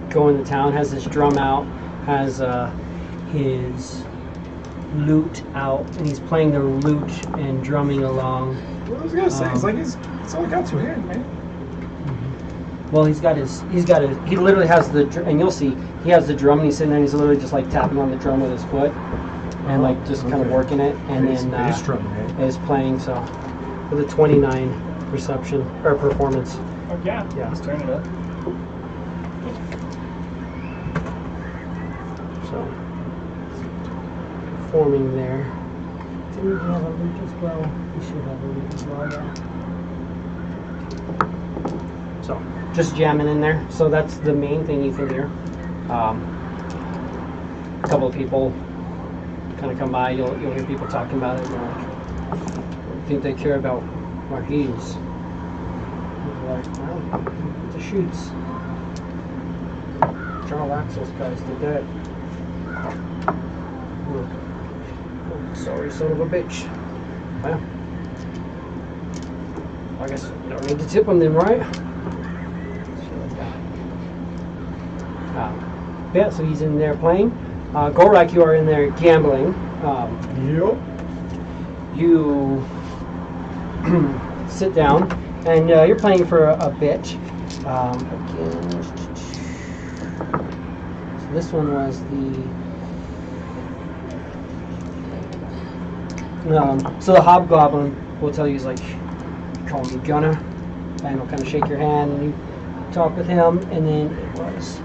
going to town, has his drum out, has his lute out, and he's playing the lute and drumming along. What I was gonna say, it's only got 2 hands, man. Well, he literally has and you'll see, he has the drum and he's sitting there and he's literally just like tapping on the drum with his foot and like just kind of working it, and then Bass drum, right? is playing, so with a 29 reception or performance. Oh yeah, let's turn it up. So performing there. Didn't he have a lute as well? He should have a lute as well, yeah. So just jamming in there. So that's the main thing you can hear. A couple of people kind of come by. You'll hear people talking about it. And they're like, I think they care about our heels. Like, well, the shoots. Drow Axles guys did that. Oh, sorry, son of a bitch. Well, I guess you don't need to tip them then, right? Yeah, so he's in there playing. Gorak, you are in there gambling. Yep. You sit down, and you're playing for a bit. Again, so this one was so the Hobgoblin will tell you, he's like, call me Gunner, and he'll kind of shake your hand, and you talk with him, and then it was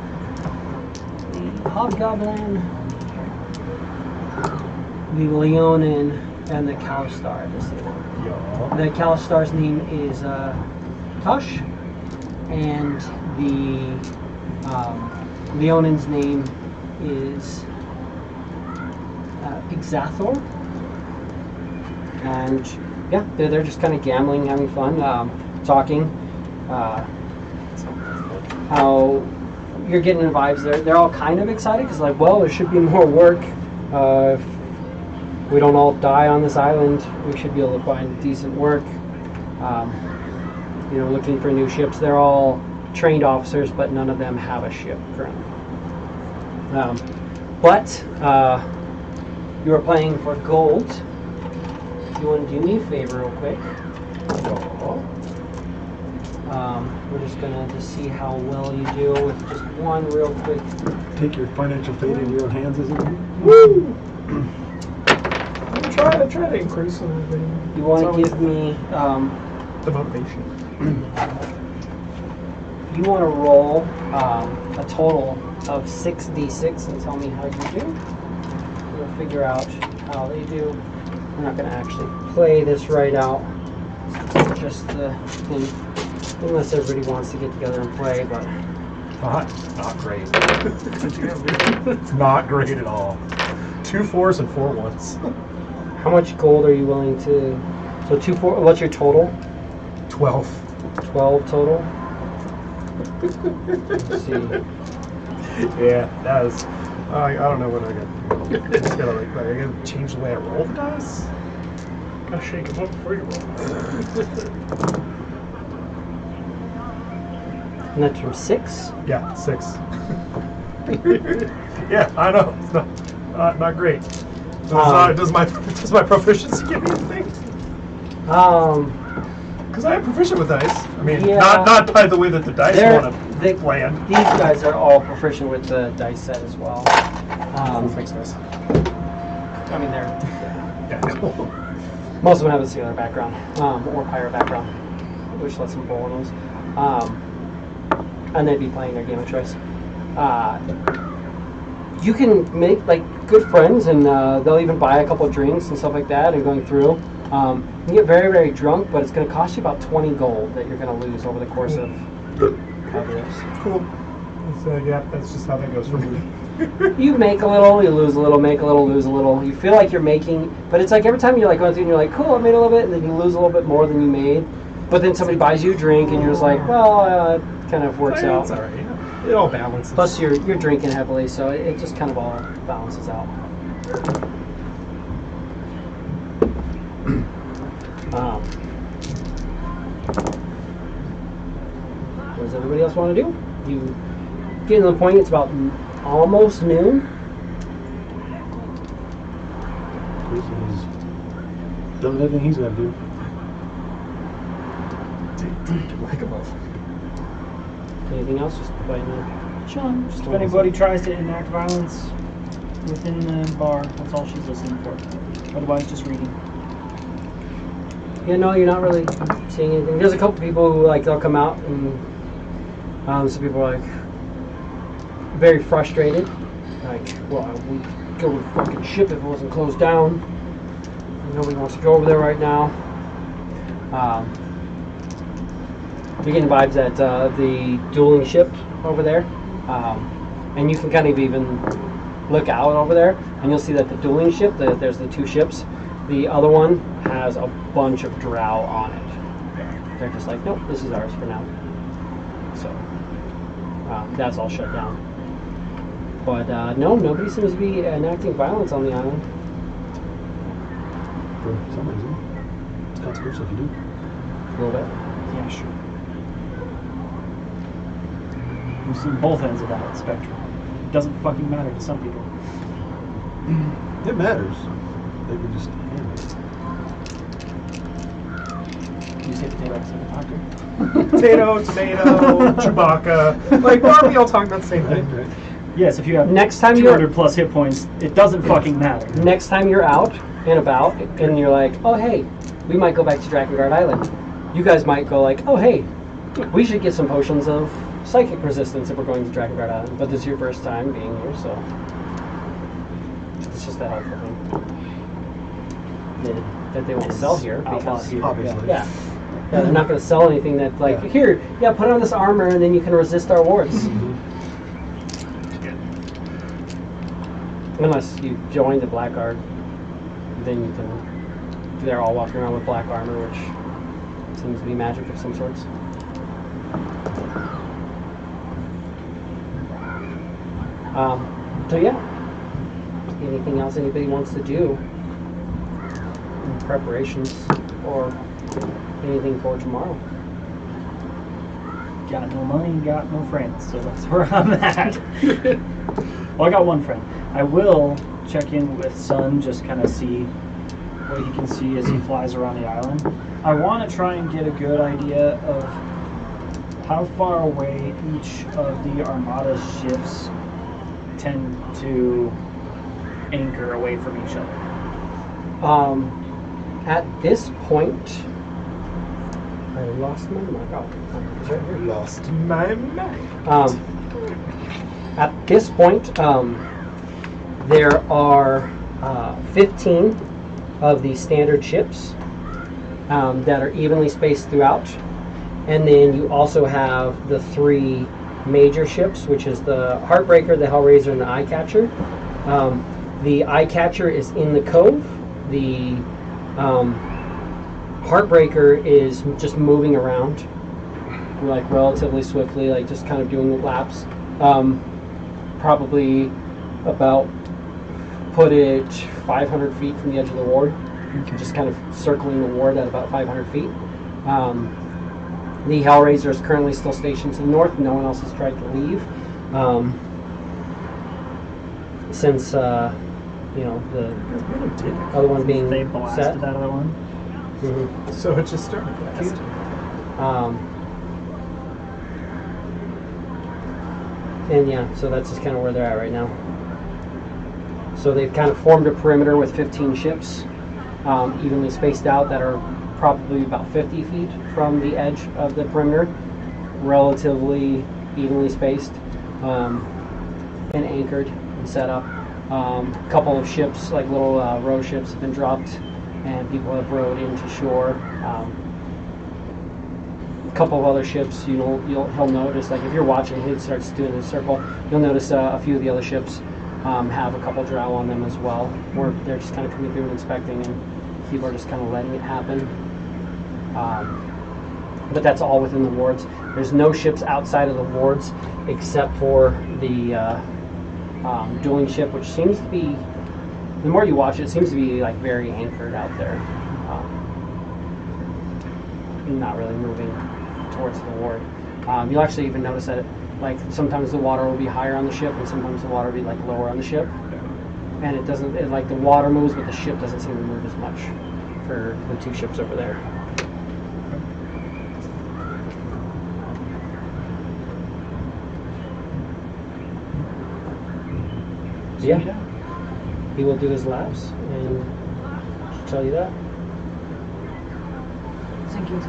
the Hobgoblin, the Leonin, and the Calistar. The Calistar's name is Tush, and the Leonin's name is Exathor. And yeah, they're just kind of gambling, having fun, talking. How you're getting the vibes. They're all kind of excited because, like, well, there should be more work. If we don't all die on this island, we should be able to find decent work. Looking for new ships. They're all trained officers, but none of them have a ship currently. But you are playing for gold. You want to do me a favor real quick? We're just gonna see how well you do with just one real quick. Take your financial fate in your own hands, isn't it? Woo! I try to increase a little bit. You want to give me The motivation. you want to roll a total of 6d6 and tell me how you do. We'll figure out how they do. We're not going to actually play this right out. Just the thing. Unless everybody wants to get together and play, but Not great. It's not great at all. 2 4s and 4 1s. how much gold are you willing to? So 2 4. What's your total? 12. 12 total. Let's see. Yeah, that was. I don't know what I got. Just gotta I gotta change the way I roll the dice. Gotta shake them up before you roll. And that's from 6. Yeah, 6. Yeah, I know. It's not great. Does my proficiency give me anything? Because I am proficient with dice. I mean, Yeah. not by the way that the dice want to land. These guys are all proficient with the dice set as well. Thanks, guys. I mean, they're Yeah. most of them have a sailor background or pirate background, which lets them roll on those. And they'd be playing their game of choice. You can make like good friends, and they'll even buy a couple of drinks and stuff like that. And going through, you can get very, very drunk, but it's going to cost you about 20 gold that you're going to lose over the course of this. Cool. So yeah, that's just how that goes for me. You make a little, you lose a little, make a little, lose a little. You feel like you're making, but it's like every time you're like going through and you're like, cool, I made a little bit, and then you lose a little bit more than you made. But then somebody buys you a drink, and you're just like, well, it kind of works out. It's all right. Yeah. It all balances. Plus, you're drinking heavily, so it just kind of all balances out. What does everybody else want to do? You getting to the point, it's about almost noon. He's done everything he's got to do. Like a buff. Anything else? Just playing the Chilling. Just if anybody tries to enact violence within the bar, that's all she's listening for. Otherwise, just reading. Yeah, no, you're not really seeing anything. There's a couple people who like they'll come out, and some people are like very frustrated. Like, well, we'd go to the fucking ship if it wasn't closed down. Nobody wants to go over there right now. You're getting vibes at the dueling ship over there, and you can kind of even look out over there, and you'll see that the dueling ship, there's the 2 ships. The other one has a bunch of drow on it. They're just like, nope, this is ours for now. So that's all shut down. But no, nobody seems to be enacting violence on the island. For some reason. It's consequential if you do. A little bit. Yeah, sure. We've seen both ends of that spectrum. It doesn't fucking matter to some people. It matters. They could just handle it. You say potato, I say doctor. Potato, Chewbacca. Like, why are we all talking about the same thing? Right. Yes, if you have Next time 200 plus hit points, it doesn't fucking matter. Next time you're out and about, and you're like, oh hey, we might go back to Drakengard Island. You guys might go like, oh hey, we should get some potions of psychic resistance if we're going to Drakengard Island. But this is your first time being here, so it's just that helpful thing that they won't sell here because Obviously. yeah, they're not going to sell anything that like here, put on this armor and then you can resist our wards. Unless you join the Blackguard, then you can. They're all walking around with black armor, which seems to be magic of some sorts. So yeah. Anything else anybody wants to do in preparations or anything for tomorrow? Got no money, got no friends, so that's where I'm at. Well, I got one friend. I will check in with Sun, just kind of see what he can see as he flies around the island. I want to try and get a good idea of how far away each of the Armada ships tend to anchor away from each other. At this point, I lost my mic. Oh, it's right here. Lost my mind. At this point, there are 15 of the standard ships that are evenly spaced throughout. And then you also have the 3 major ships, which is the Heartbreaker, the Hellraiser, and the Eyecatcher. The Eyecatcher is in the cove. The Heartbreaker is just moving around. like relatively swiftly, like just kind of doing laps. Probably about, put it 500 feet from the edge of the ward, just kind of circling the ward at about 500 feet. The Hellraiser is currently still stationed to the north. No one else has tried to leave. Since, you know, the other one being They set. blasted that other one. Mhm. So it just started blast. And yeah, so that's just kind of where they're at right now. So they've kind of formed a perimeter with 15 ships, evenly spaced out, that are probably about 50 feet from the edge of the perimeter, relatively evenly spaced, and anchored and set up. A couple of ships, like little row ships, have been dropped, and people have rowed into shore. A couple of other ships, he'll notice, like if you're watching, he starts doing this circle, you'll notice a few of the other ships have a couple drow on them as well, or they're just kind of coming through and inspecting, and people are just kind of letting it happen. But that's all within the wards. There's no ships outside of the wards except for the dueling ship, which seems to be, the more you watch it, seems to be like very anchored out there, not really moving towards the ward. You'll actually even notice that like sometimes the water will be higher on the ship, and sometimes the water will be like lower on the ship, and like the water moves, but the ship doesn't seem to move as much for the two ships over there. Yeah, he will do his laps and tell you that. Sinking.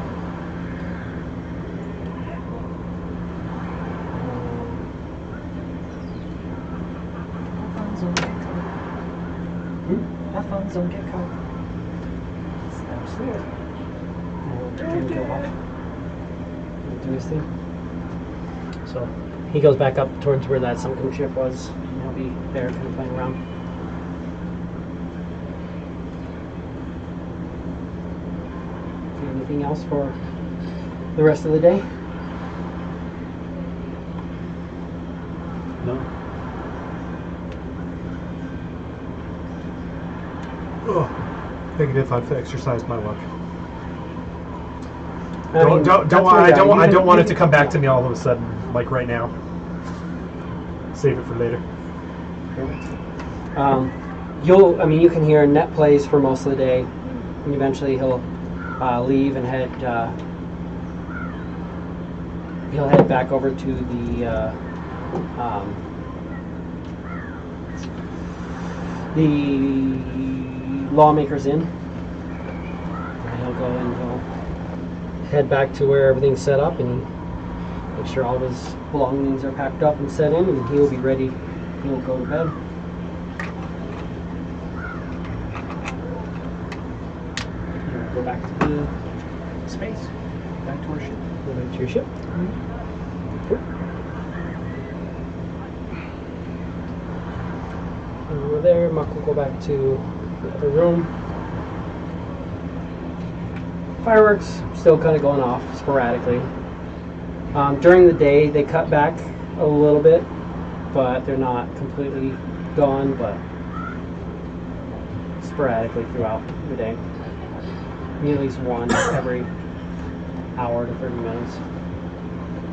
Have fun, don't get caught. Absolutely. He'll go off. He'll do his thing. So he goes back up towards where that sunken ship was, and he'll be there kind of playing around. Anything else for the rest of the day? No. Oh, thinking if I've exercised my luck. I mean, Don't that's want. where I we don't. are. I You don't can- want you it to can- come back to me all of a sudden, like right now. Save it for later. You can hear net plays for most of the day, and eventually he'll leave and head. He'll head back over to the Lawmakers Inn. And he'll go and he'll head back to where everything's set up and make sure all of his belongings are packed up and set in, and he'll be ready. He'll go to bed. He'll go back to the space. Back to our ship. Go back to your ship. Cool. And over there, Muck will go back to the other room. Fireworks still kind of going off sporadically. During the day, they cut back a little bit, but they're not completely gone, but sporadically throughout the day. Maybe at least one every hour to 30 minutes.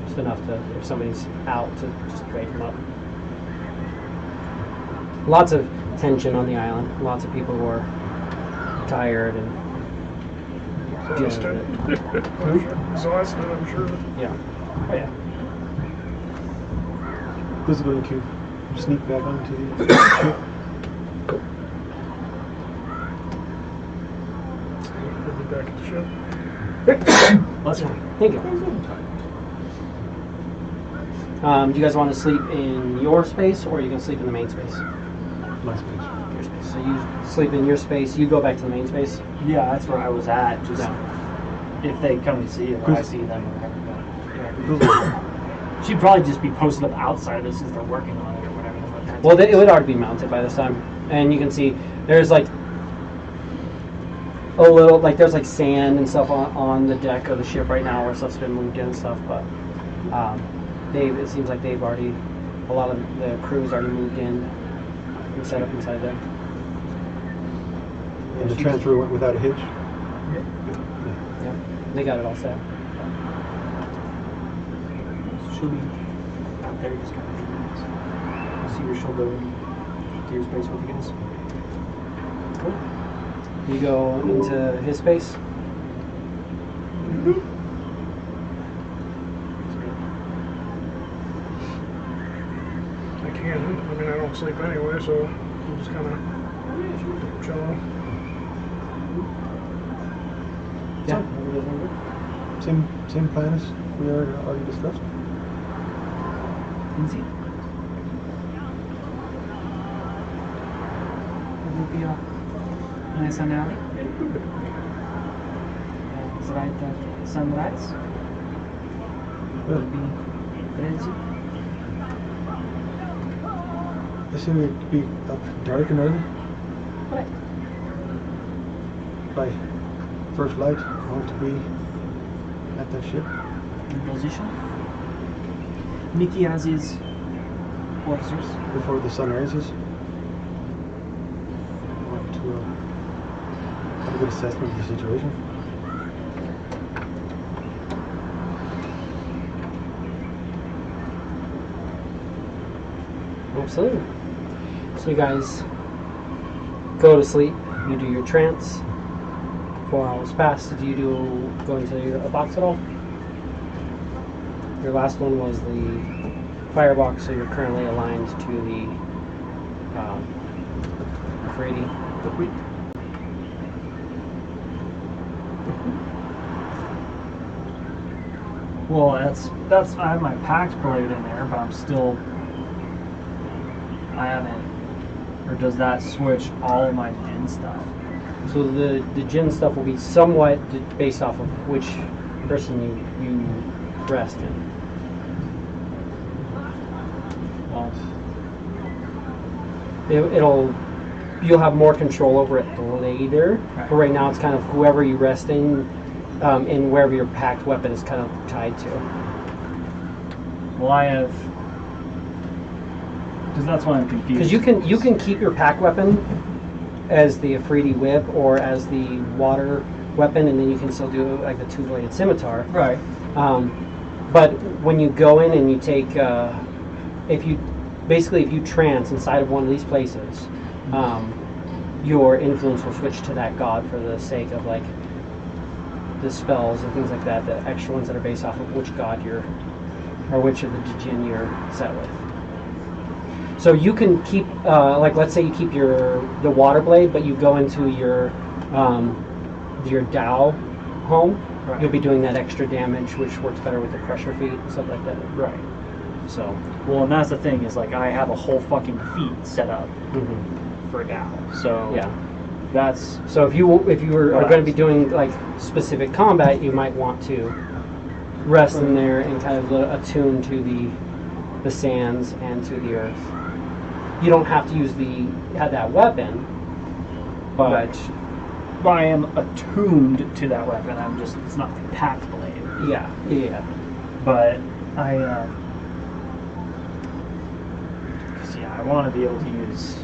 Just enough to, if somebody's out, to just wake them up. Lots of tension on the island. Lots of people who are tired and Exhausted. Exhausted, I'm sure. yeah. Oh yeah. Who's going to sneak back onto the ship? We'll be back at the ship. Let's go. Thank you. Do you guys want to sleep in your space, or are you going to sleep in the main space? My space. Your space. So you sleep in your space. You go back to the main space. Yeah, that's where I was at. Just Yeah. if they come and see it, or I see them, or whatever. Those But, are- she'd probably just be posted up outside of this since they're working on it or whatever. But that's Well, it would already be mounted by this time, and you can see there's like a little, like there's like sand and stuff on the deck of the ship right now where stuff's been moved in and stuff, but it seems like they've already, a lot of the crew's already moved in and set up inside there. And the transfer went without a hitch? Yeah, they got it all set. She'll be out there just kind of see where she'll go to your space with you guys. Cool. You go into his space. I can. I mean, I don't sleep anyway, so I'm just kind of chilling. Yeah. Same plan as we already discussed. Easy. Will be nice and early. It's right at sunrise. Will be ready. This seems to be up dark and early. Right. By first light, I want to be at that ship. In position. Mickey has his officers. Before the sun rises. I want to have a good assessment of the situation. Absolutely. So you guys go to sleep. You do your trance. 4 hours pass. Did you go into a box at all? Your last one was the firebox, so you're currently aligned to the Frady. Well, that's I have my packed blade in there, but I haven't. Or does that switch all of my gin stuff? So the gin stuff will be somewhat based off of which person you rest in. Well, You'll have more control over it later. Right. But right now it's kind of whoever you rest in, and wherever your packed weapon is kind of tied to. well, I have. Because that's why I'm confused. Because you can keep your pack weapon as the Afridi whip or as the water weapon, and then you can still do like the two-bladed scimitar. Right. But when you go in and you take, if you trance inside of one of these places, your influence will switch to that god for the sake of like the spells and things like that. The extra ones that are based off of which god or which of the Djinn you're set with. So you can keep, like let's say you keep the water blade, but you go into your Drow home. Right. You'll be doing that extra damage, which works better with the pressure feet and stuff like that. Right. So. Well, and that's the thing is like I have a whole fucking feat set up for now. So Yeah. that's So if you are going to be doing like specific combat, you might want to rest in there and kind of attune to the sands and to the earth. You don't have to have that weapon, but I am attuned to that weapon. It's not the packed blade. yeah. But I want to be able to use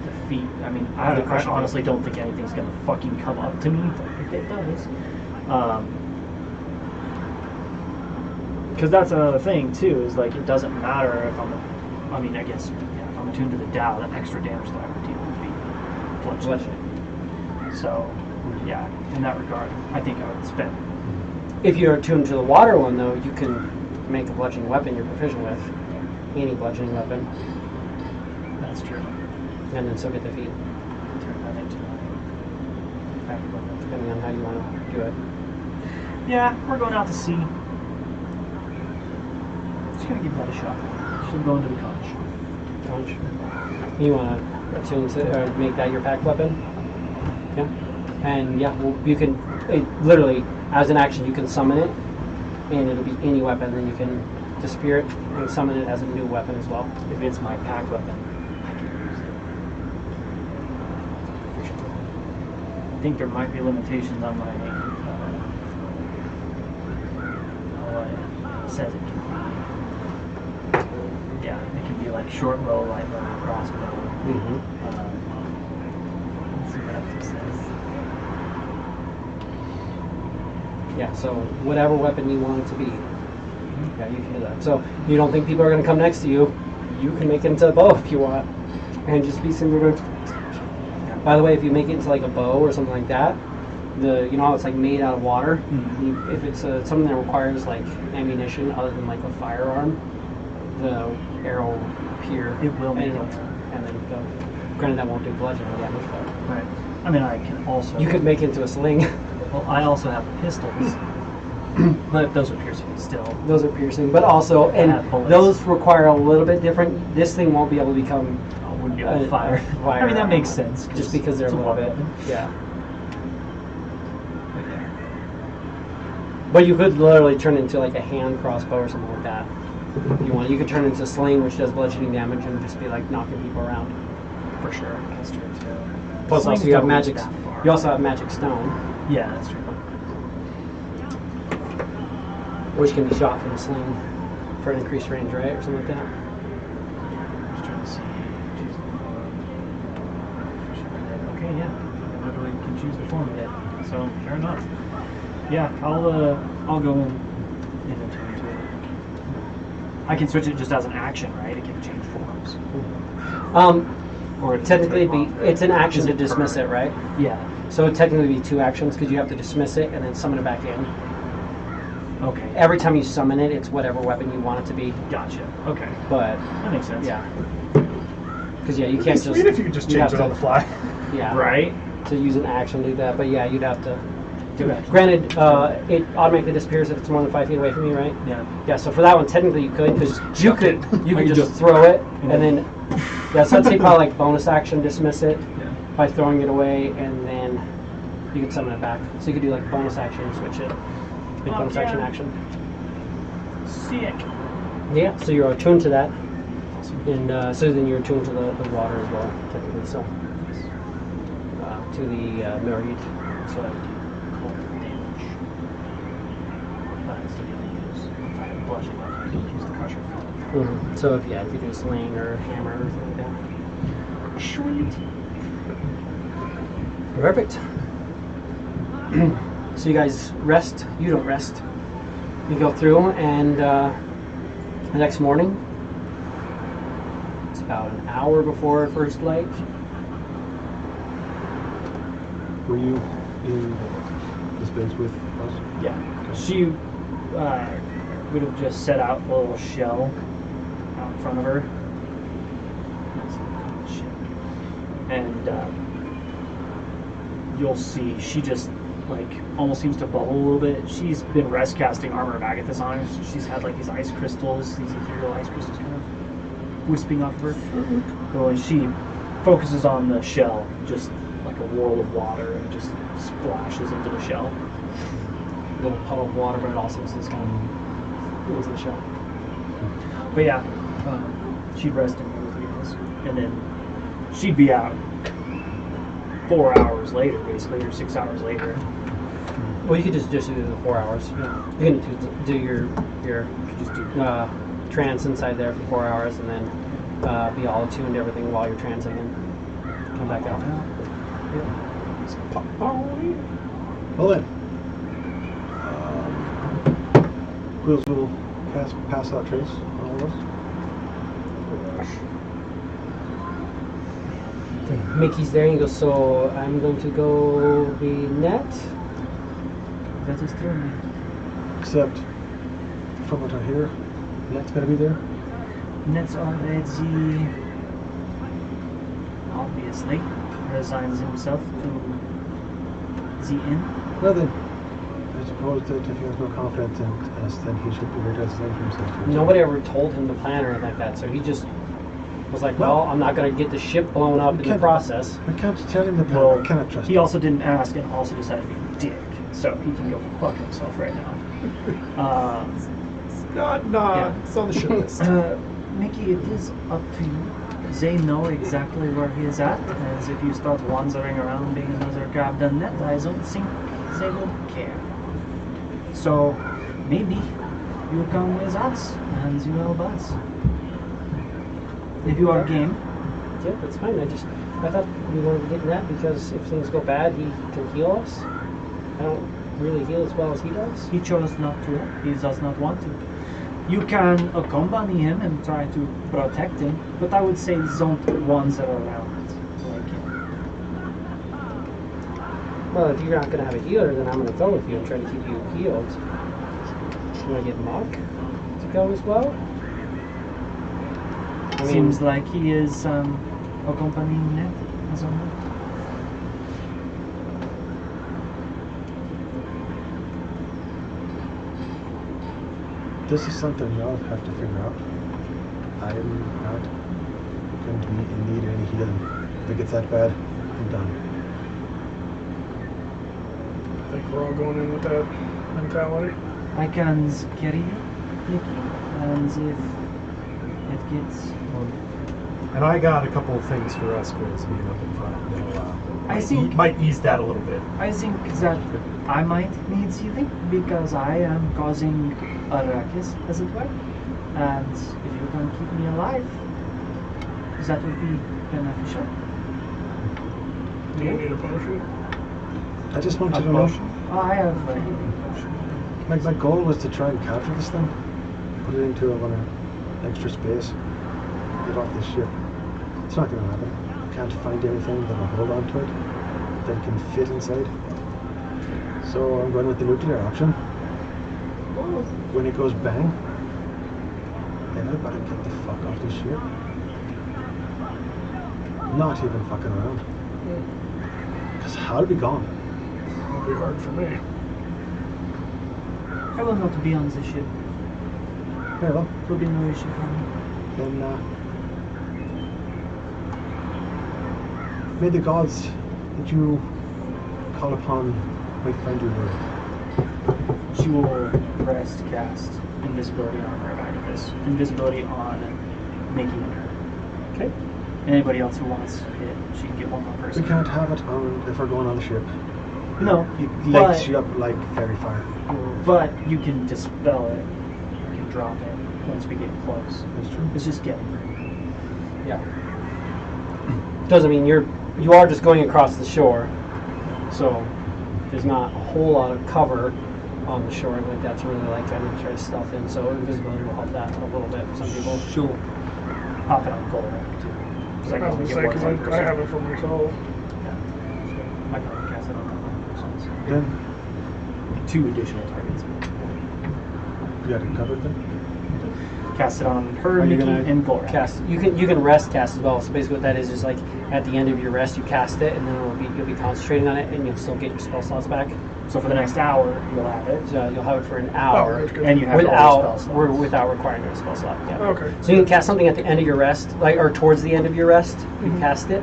the feet. I mean, I honestly don't think anything's going to fucking come up to me, but if it does. Because that's another thing, too, is like it doesn't matter if if I'm attuned to the Drow, that extra damage that I would deal would be bludgeoning. So, yeah, in that regard, I think I would spend. If you're attuned to the water one, though, you can make a bludgeoning weapon you're proficient with. Any bludgeoning weapon. That's true. And then still get the feet, Turn that into my depending on how you want to do it. Yeah, we're going out to sea. Just gonna give that a shot. Should go into the conch. Conch. You want to attune to, or make that your pack weapon? Yeah. And yeah, well, you can literally, as an action, you can summon it, and it'll be any weapon. Then you can disappear it and summon it as a new weapon as well. If it's my pack weapon, I can use I think there might be limitations on my how it says it can be. Yeah, it can be like short bow, light bow, crossbow. Let's see what else it says. Yeah, so whatever weapon you want it to be. Yeah, you can do that. So you don't think people are going to come next to you? You can make it into a bow if you want, and just be similar to. By the way, if you make it into like a bow or something like that, you know how it's like made out of water. If it's something that requires like ammunition other than like a firearm, the arrow will appear. It will make it. And then go. Granted, that won't do bludgeoning damage, but Right. I mean, I can also. you could make it into a sling. Well, I also have pistols, but those are piercing still. Those are piercing, but also, and have bullets. those require a little bit different. This thing won't be able to become I wouldn't be able to fire. I mean, that makes sense. just because they're a it's little bit. weapon. Yeah. But you could literally turn into like a hand crossbow or something like that. If you want, you could turn into a sling, which does bludgeoning damage, and just be like knocking people around. For sure. That's true too. Plus, Slings also you have don't reach magic. that far. You also have magic stone, Yeah, that's true. which can be shot from a sling for an increased range, right, or something like that. Just trying to see. Okay, yeah. Literally can choose the form of it. So fair enough. Yeah, I'll go in and attune to it. I can switch it just as an action, right? It can change forms. Or does it Technically, take longer? it's an action Is to it dismiss it, permanent? right? Yeah. So it'd technically be two actions because you have to dismiss it and then summon it back in. Okay. Every time you summon it, it's whatever weapon you want it to be. Gotcha. Okay. But That makes sense. yeah, because yeah, you It'd be can't just. sweet if you could just you'd change have it on to- the fly. Yeah. Right? To use an action to do that, but yeah, you'd have to. Do it. Granted, it automatically disappears if it's more than 5 feet away from you, right? Yeah. Yeah. So for that one, technically you could, because you Chuck could it. you Or could you just just- throw it and then. Yeah, so I'd say probably like bonus action dismiss it Yeah. by throwing it away, and then you could summon it back. So you could do like bonus action, switch it, big Oh, bonus yeah. action. Sick. Yeah, so you're attuned to that, and so then you're attuned to the water as well, technically. So to the myriad. So I would do cold damage. But I still get to use. If I have bludgeoning, I can use the crusher. So if if you do a sling or a hammer or something like that. Sweet. Perfect. So you guys rest. You don't rest. You go through, and the next morning, it's about an hour before first light. Were you in the space with us? Yeah. She would have just set out a little shell out in front of her. And you'll see she just like almost seems to bubble a little bit. She's been rest casting Armor of Agathis on her. So she's had like these ice crystals, these ethereal ice crystals kind of wisping off of her. So when she focuses on the shell, just like a whirl of water and just splashes into the shell. A little puddle of water, but it also is this kind of goes in the shell. But yeah, she'd rest in with you guys, and then she'd be out 4 hours later, basically, or 6 hours later. Well, you could just do the 4 hours. Yeah. You can do your trance inside there for 4 hours, and then be all attuned to everything while you're trancing, and come back out. Well then, Quills will pass out trace on all of us. Mickey's there, and he goes, so I'm going to go be net. That is true. Except, from what I hear, Net's gonna be there. Net's already, obviously, resigns himself to the inn. Well then, I suppose that if he has no confidence in us, then he should be ready to resign himself. Nobody ever told him the plan or anything like that, so he just was like, well, I'm not going to get the ship blown up in the can't- process. I can't tell him the plan. Well, I cannot trust he him. also didn't ask and also decided to be a dick, so he can go fuck himself right now. Nah, Yeah. it's on the ship list. Mickey, it is up to you. they know exactly where he is at, as if you start wandering around being another grabbed on net, I don't think they will care. So maybe you come with us and you help us. If you are game. Yeah, that's fine. I thought we wanted to get in that because if things go bad, he can heal us. I don't really heal as well as he does. He chose not to. He does not want to. You can accompany him and try to protect him, but I would say don't wander around like him. Well, if you're not going to have a healer, then I'm going to go with you and try to keep you healed. You want to get Mark to go as well? I mean, Seems like he is accompanying Ned as of now. This is something y'all have to figure out. I'm not going to be in need of any healing. If it gets that bad, I'm done. I think we're all going in with that mentality. I can carry you, Nicky, and if it gets... And I got a couple of things for us girls being up in front. That'll might ease that a little bit. I think that I might need healing because I am causing a ruckus, as it were. And if you can keep me alive, that would be beneficial. Do you need a potion? I just want A you to know, potion? Oh, I have a healing potion. my goal was to try and capture this thing, put it into a little extra space, get off this ship. It's not going to happen. I can't find anything that will hold on to it that can fit inside. So I'm going with the nuclear option. When it goes bang, then I better get the fuck off this ship. Not even fucking around. Because I'll be gone. It'll be hard for me. I will not be on the ship. Very well. There will be no issue for me. Then may the gods that you call upon might find your word. She will rest cast invisibility on her activist. Invisibility on making her. okay. Anybody else who wants it, she can get one more We person. can't have it on if we're going on the ship. No, It but- lights you up like fairy fire. But you can dispel it. You can drop it once we get close. That's true. It's just getting Yeah. Doesn't mean you are just going across the shore, so there's not a whole lot of cover on the shore like that to really like kind of try to stealth in. So invisibility will help that a little bit for some people. She'll pop it on Golden too. Because I I can was only gonna get say, one 'cause per I person. have it for myself. Yeah. So I can only cast it on one person. Then 2 additional targets. you got it covered then? Cast it on her, Are you Nikki, gonna and Gorak. cast? You can rest cast as well. So basically, what that is like at the end of your rest, you cast it, and then you'll be concentrating on it, and you'll still get your spell slots back. So for the next hour, you'll have it. So you'll have it for an hour, that's good. And you have all your spell slots. without requiring a spell slot. Yeah. Okay. So you can cast something at the end of your rest, or towards the end of your rest. You cast it,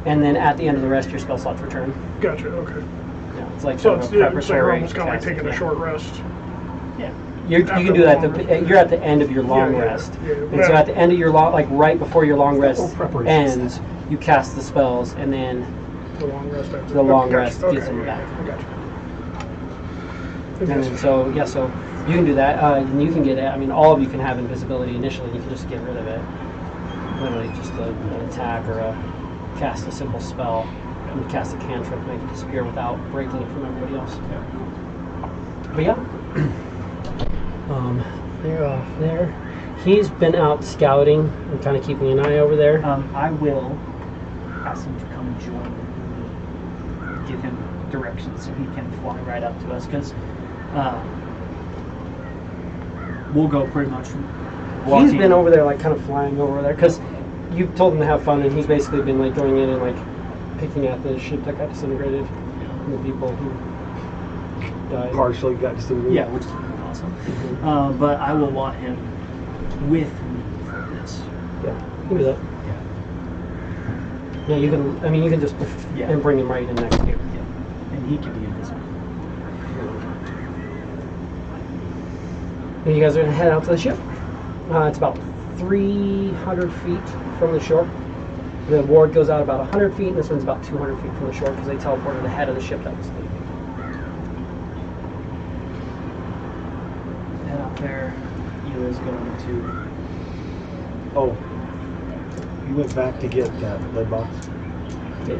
and then at the end of the rest, your spell slots return. Gotcha, okay. Yeah, it's like So kind it's, of a yeah, so you're preparatory almost kind of like casting, taking a yeah. short rest. Yeah. You after can do that. the long rest. You're at the end of your long Yeah, rest, yeah. and so at the end of your long, like right before your long rest little preparation ends, you cast the spells, and then The long rest after. The long gotcha. rest Okay, gets them yeah, back. I gotcha. and then so you can do that. And you can get it. I mean, all of you can have invisibility initially. You can just get rid of it. Literally, just an attack or cast a simple spell. And cast a cantrip to make it disappear without breaking it from everybody else. But yeah. They're off there. He's been out scouting and kind of keeping an eye over there. I will ask him to come and join me. Give him directions so he can fly right up to us. Because we'll go pretty much walking. He's been over there, like kind of flying over there, because you've told him to have fun, and he's basically been like going in and like picking at the ship that got disintegrated, and the people who died. Partially got distributed. Yeah, which is awesome. But I will want him with me for this. Yeah, you can do that. Yeah, you can. I mean, you can just and bring him right in next to you. Yeah, and he can be invisible. And you guys are gonna head out to the ship. It's about 300 feet from the shore. The ward goes out about 100 feet, and this one's about 200 feet from the shore because they teleported ahead of the ship that was leaving. And out there, Ela's going to. Oh, you went back to get that lead box? Yeah.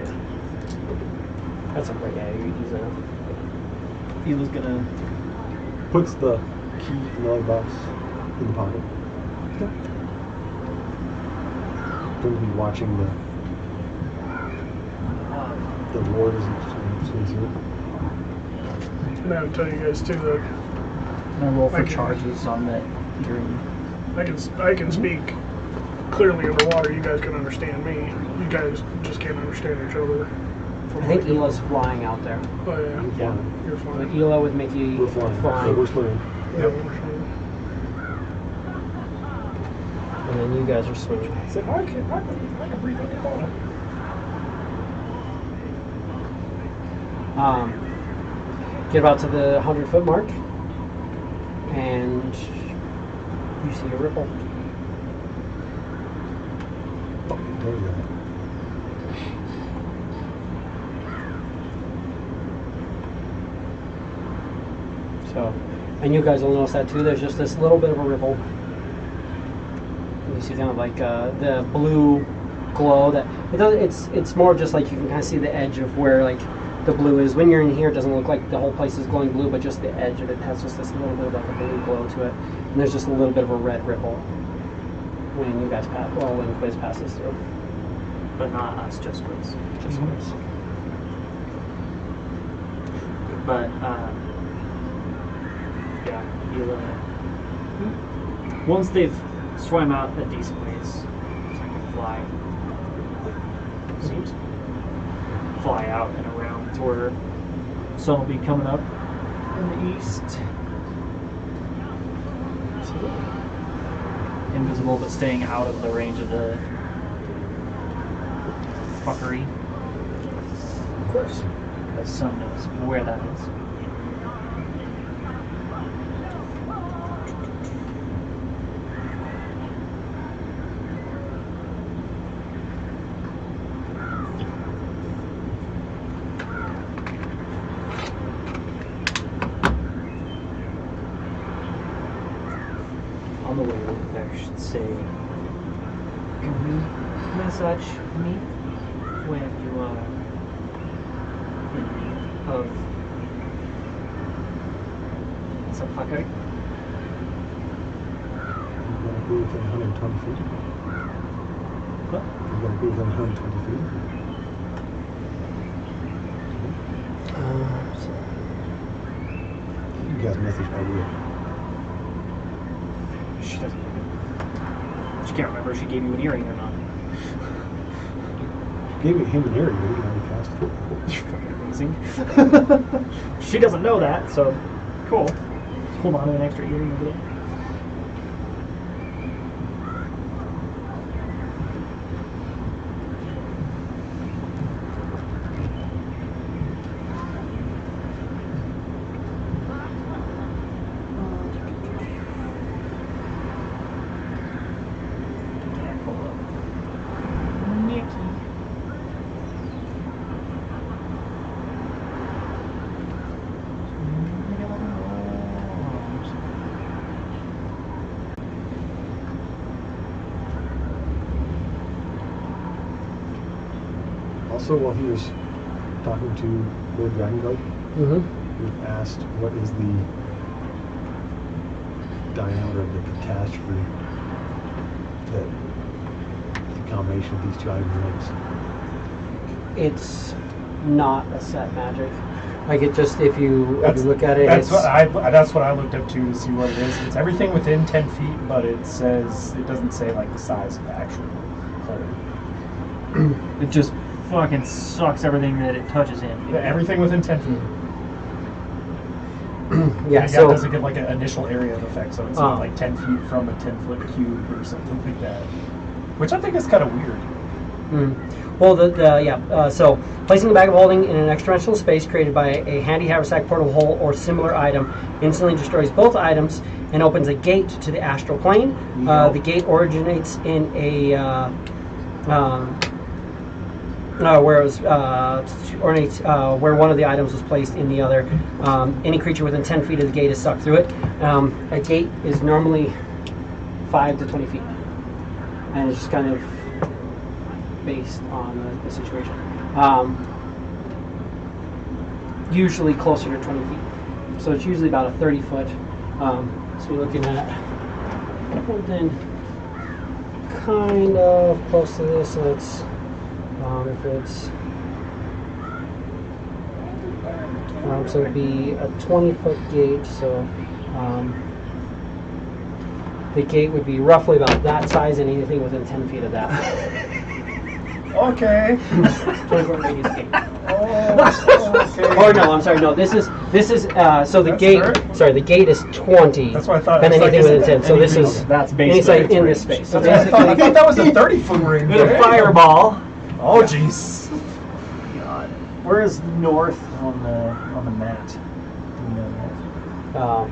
That's a great idea. Ela's gonna. Puts the key in the lead box in the pocket. Going to be watching the ward as it swings through. And I would tell you guys too that And I roll for charges on that hearing. I can speak clearly underwater. You guys can understand me. You guys just can't understand each other. I think Ela's flying out there. Oh yeah, Yeah. you're But fine. Ela would make you We're flying. Yeah, we're swimming. Yeah, we're fine. and then you guys are swimming. I said, I can breathe underwater. Get about to the 100-foot mark, and you see a ripple. Fucking told you that. So, and you guys will notice that too. There's just this little bit of a ripple. You see kind of like the blue glow. That it's more just like you can kind of see the edge of where like the blue is. When you're in here, it doesn't look like the whole place is glowing blue, but just the edge of it has just this little bit of like a blue glow to it. And there's just a little bit of a red ripple when you guys pass. Well, when Quiz passes through. But not us, just Quiz. Just Quiz. But, yeah, Ela. Once they've swam out a decent ways, so I can fly out and around to where sun will be coming up in the east. Invisible, but staying out of the range of the fuckery. Of course. The sun knows where that is. On the way over there, I should say, can you massage me when you are in need of some fuckery? You're going to be within 120 feet. What? You're going to be within 120 feet. You guys message my wheel. She doesn't. She can't remember if she gave you an earring or not. Gave him an earring, but he already cast it. You're fucking amazing. She doesn't know that, so cool. Just hold on to an extra earring over there. Also, while he was talking to Lord Dragonguard, he asked what is the diameter of the catastrophe that the combination of these two items makes. It's not a set magic. Like it just if you look at it, That's it's, what I looked up to see what it is. It's everything within 10 feet, but it doesn't say like the size of the actual hole. It just fucking sucks everything that it touches in. Yeah, everything within 10 feet. yeah. It So doesn't give like an initial area of effect, so it's not like 10 feet from a 10-foot cube or something like that. Which I think is kind of weird. Well, so placing the bag of holding in an extra-dimensional space created by a handy haversack, portable hole, or similar item instantly destroys both items and opens a gate to the astral plane. The gate originates in a where it was where one of the items was placed in the other. Any creature within 10 feet of the gate is sucked through it. A gate is normally 5 to 20 feet, and it's just kind of based on the situation. Usually closer to 20 feet. So it's usually about a 30-foot. So you're looking at something kind of close to this. So it's if it's so it'd be a 20-foot gate. So the gate would be roughly about that size, and anything within 10 feet of that. Okay. 20-foot radius gate. Okay. Or no, I'm sorry. No, this is so the That's gate. 30? Sorry, the gate is 20. That's what I thought. And It's like, anything is within it 10. So this is That's any site in this range. space. So That's what I thought that was a 30-foot ring. There's a fireball. Oh, jeez. God. Where is north on the mat? Do you know that?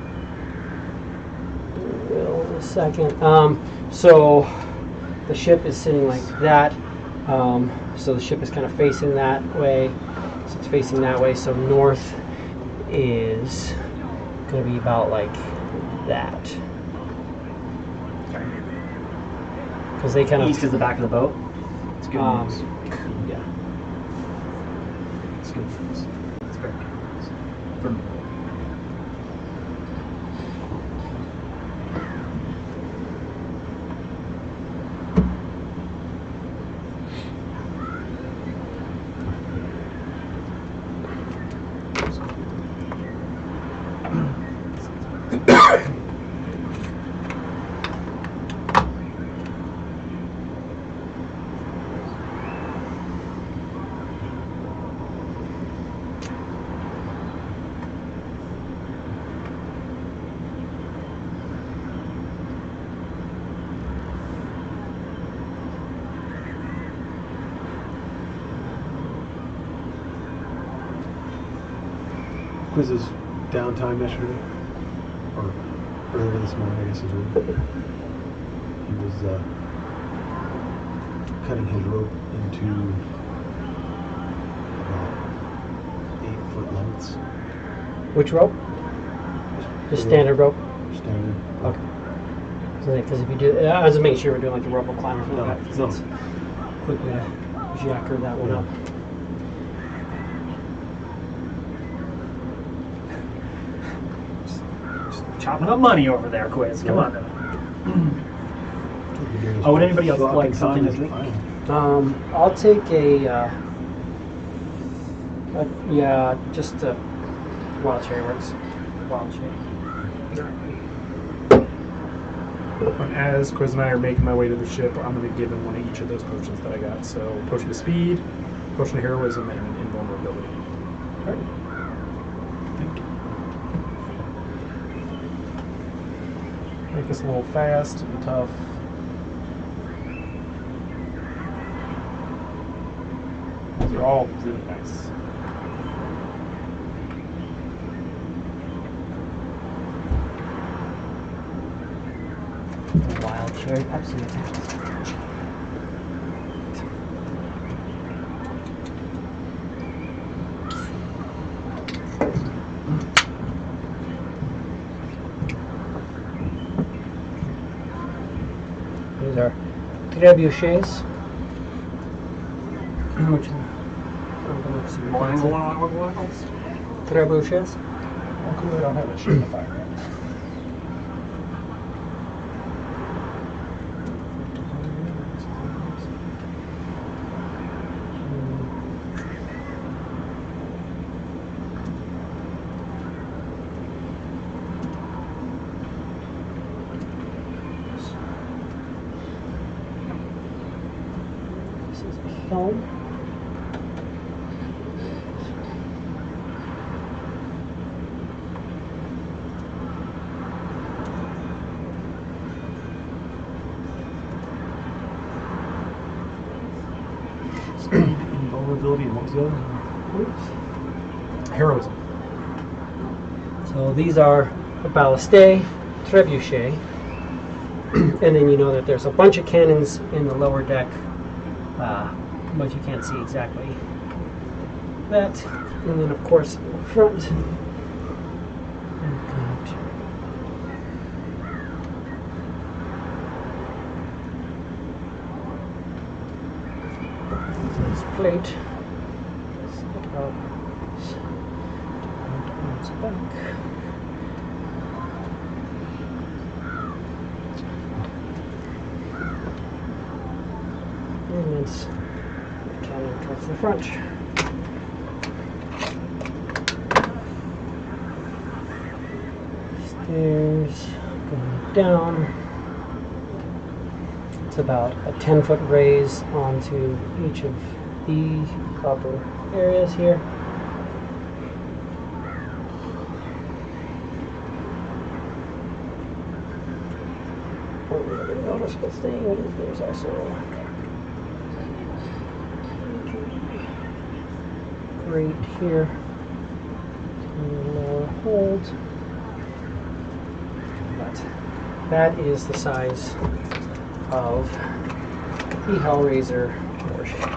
Will in a second. So the ship is sitting like that. So the ship is kind of facing that way. So it's facing that way. So north is going to be about like that. Because they kind of East is the back of the boat. It's good news. yeah. It's good news. It's very good news. For me. Quiz's downtime yesterday, or earlier this morning, I guess is really. He was cutting his rope into about 8-foot lengths. Which rope? Just standard rope. Standard. Okay. Because if you do, I was just making sure we're doing like the rope climb or something like that. 'Cause No. it's a quick way to jacker that one up. Chopping up money over there, Quiz. Come on now. Oh, would anybody else like something to drink? I'll take yeah, just a wild cherry works. Wild cherry. As Quiz and I are making my way to the ship, I'm going to give him one of each of those potions that I got. So, potion of speed, potion of heroism, and invulnerability. Thank you. Make this a little fast and tough. Those are all really nice. Wild cherry Pepsi. These are trebuchets. Which trebuchets. Oh, cool, I don't have a shit in the fire. This is foam. Vulnerability, and what was the other? Heroism. So these are a ballast day, trebuchet, and then you know that there's a bunch of cannons in the lower deck, but you can't see exactly that. And then of course in the front, you've got this plate. Stick out its back. And it's cannon towards the front. Stairs going down. It's about a 10-foot raise onto each of the upper areas here. One other noticeable thing is there's also grate here in the lower hold. But that is the size of the Hellraiser warship.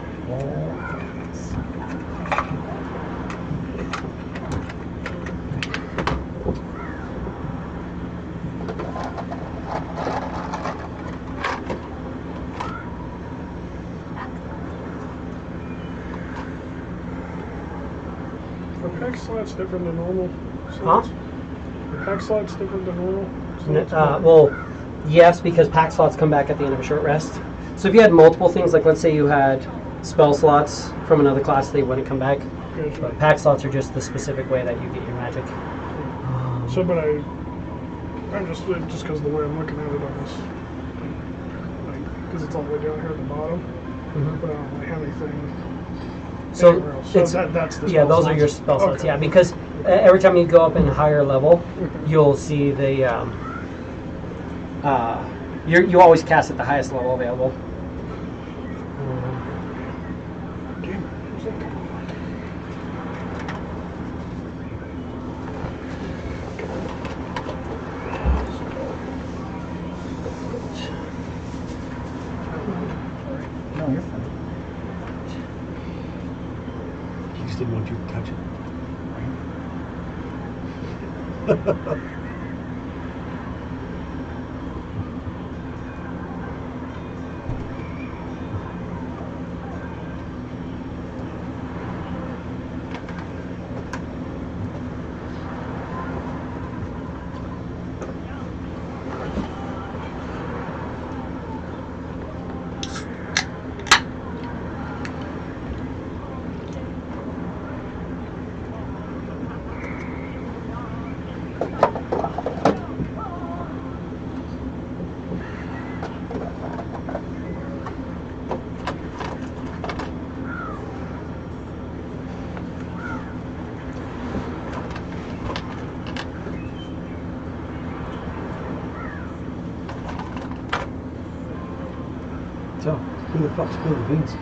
Are pack slots different than normal Huh? slots? Are pack slots different than normal slots? Well, yes, because pack slots come back at the end of a short rest. So if you had multiple things, like let's say you had spell slots from another class, they wouldn't come back. Gotcha. But pack slots are just the specific way that you get your magic. So, but I'm just because of the way I'm looking at it on this, because it's all the way down here at the bottom, but I don't really have anything So anywhere else. So it's that's the yeah, spell those are your slots. spell slots. Okay. Yeah, because every time you go up in a higher level, you'll see the you always cast at the highest level available. Okay. Where's that? No, you're fine. He just didn't want you to touch it. So, who the fuck's spilled the beans?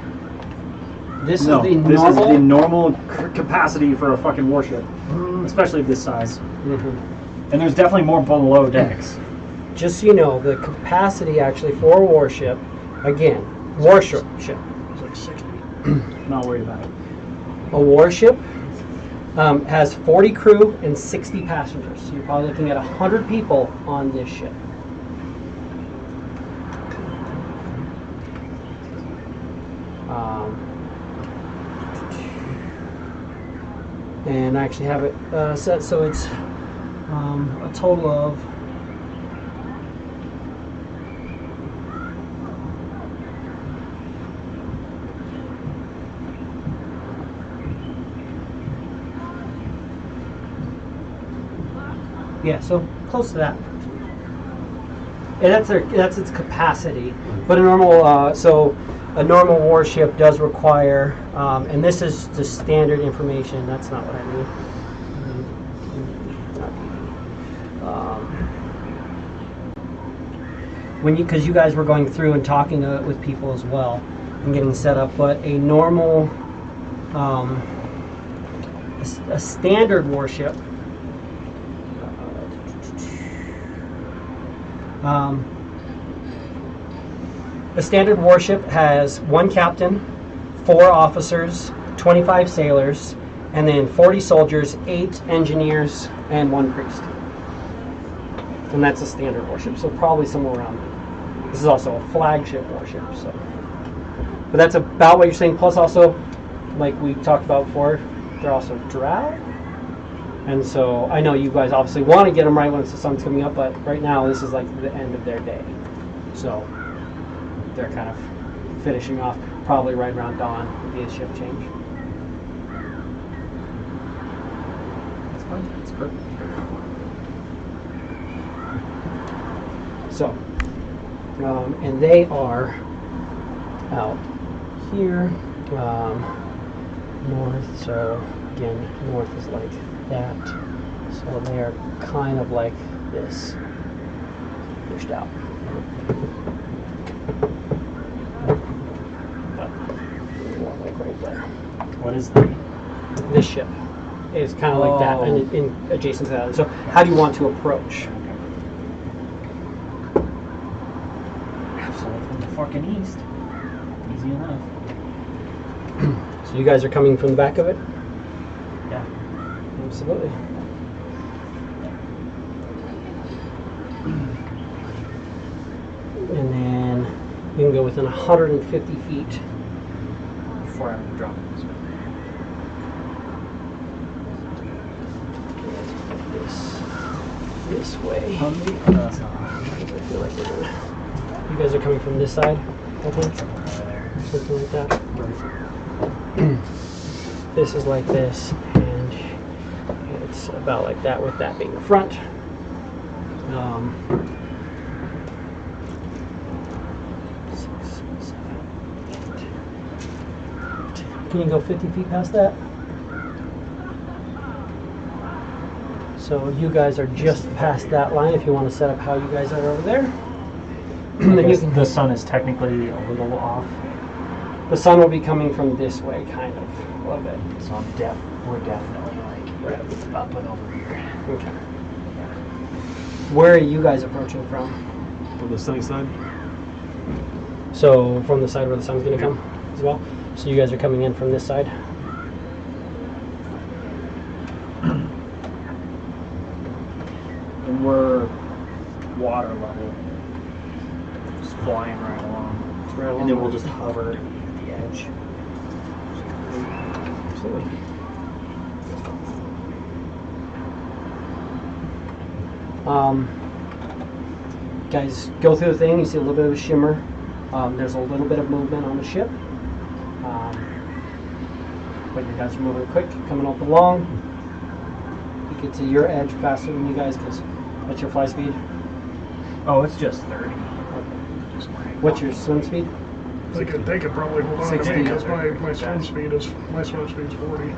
This No, is the this normal. is the normal capacity for a fucking warship, especially of this size. Mhm. And there's definitely more below decks. Just so you know, the capacity actually for a warship, again, warship. It's like 60. Not worried about it. A warship has 40 crew and 60 passengers. So you're probably looking at 100 people on this ship. And I actually have it set so it's a total of so close to that. And that's its capacity. But a normal a normal warship does require, and this is just standard information. That's not what I mean. Because you guys were going through and talking with people as well and getting set up, but a normal, a standard warship. The standard warship has 1 captain, 4 officers, 25 sailors, and then 40 soldiers, 8 engineers, and 1 priest. And that's a standard warship, so probably somewhere around there. This is also a flagship warship, so. But that's about what you're saying. Plus, also, like we talked about before, they're also Drow. And so I know you guys obviously want to get them right once the sun's coming up, but right now this is like the end of their day. So they're kind of finishing off probably right around dawn would be a shift change. That's fine. That's perfect. So, and they are out here, north. So again, north is like that. So they are kind of like this, pushed out. But more like right there. What is that? This ship is kind of like that, and in adjacent to that. So how do you want to approach? Absolutely from the fucking east. Easy enough. So you guys are coming from the back of it? Yeah. Absolutely. And then you can go within 150 feet. Before I drop it. This way. No, that's not. I feel like we're gonna. You guys are coming from this side, I think? Somewhere over there. Something like that. This is like this, and it's about like that, with that being the front. 6, 7, 8. Can you go 50 feet past that? So you guys are just past that line. If you want to set up how you guys are over there, then you can. The sun is technically a little off, The sun will be coming from this way, kind of, a little bit. so we're definitely like up and over here. Okay. Where are you guys approaching from? On the sunny side. So from the side where the sun's going to come as well. So you guys are coming in from this side. And we're water level, just flying right along. And then we'll just hover at the edge. Absolutely. Guys, go through the thing. You see a little bit of a shimmer. There's a little bit of movement on the ship. But you guys are moving quick, coming up along. You get to your edge faster than you guys because that's your fly speed. Oh, it's just 30. What's your swim speed? They could probably hold on to 60. me because my swim speed is 40.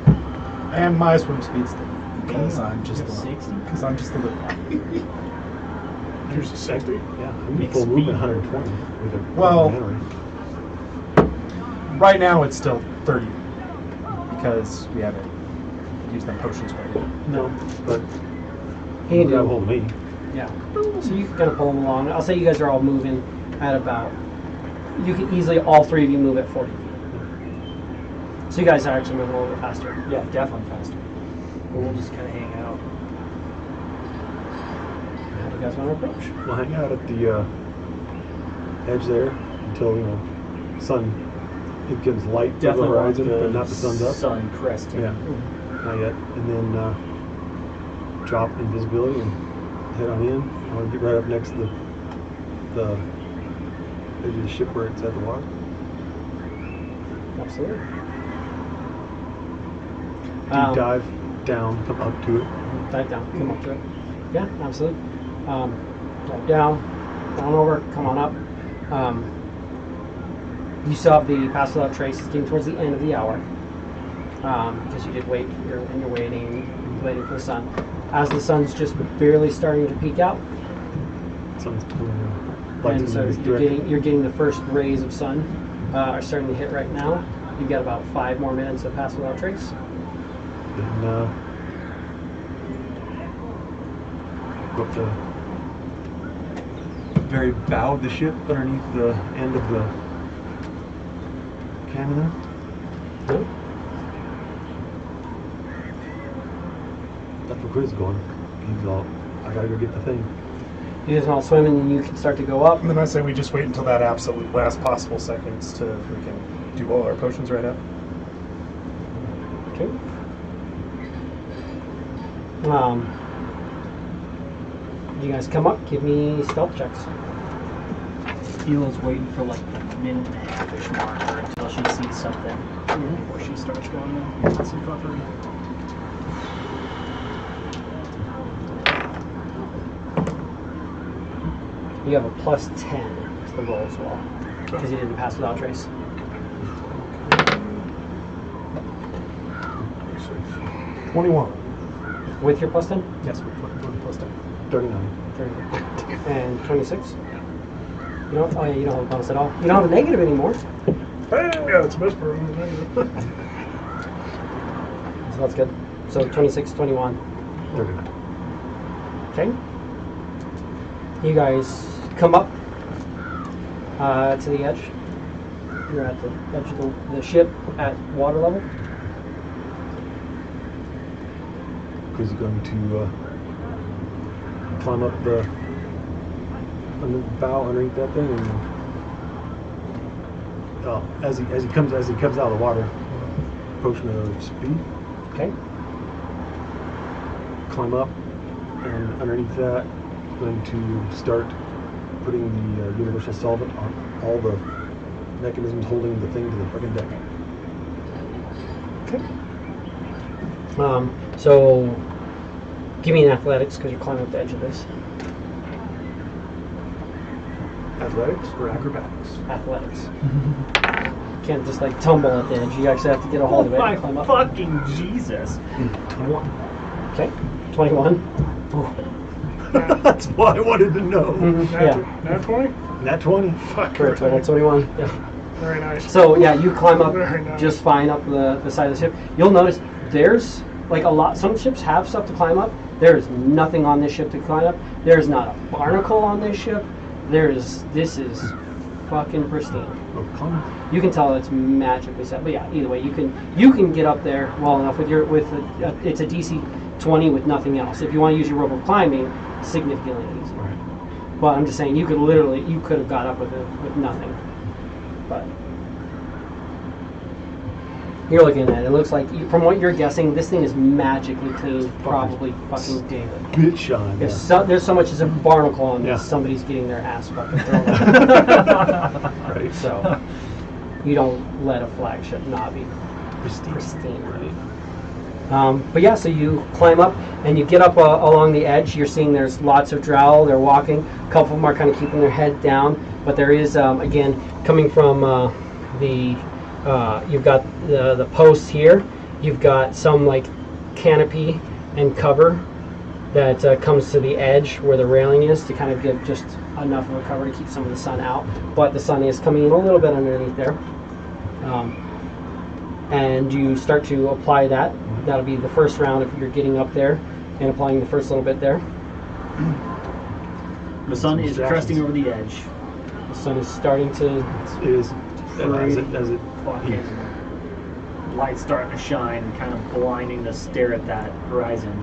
And my swim speed's 30. Because I'm just a 60. Because I'm just a little. Yours is 60. Yeah, I'm full movement 120 with a Well- battery. Right now it's still 30 because we haven't used them potions right yet. No, but He can grab do. hold of me. Yeah. So you can kind of pull them along. I'll say you guys are all moving at about. You can easily, all 3 of you, move at 40 feet. So you guys are actually moving a little bit faster. Yeah, definitely faster. We'll just kind of hang out. How do you guys want to approach? We'll hang out at the edge there until sun. It gives light to the Definitely horizon, want but not the sun's up. Sun cresting. Yeah, not yet. And then drop invisibility and head on in. I want to get right up next to the edge of the ship where it's at the water. Absolutely. Deep dive down, come up to it. Dive down, come up to it. Yeah, absolutely. Dive down, over, come on up. You still have the pass without trace. It's getting towards the end of the hour because you did wait. You're waiting for the sun. As the sun's just barely starting to peek out, Sun's coming. Lights and in so this direction. you're getting the first rays of sun are starting to hit right now. You've got about 5 more minutes of pass without trace. Then go up to very bow of the ship underneath the end of the cannon there? No? That's where Chris is going. He's all, I gotta go get the thing. You guys all swim and you can start to go up. And then I say we just wait until that absolute last possible seconds to freaking do all our potions right now. Okay. You guys come up, give me stealth checks. Hila's waiting for like the minute and a half-ish marker until she sees something before she starts going in. Some fuckery. You have a plus 10 to the roll as well, because you didn't pass without trace. 21. With your plus 10? Yes, we're plus 10. 39. 39. And 26? You don't, oh yeah, you don't have a bonus at all. You don't have a negative anymore. Yeah, it's best for him. So that's good. So 26, 21. 39. Okay. You guys come up to the edge. You're at the edge of the ship at water level. Chris is going to climb up the bow underneath that thing, and as he comes out of the water, potion of speed. Okay. Climb up, and underneath that, going to start putting the universal solvent on all the mechanisms holding the thing to the fucking deck. Okay. So give me an athletics because you're climbing up the edge of this. Athletics or acrobatics? Athletics. Can't just like tumble at the edge. You actually have to get a hold of it. My And climb up. fucking Jesus. 21. Okay. 21. That's what I wanted to know. Yeah. Nat 20? Nat 20. Fuck. For a total 21. Yeah. Very nice. So yeah, you climb up Very nice. just fine up the side of the ship. You'll notice there's like some ships have stuff to climb up. There's nothing on this ship to climb up. There's not a barnacle on this ship. This is fucking pristine. Oh, come. You can tell it's magically set. But yeah, either way, you can get up there well enough with it's a DC 20 with nothing else. If you want to use your rope of climbing, significantly easier. Right. But I'm just saying you could have got up with nothing. But you're looking at it. It looks like, from what you're guessing, this thing is magically clean, probably fucking daily. Bit shine. If there's so much as a barnacle on this, Yeah. somebody's getting their ass fucking thrown out. Right. So you don't let a flagship not be pristine. But yeah, so you climb up and you get up along the edge. You're seeing there's lots of drow. They're walking. A couple of them are kind of keeping their head down. But there is, again, coming from you've got the posts here. You've got some like canopy and cover that comes to the edge where the railing is to kind of give just enough of a cover to keep some of the sun out. But the sun is coming in a little bit underneath there. And you start to apply that. That'll be the first round if you're getting up there and applying the first little bit there. The sun is cresting over the edge. The sun is starting to. It is. As it Fucking light starting to shine, kind of blinding to stare at that horizon.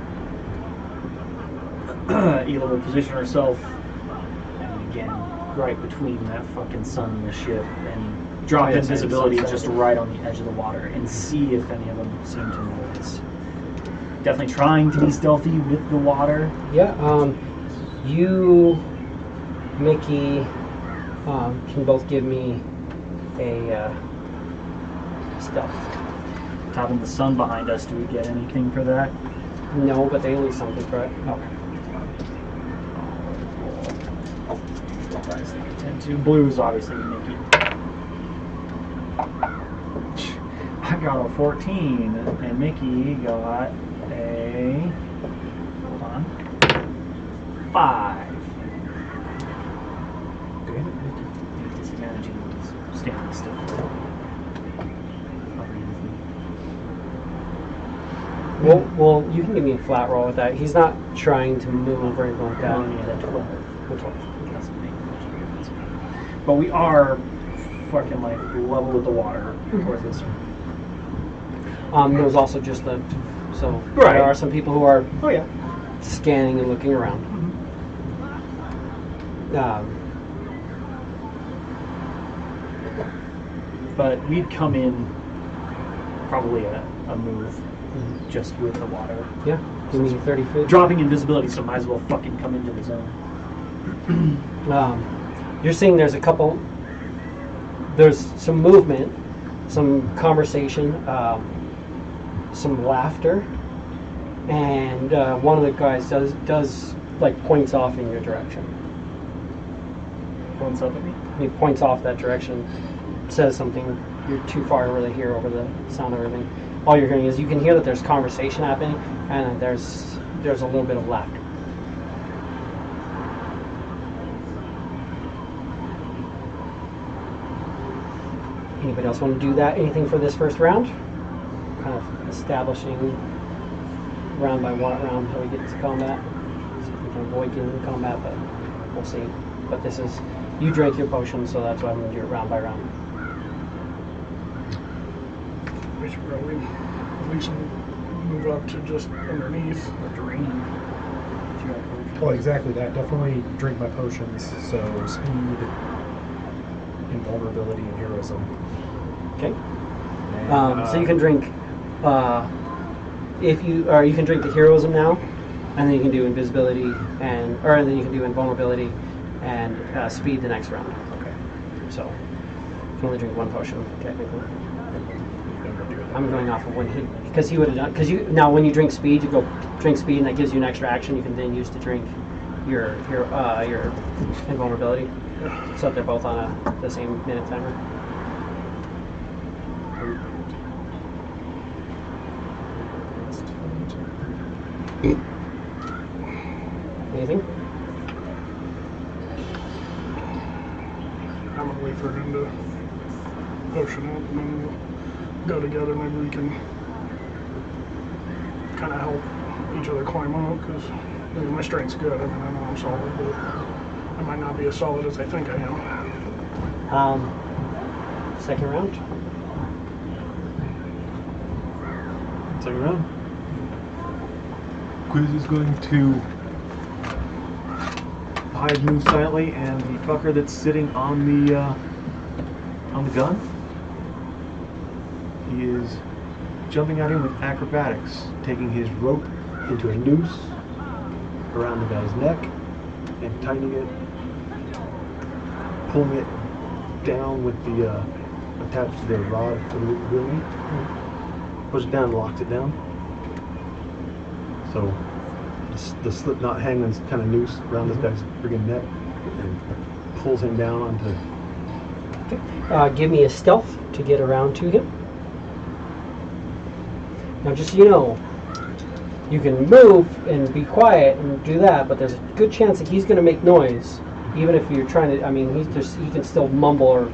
Hila will position herself, and again, right between that fucking sun and the ship, and drop in visibility just right on the edge of the water, and see if any of them seem to notice. Definitely trying to be stealthy with the water. Yeah. You, Mickey, can both give me a stealth. Having the sun behind us, do we get anything for that? No, but they lose something for it. Okay. 10-2. Blue is obviously Mickey. I got a 14, and Mickey got a. Hold on. 5. Disadvantage is standing still. Well, you can give me a flat roll with that. He's not trying to move or anything like that. Only at 12. Which one? Doesn't make much But we are fucking like level with the water towards this. There's also just the so Right. there are some people who are Oh yeah. scanning and looking around. But we'd come in probably a move just with the water. Yeah, give me 30 feet. Dropping invisibility, so might as well fucking come into the zone. You're seeing there's some movement, some conversation, some laughter, and one of the guys does like points off in your direction. Points up at me. He points off that direction, says something. You're too far to really hear over the sound of everything. All you're hearing is you can hear that there's conversation happening, and there's a little bit of laughter. Anybody else want to do that? Anything for this first round? Kind of establishing round by round how we get into combat. See if we can avoid getting into combat, but we'll see. But this is, you drank your potion, so that's why I'm going to do it round by round. We should probably at least move up to just underneath. Or drain. Well, exactly that. Definitely drink my potions. So speed, invulnerability, and heroism. Okay. And, So you can drink, you can drink the heroism now, and then you can do invisibility then you can do invulnerability and speed the next round. Okay. So you can only drink one potion technically. I'm going off of when because he would have done now when you drink speed, you go drink speed, and that gives you an extra action you can then use to drink your invulnerability. So they're both on the same minute timer. Anything? I'm gonna wait for him to potion up, and then we'll go together. Maybe we can kind of help each other climb up, because my strength's good. I mean, I know I'm solid, but I might not be as solid as I think I am. Second round. Second round. Quiz is going to hide, move silently, and the fucker that's sitting on the gun, he is jumping at him with acrobatics, Taking his rope into a noose around the guy's neck and tightening it, pulling it down with the attached to the rod for the wheelie. Push it down and locks it down. So the slip knot hangman's kind of noose around this guy's friggin' neck and pulls him down onto. Give me a stealth to get around to him. Now, just so you know, you can move and be quiet and do that, but there's a good chance that he's going to make noise, even if you're trying to. I mean, he can still mumble or.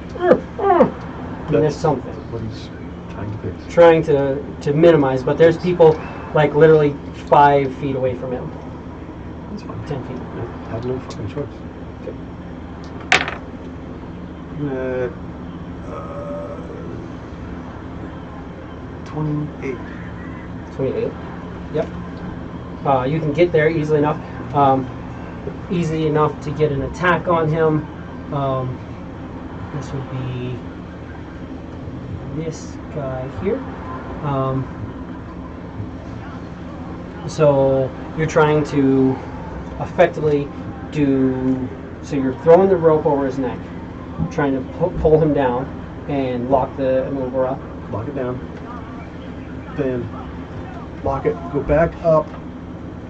There's something. What he's trying to fix. Trying to minimize, but there's people like literally 5 feet away from him. That's fine. 10 feet. I have no fucking choice. Okay. 28. 28. Yep. You can get there easily enough. Easy enough to get an attack on him. This would be this guy here. So you're trying to effectively so you're throwing the rope over his neck, trying to pull him down and lock the immovable up. Lock it down. Then lock it. Go back up.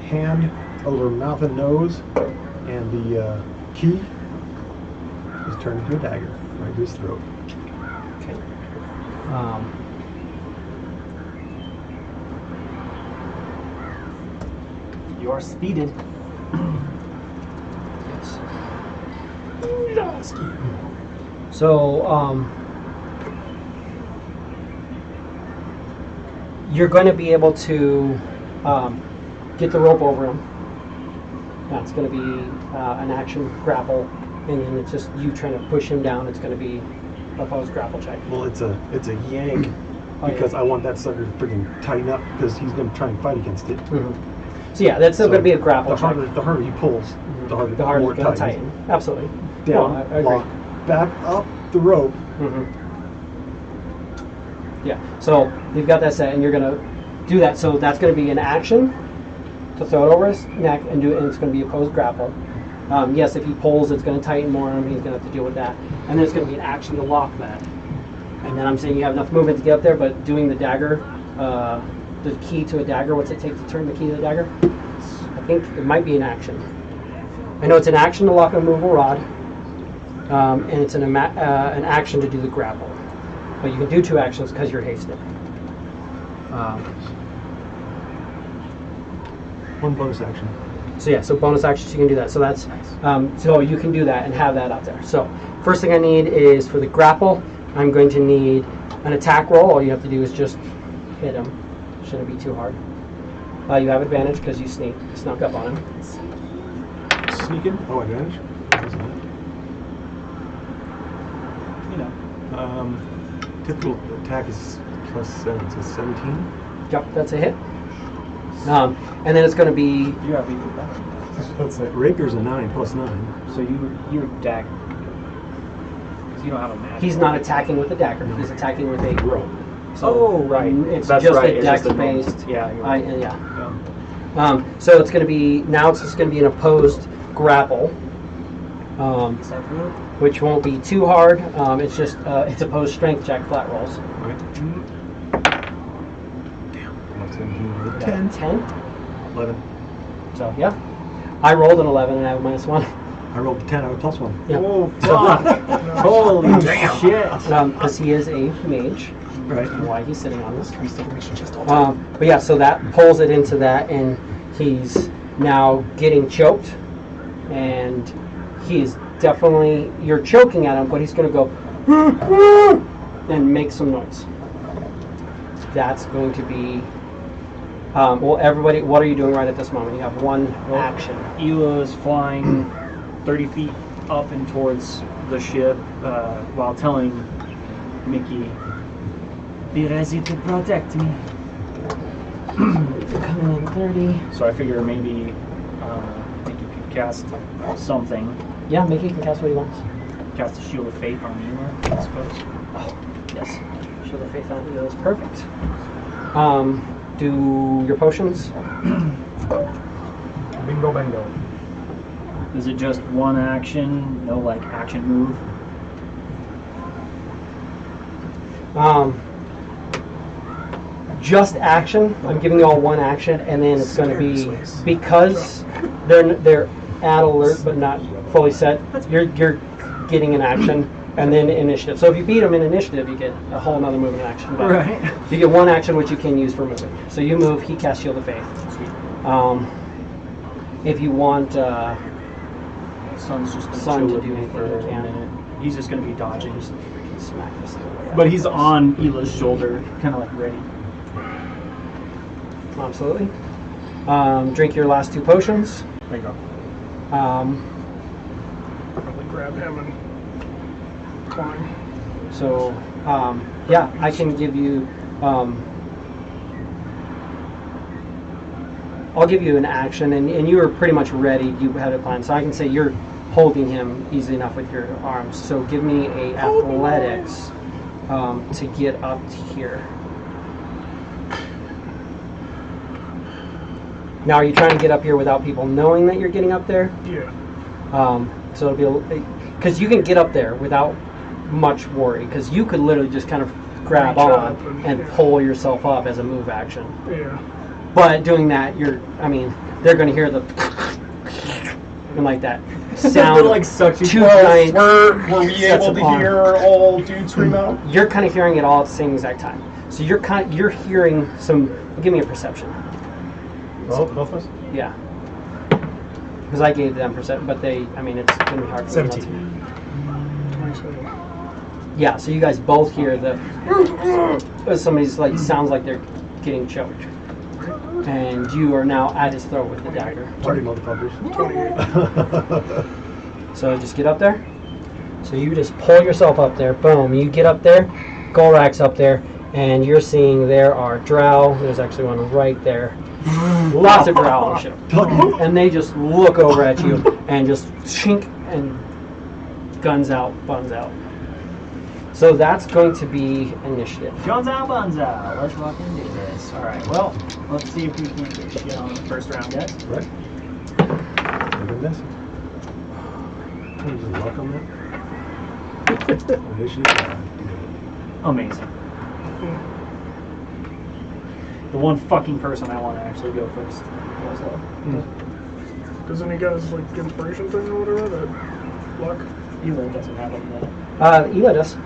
Hand over mouth and nose, and the key is turned into a dagger right to his throat. Okay. You are speeded. Yes. So, you're going to be able to get the rope over him. That's going to be an action grapple and then it's just you trying to push him down. It's going to be opposed grapple check. Well, it's a yank because I want that sucker to freaking tighten up because he's going to try and fight against it. So yeah, that's still going to be a grapple the check. The harder he pulls, the harder The harder more it's going to tightens. tighten. Absolutely. Down, No, I agree. lock, back up the rope. Yeah, so you've got that set, and you're going to do that. So that's going to be an action to throw it over his neck and do it, and it's going to be opposed grapple. Yes, if he pulls, it's going to tighten more on him. He's going to have to deal with that. And then it's going to be an action to lock that. And then I'm saying you have enough movement to get up there, but doing the dagger, the key to a dagger, what's it take to turn the key to the dagger? I think it might be an action. I know it's an action to lock a movable rod, and it's an action to do the grapple. But you can do 2 actions because you're hasted. One bonus action. So yeah, so bonus actions you can do that. So that's so you can do that and have that up there. So first thing I need is for the grapple, I'm going to need an attack roll. All you have to do is just hit him. Shouldn't be too hard. You have advantage because you snuck up on him. Sneaking? Oh, advantage? You know. Typical attack is +7, so 17. Yep, that's a hit. And then it's going to be You have equal back. That's it. Rapiers a 9 +9. So you're dagger. Because you don't have a magic. he's not attacking with a dagger. He's attacking with a rope. Oh, right. It's That's just right. a It's just a dex-based. Yeah, you're right. Yeah. So it's going to be now. It's just going to be an opposed grapple, Is that real? which won't be too hard. It's just it's opposed strength check flat rolls. Right? Damn. 10. 11. So yeah, I rolled an 11 and I have a -1. I rolled a 10, I have a +1. Yeah. Oh, fuck. Holy shit. Because he is a mage. Right. And why he's sitting on this. But yeah, so that pulls it into that, and he's now getting choked, and he's definitely, you're choking at him, but he's going to go and make some noise. That's going to be, well, everybody, what are you doing right at this moment? You have one action. Ela is flying 30 feet up and towards the ship while telling Mickey, "Be ready to protect me." Coming in 30. So I figure maybe Mickey could cast something. Yeah, Mickey can cast what he wants. Cast a Shield of Faith on Ela, I suppose. Oh, yes. Shield of Faith on Ela is perfect. Do your potions. Bingo bango. Is it just one action? No, like, action move? Just action. I'm giving you all one action, and then it's going to be, because they're at alert but not fully set. You're getting an action, and then initiative. So if you beat them in initiative, you get a whole other movement action. But Right. you get one action which you can use for moving. So you move. He casts Shield of Faith. Sweet. If you want, Sun's just going Sun to to chill do with me anything for he a can. minute. He's just going to be dodging. just freaking smack this thing away. But he's on Ela's shoulder, kind of like ready. Absolutely. Drink your last 2 potions. Bingo. Um, Probably grab him and climb. So, yeah, I can give you, I'll give you an action, and you were pretty much ready. You had a plan, so I can say you're holding him easy enough with your arms. So give me a athletics to get up to here. Now, are you trying to get up here without people knowing that you're getting up there? Yeah. So it'll be, because you can get up there without much worry, because you could literally just kind of grab Reach on up and, yeah. pull yourself up as a move action. Yeah. But doing that, they're going to hear the and like that sound. like suction. 2 giant Were we sets able of to armor. hear all dudes scream out? You're kind of hearing it all at the same exact time. So you're hearing some. Give me a perception. Well, both of us? Yeah. Because I gave them perception, but it's going to be hard for them not to. 17. 27. Yeah, so you guys both hear the somebody's sounds like they're getting choked, and you are now at his throat with the dagger. Party motherfuckers. 28. So just get up there. So you just pull yourself up there. Boom. You get up there. Golrak's up there. And you're seeing there are Drow. There's actually one right there. Lots of Drow on the ship. And they just look over at you and just chink and guns out, buns out. So that's going to be initiative. Guns out, buns out. Let's fucking do this. Alright, well, let's see if we can get shit on the first round, guys. Right. Look at this. Welcome it. Initiative. Amazing. The one fucking person I want to actually go first. Does any guys like inspiration thing or whatever? That luck? Ela doesn't have them yet. Ela does.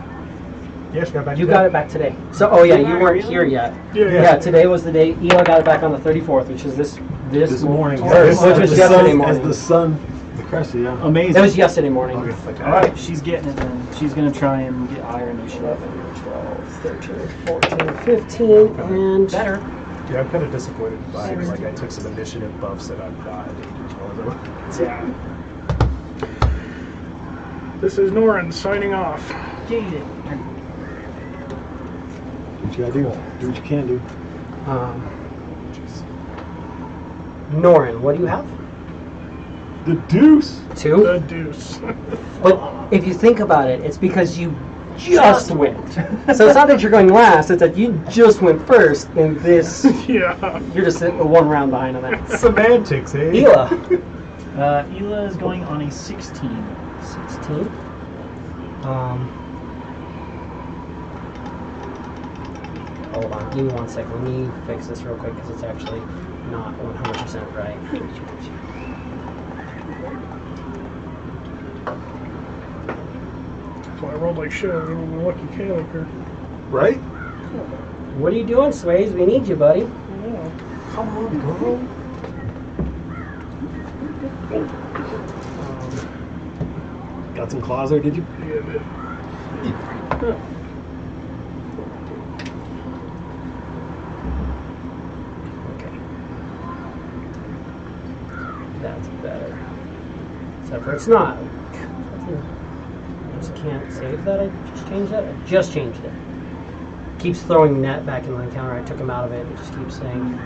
Yeah, she got back You today. got it back today. So, oh yeah, you weren't here yet. Yeah, today was the day. Ela got it back on the 34th, which is this morning. Which was yesterday As morning. the sun, the crest, yeah. Amazing. It was yesterday morning. Okay. Alright, she's getting it then. She's going to try and get higher initiative. 12, 13, 14, 15, and... Better. Dude, I'm kind of disappointed by like I took some initiative buffs that I'm not as well as Yeah. This is Norin signing off. Get it. What you gotta do? Do what you can do. Norin, what do you have? The deuce. 2? The deuce. But if you think about it, it's because you just went. So it's not that you're going last, it's that you just went first in this. Yeah. You're just one round behind on that. Semantics, eh? Ela. Ela is going on a 16. 16. Hold on, give me 1 second. Let me fix this real quick because it's actually not 100% right. So I rolled like shit. I don't know lucky character. Right? What are you doing, Sways? We need you, buddy. Come on, girl. Got some claws there, did you? Yeah, it did. Okay. That's better. Except for it's not. I just can't save that. I just changed that. I just changed it. Keeps throwing net back in the encounter. I took him out of it. It just keeps saying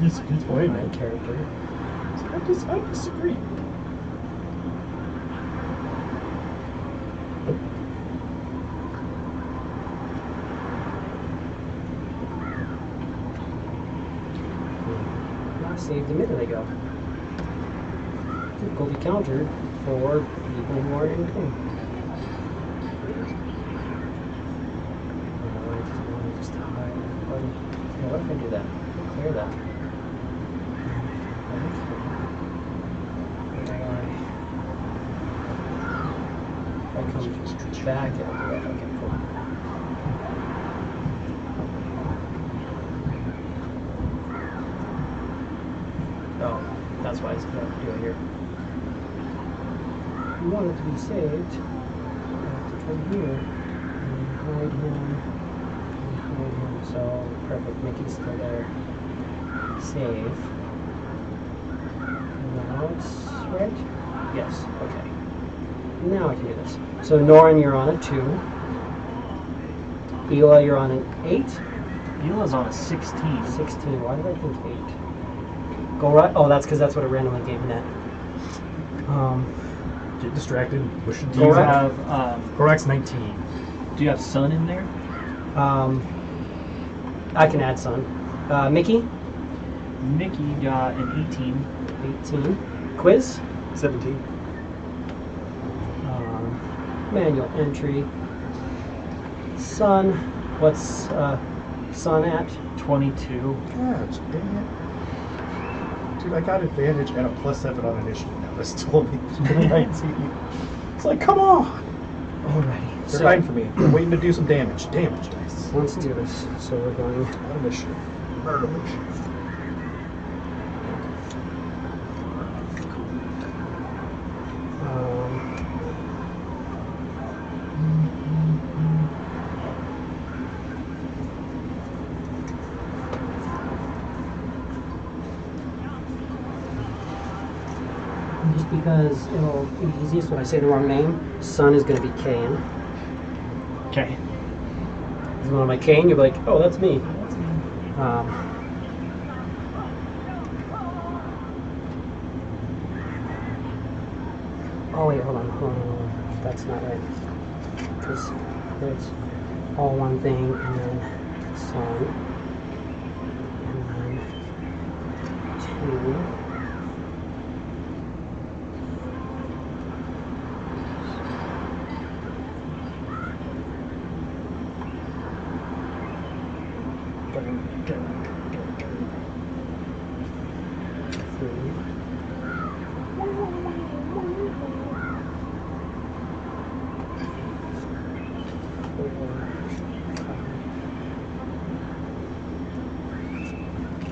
He's playing my it. character. I disagree. I saved a minute ago. Difficulty countered for people who are in game. Just hide everybody. Yeah, what if I do that? Clear that. If I come back, it'll do it. Okay, cool. Oh, that's why it's going to do it here. If you want it to be saved, you have to come here and hide him. So, perfect. Mickey's still there. Save. Now it's right? Yes, okay. Now I can do this. So, Norin, you're on a 2. Ela, you're on an 8. Ela's on a 16. 16. Why did I think 8? Go right. Oh, that's because that's what it randomly gave net. Get distracted. Push it. Do you Correct. have Korak's 19. do you have Sun in there? I can add Sun. Mickey, Mickey got an 18. 18. Quiz, 17. manual entry. Sun, what's Sun at? 22. Gosh, dang it. Dude, I got advantage and a +7 on initiative now. This told me 19. It's like, come on! Alrighty. They're So fighting for me. They're waiting to do some damage. Damage dice. let's do this. So we're going. Not initiative. Murder initiative. Just because it'll be easiest when I say the wrong name. Sun is going to be Kane. Okay. When I'm like Kane, you'll be like, oh, that's me. Oh wait, hold on. That's not right. Because there's all one thing, and then sun, and then 2.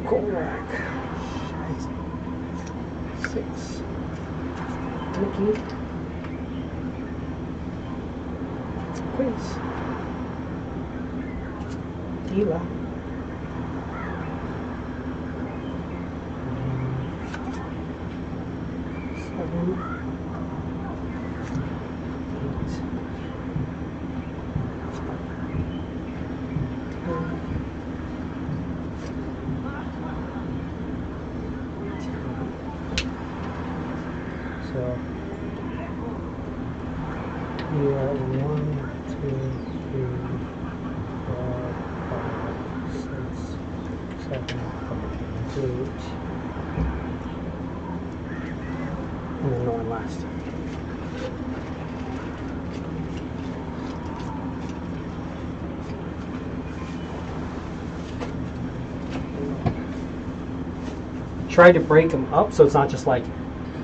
Korak. 6. Mickey. Quiz. Gila. 7. 8. So you are 1, 2, 3, 4, 5, 6, 7, 8, and then no one last. Try to break them up so it's not just like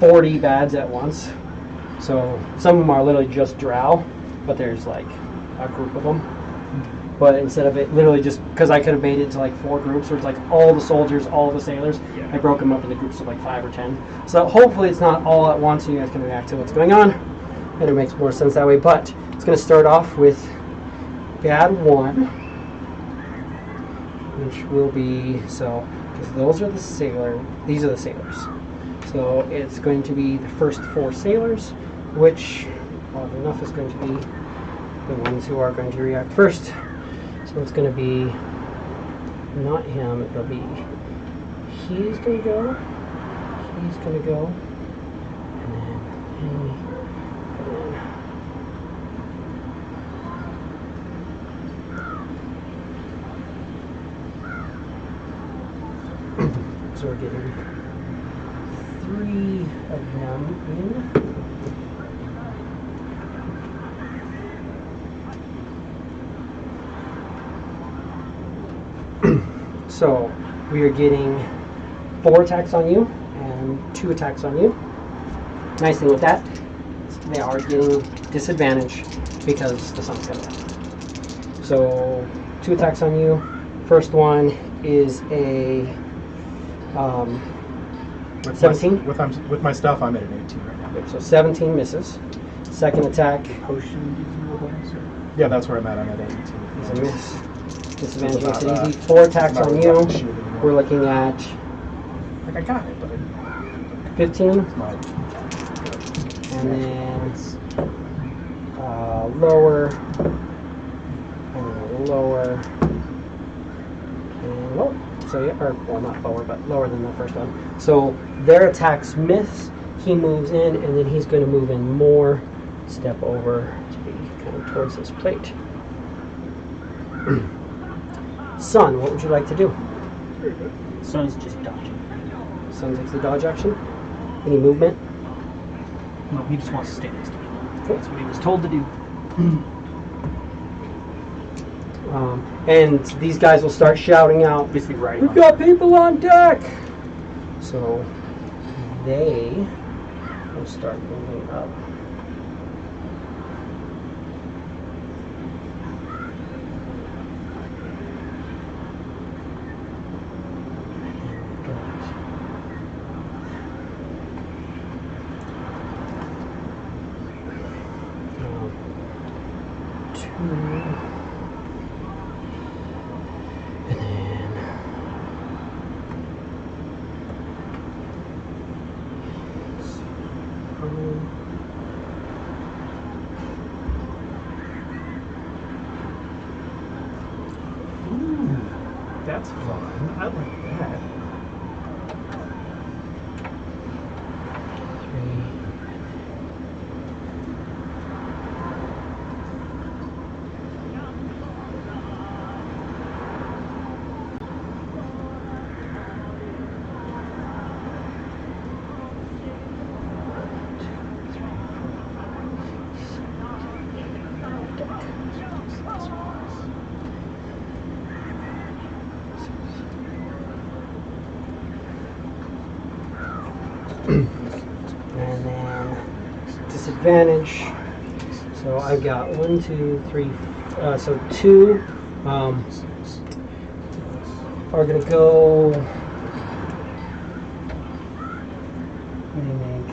40 bads at once. So some of them are literally just drow, but there's like a group of them. But instead of it literally just, because I could have made it into like 4 groups where it's like all the soldiers, all the sailors, I broke them up into groups of like 5 or 10. So hopefully it's not all at once and you guys can react to what's going on. And it makes more sense that way. But it's going to start off with bad 1, which will be, so, because those are the these are the sailors. So it's going to be the first 4 sailors, which, odd enough, is going to be the ones who are going to react first. So it's going to be not him, it'll be he's going to go, and then he, and then so we're getting 3 of them in. So we are getting 4 attacks on you and 2 attacks on you. Nice thing with that, they are getting disadvantage because the sun's coming up. So 2 attacks on you. First one is a 17. With my stuff, I'm at an 18 right now. So 17 misses. Second attack Potion gives you a bonus. Yeah, that's where I'm at. I'm at 18. is a miss. Disadvantage It's makes it about, easy. 4 attacks about on you. shooting anymore. We're looking at Like I got it, but 15, it's not. and then lower, and lower, and lower. So yeah, or well, not lower, but lower than the first one. So their attacks miss. He moves in, and then he's going to move in more. Step over to be kind of towards this plate. Sun, what would you like to do? Sun's just dodging. Sun takes the dodge action. Any movement? No, he just wants to stay next to me. Cool. That's what he was told to do. And these guys will start shouting out, Basically right "We've on. got people on deck!" So they will start moving up. That's fun. I like that. 3. And then disadvantage. So I've got 1, 2, 3. So 2 are going to go. Let me make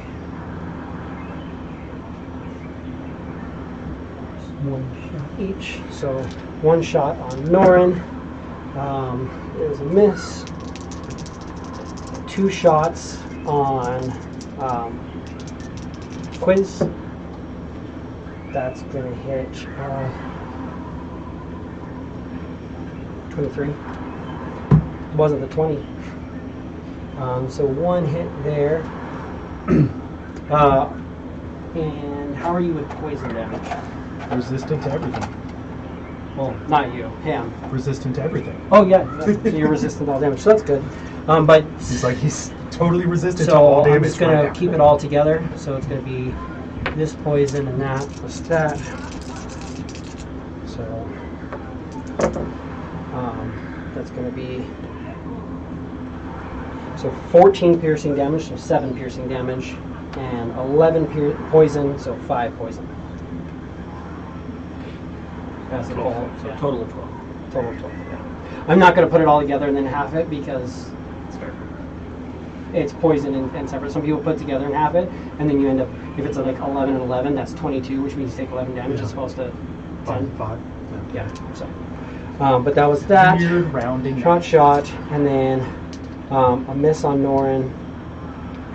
one shot each. So 1 shot on Norin. There's a miss. 2 shots on Quiz. That's going to hit 23. Wasn't the 20. So 1 hit there. And how are you with poison damage? Resistant to everything. Well, not you, him. Resistant to everything. Oh yeah, so you're resistant to all damage, so that's good. But He's totally resistant to all so damage. I'm just gonna right now. keep it all together. So it's gonna be this poison and that plus that. So that's gonna be 14 piercing damage, so 7 piercing damage, and 11 poison, so 5 poison. That's the whole, so total of 12. Total of 12. Yeah. I'm not going to put it all together and then half it because it's poison and separate. Some people put it together and half it, and then you end up, if it's like 11 and 11, that's 22, which means you take 11 damage as opposed to 10. 5. Yeah. So, but that was that. Weird rounding. Shot, and then a miss on Norin,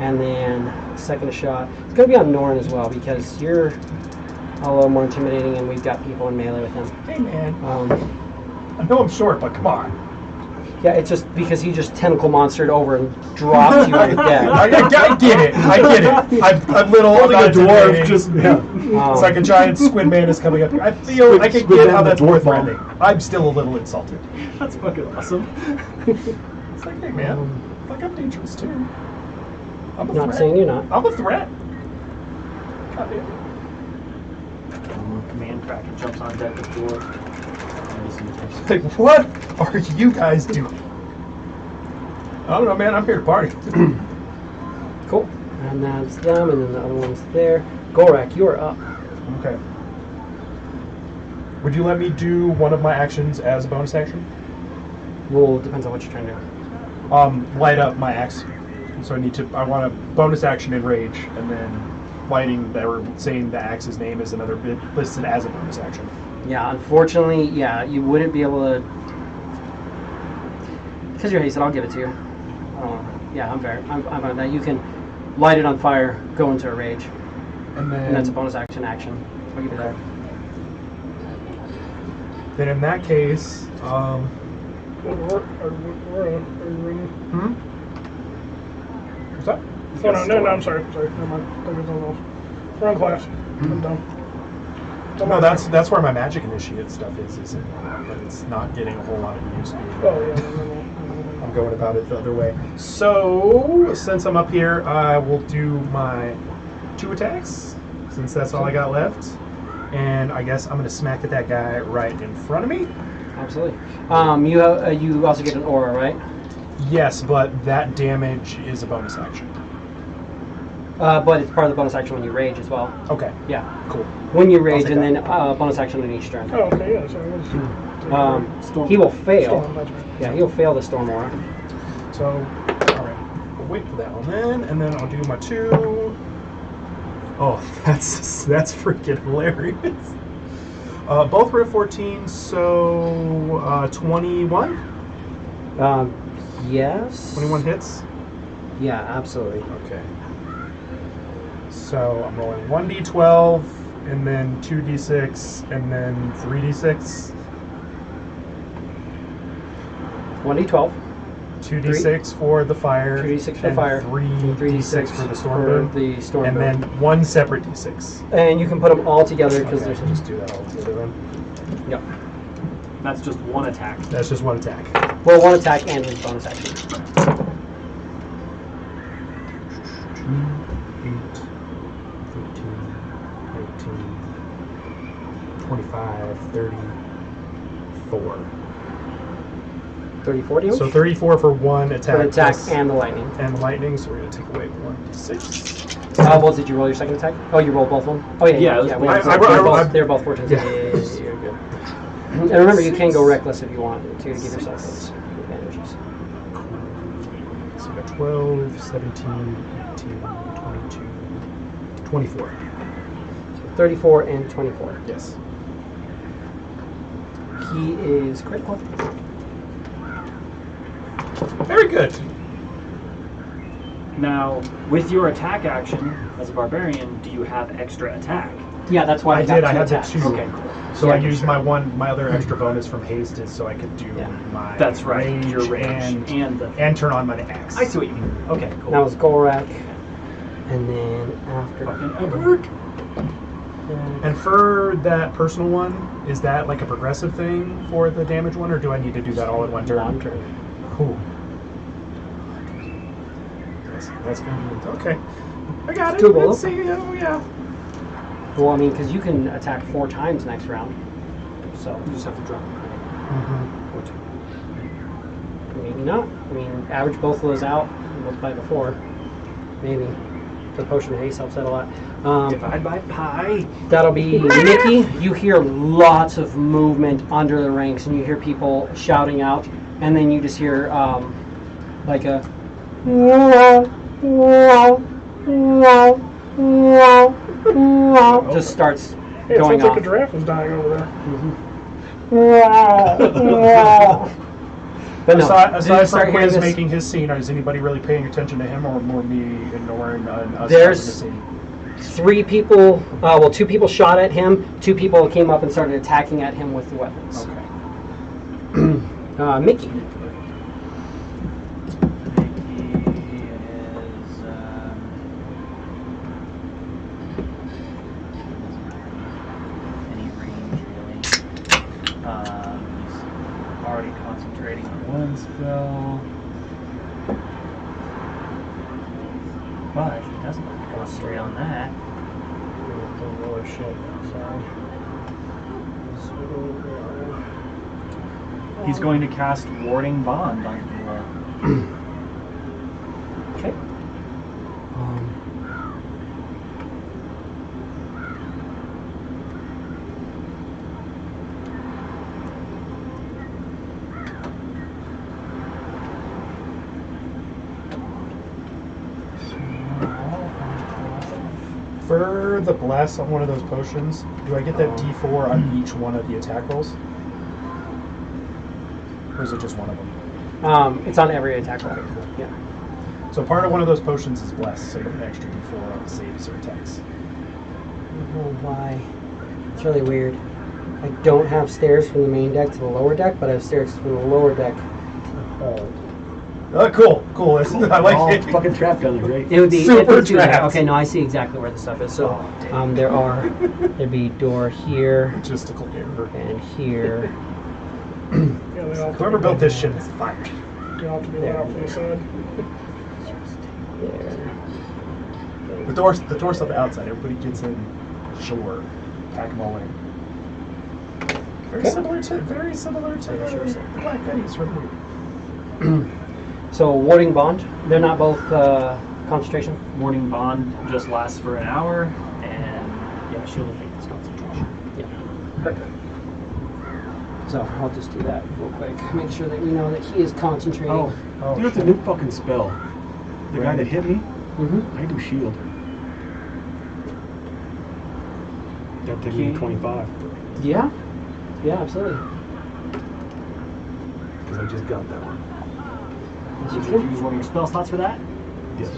and then second shot. It's going to be on Norin as well because you're a little more intimidating, and we've got people in melee with him. Hey man. I know I'm short, but come on. Yeah, it's just because he just tentacle monstered over and dropped you right dead. I get it. I'm little. I'm not a dwarf, intimidating. just It's like a giant squid man is coming up here. I feel I can Squid get man how the that's dwarf more bomb. threatening. I'm still a little insulted. That's fucking awesome. It's like, hey man, like I'm dangerous too. I'm a Not threat. saying you're not. I'm a threat. God damn. Command Kraken jumps on deck with door. Like, what are you guys doing? I don't know, man. I'm here to party. Cool. And that's them, and then the other one's there. Gorak, you are up. Okay. Would you let me do one of my actions as a bonus action? Well, depends on what you're trying to do. Light up my axe. So I want a bonus action in rage, and then lighting or saying the axe's name is another bit listed as a bonus action. Yeah, unfortunately, you wouldn't be able to. Because you're hasted, I'll give it to you. Yeah, I'm fair. I'm fine with that. You can light it on fire, go into a rage, And then and that's a bonus action. I'll give you that. Then in that case, Are you ready? what's that? Oh, no, I'm sorry. Never mind. That was all else. Wrong class. I'm done. No, that's where my magic initiate stuff is, but it's not getting a whole lot of use. Oh, yeah. No. I'm going about it the other way. So, since I'm up here, I will do my 2 attacks, since that's all I got left. And I guess I'm going to smack at that guy right in front of me. Absolutely. You also get an aura, right? Yes, but that damage is a bonus action. But it's part of the bonus action when you rage as well. Okay, Yeah. cool. When you rage, take and that. then bonus action on each turn. Oh, okay, yeah. So it was. He will fail. Storm, that's right. Yeah, he'll fail the storm aura. So, alright. We'll wait for that one then, and then I'll do my 2. Oh, that's freaking hilarious. Both were at 14, so 21? Yes. 21 hits? Yeah, absolutely. Okay. So I'm rolling 1d12, and then 2d6, and then 3d6. 1d12. 2d6 for the fire. 2d6 for and fire. 3d6 for the storm boom. The storm and boom. then one separate d6. And you can put them all together because Okay, there's so just do that all together then. Yep. That's just one attack. That's just one attack. Well, one attack and his bonus action. 2, 8, 13, 18, 25, 34. 34 to you? So 34 for one attack. For the attack plus- and the lightning. and the lightning, so we're going to take away 1d6. Well, did you roll your second attack? Oh, you rolled both of them? Oh, yeah. Yeah, it was yeah. one. They're both 14. Yeah. You're good. And remember, you can go reckless if you want to give yourself those advantages. So we got 12, 17, 18, 22, 24. So 34 and 24. Yes. He is critical. Very good. Now, with your attack action as a barbarian, do you have extra attack? Yeah, that's why I got did. two I had the attacks. 2. Okay, cool. So Yeah, I used sure. my other extra bonus from haste is so I could do Yeah. my That's right. range Your range and and turn on my axe. I see what you mean. Okay, cool. That was Gorak. And then after Fucking Urk. And for that personal one, is that like a progressive thing for the damage one, or do I need to do that all in one turn? One turn. Cool. That's gonna be okay. I got it. Doable. Let's see. Oh yeah. Well, I mean, because you can attack 4 times next round. So, You just have to drop. maybe not. I mean, average both of those out. Multiply by 4. Maybe. The potion of haste helps that a lot. Divide by pi. That'll be Mickey. You hear lots of movement under the ranks, and you hear people shouting out, and then you just hear like a just starts Hey, it going sounds like off. a giraffe was dying over there. But no, Aside you from start hearing Quiz this- making his scene, is anybody really paying attention to him, or more me ignoring us There's- having the scene? 3 people, 2 people shot at him, 2 people came up and started attacking at him with the weapons. Okay. Mickey. Mickey is any range really. He's already concentrating on one spell, but he doesn't want to concentrate on that. Oh shit, sorry. He's going to cast Warding Bond on you. Okay. For the bless on one of those potions, do I get that D4 on each one of the attack rolls? Or is it just one of them? It's on every attack roll. Yeah. So part of one of those potions is bless, so you get an extra D4 on saves or attacks. Oh, why? It's really weird. I don't have stairs from the main deck to the lower deck, but I have stairs from the lower deck to the hold. Oh, cool. I like All it. fucking trapped down there, great. It would be Super it would be there. trapped. Okay, no, I see exactly where the stuff is. So there'd be door here Logistical error. and here. Yeah, they all Whoever built this shit is fired. They all have to be let out from the side. There. The door's on the outside. Everybody gets in. Sure. Pack them all in. Very similar to Black Betty's from So warding bond. They're not both concentration. Warding Bond just lasts for an hour, and yeah, Shield of Faith is concentration. Perfect. So I'll just do that real quick. Make sure that we know that he is concentrating. Oh, you have the new fucking spell. The guy that hit me, Mm-hmm. I do shield. That took me 25 Yeah. Yeah, absolutely. because I just got that one. Did you use one of your spell slots for that? Yes.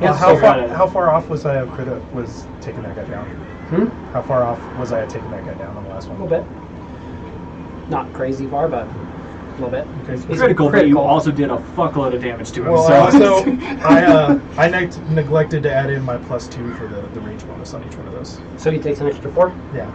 Yeah, how so- how far off was I was taking that guy down? How far off was I at taking that guy down on the last A one? little bit. Not crazy far, but little bit. Okay. He's Critical, but you critical. also did a fuckload of damage to him. Well, so I neglected to add in my +2 for the range bonus on each one of those. So he takes an extra 4. Yeah.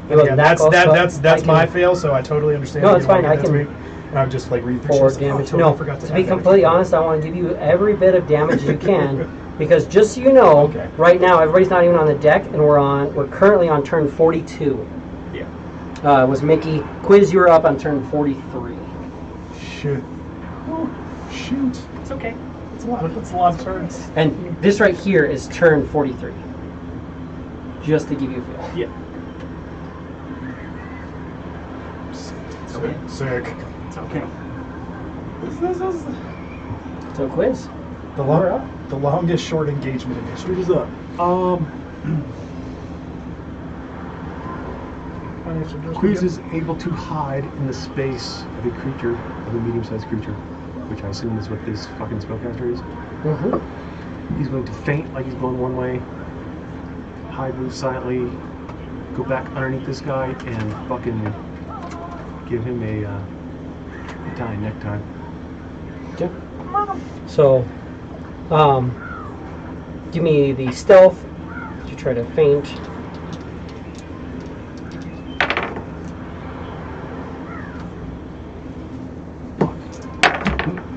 Well, Again, that goes, that's but I my can- fail, so I totally understand. No, if it's you wanna fine, give I that to can- me. And I would just like read through 4 shit, damage. totally No, forgot to to add be that completely extra honest, I want to give you every bit of damage you can, because just so you know, Okay. right now everybody's not even on the deck, and we're currently on turn 42. yeah. It was Mickey. Quiz, you were up on turn 43. Shit. Oh, shoot. It's okay. It's a lot of turns. And this right here is turn 43. Just to give you a feel. Yeah. Sick. Sick. It's okay. So Quiz, The, We're up. the longest short engagement in history. Who's up? I suggest Quiz we is able to hide in the space of a creature, of a medium-sized creature, which I assume is what this fucking spellcaster is. Mm-hmm. He's going to feint like he's going one way, hide, move silently, go back underneath this guy, and fucking give him a Italian necktie. Okay. So, give me the stealth to try to feint.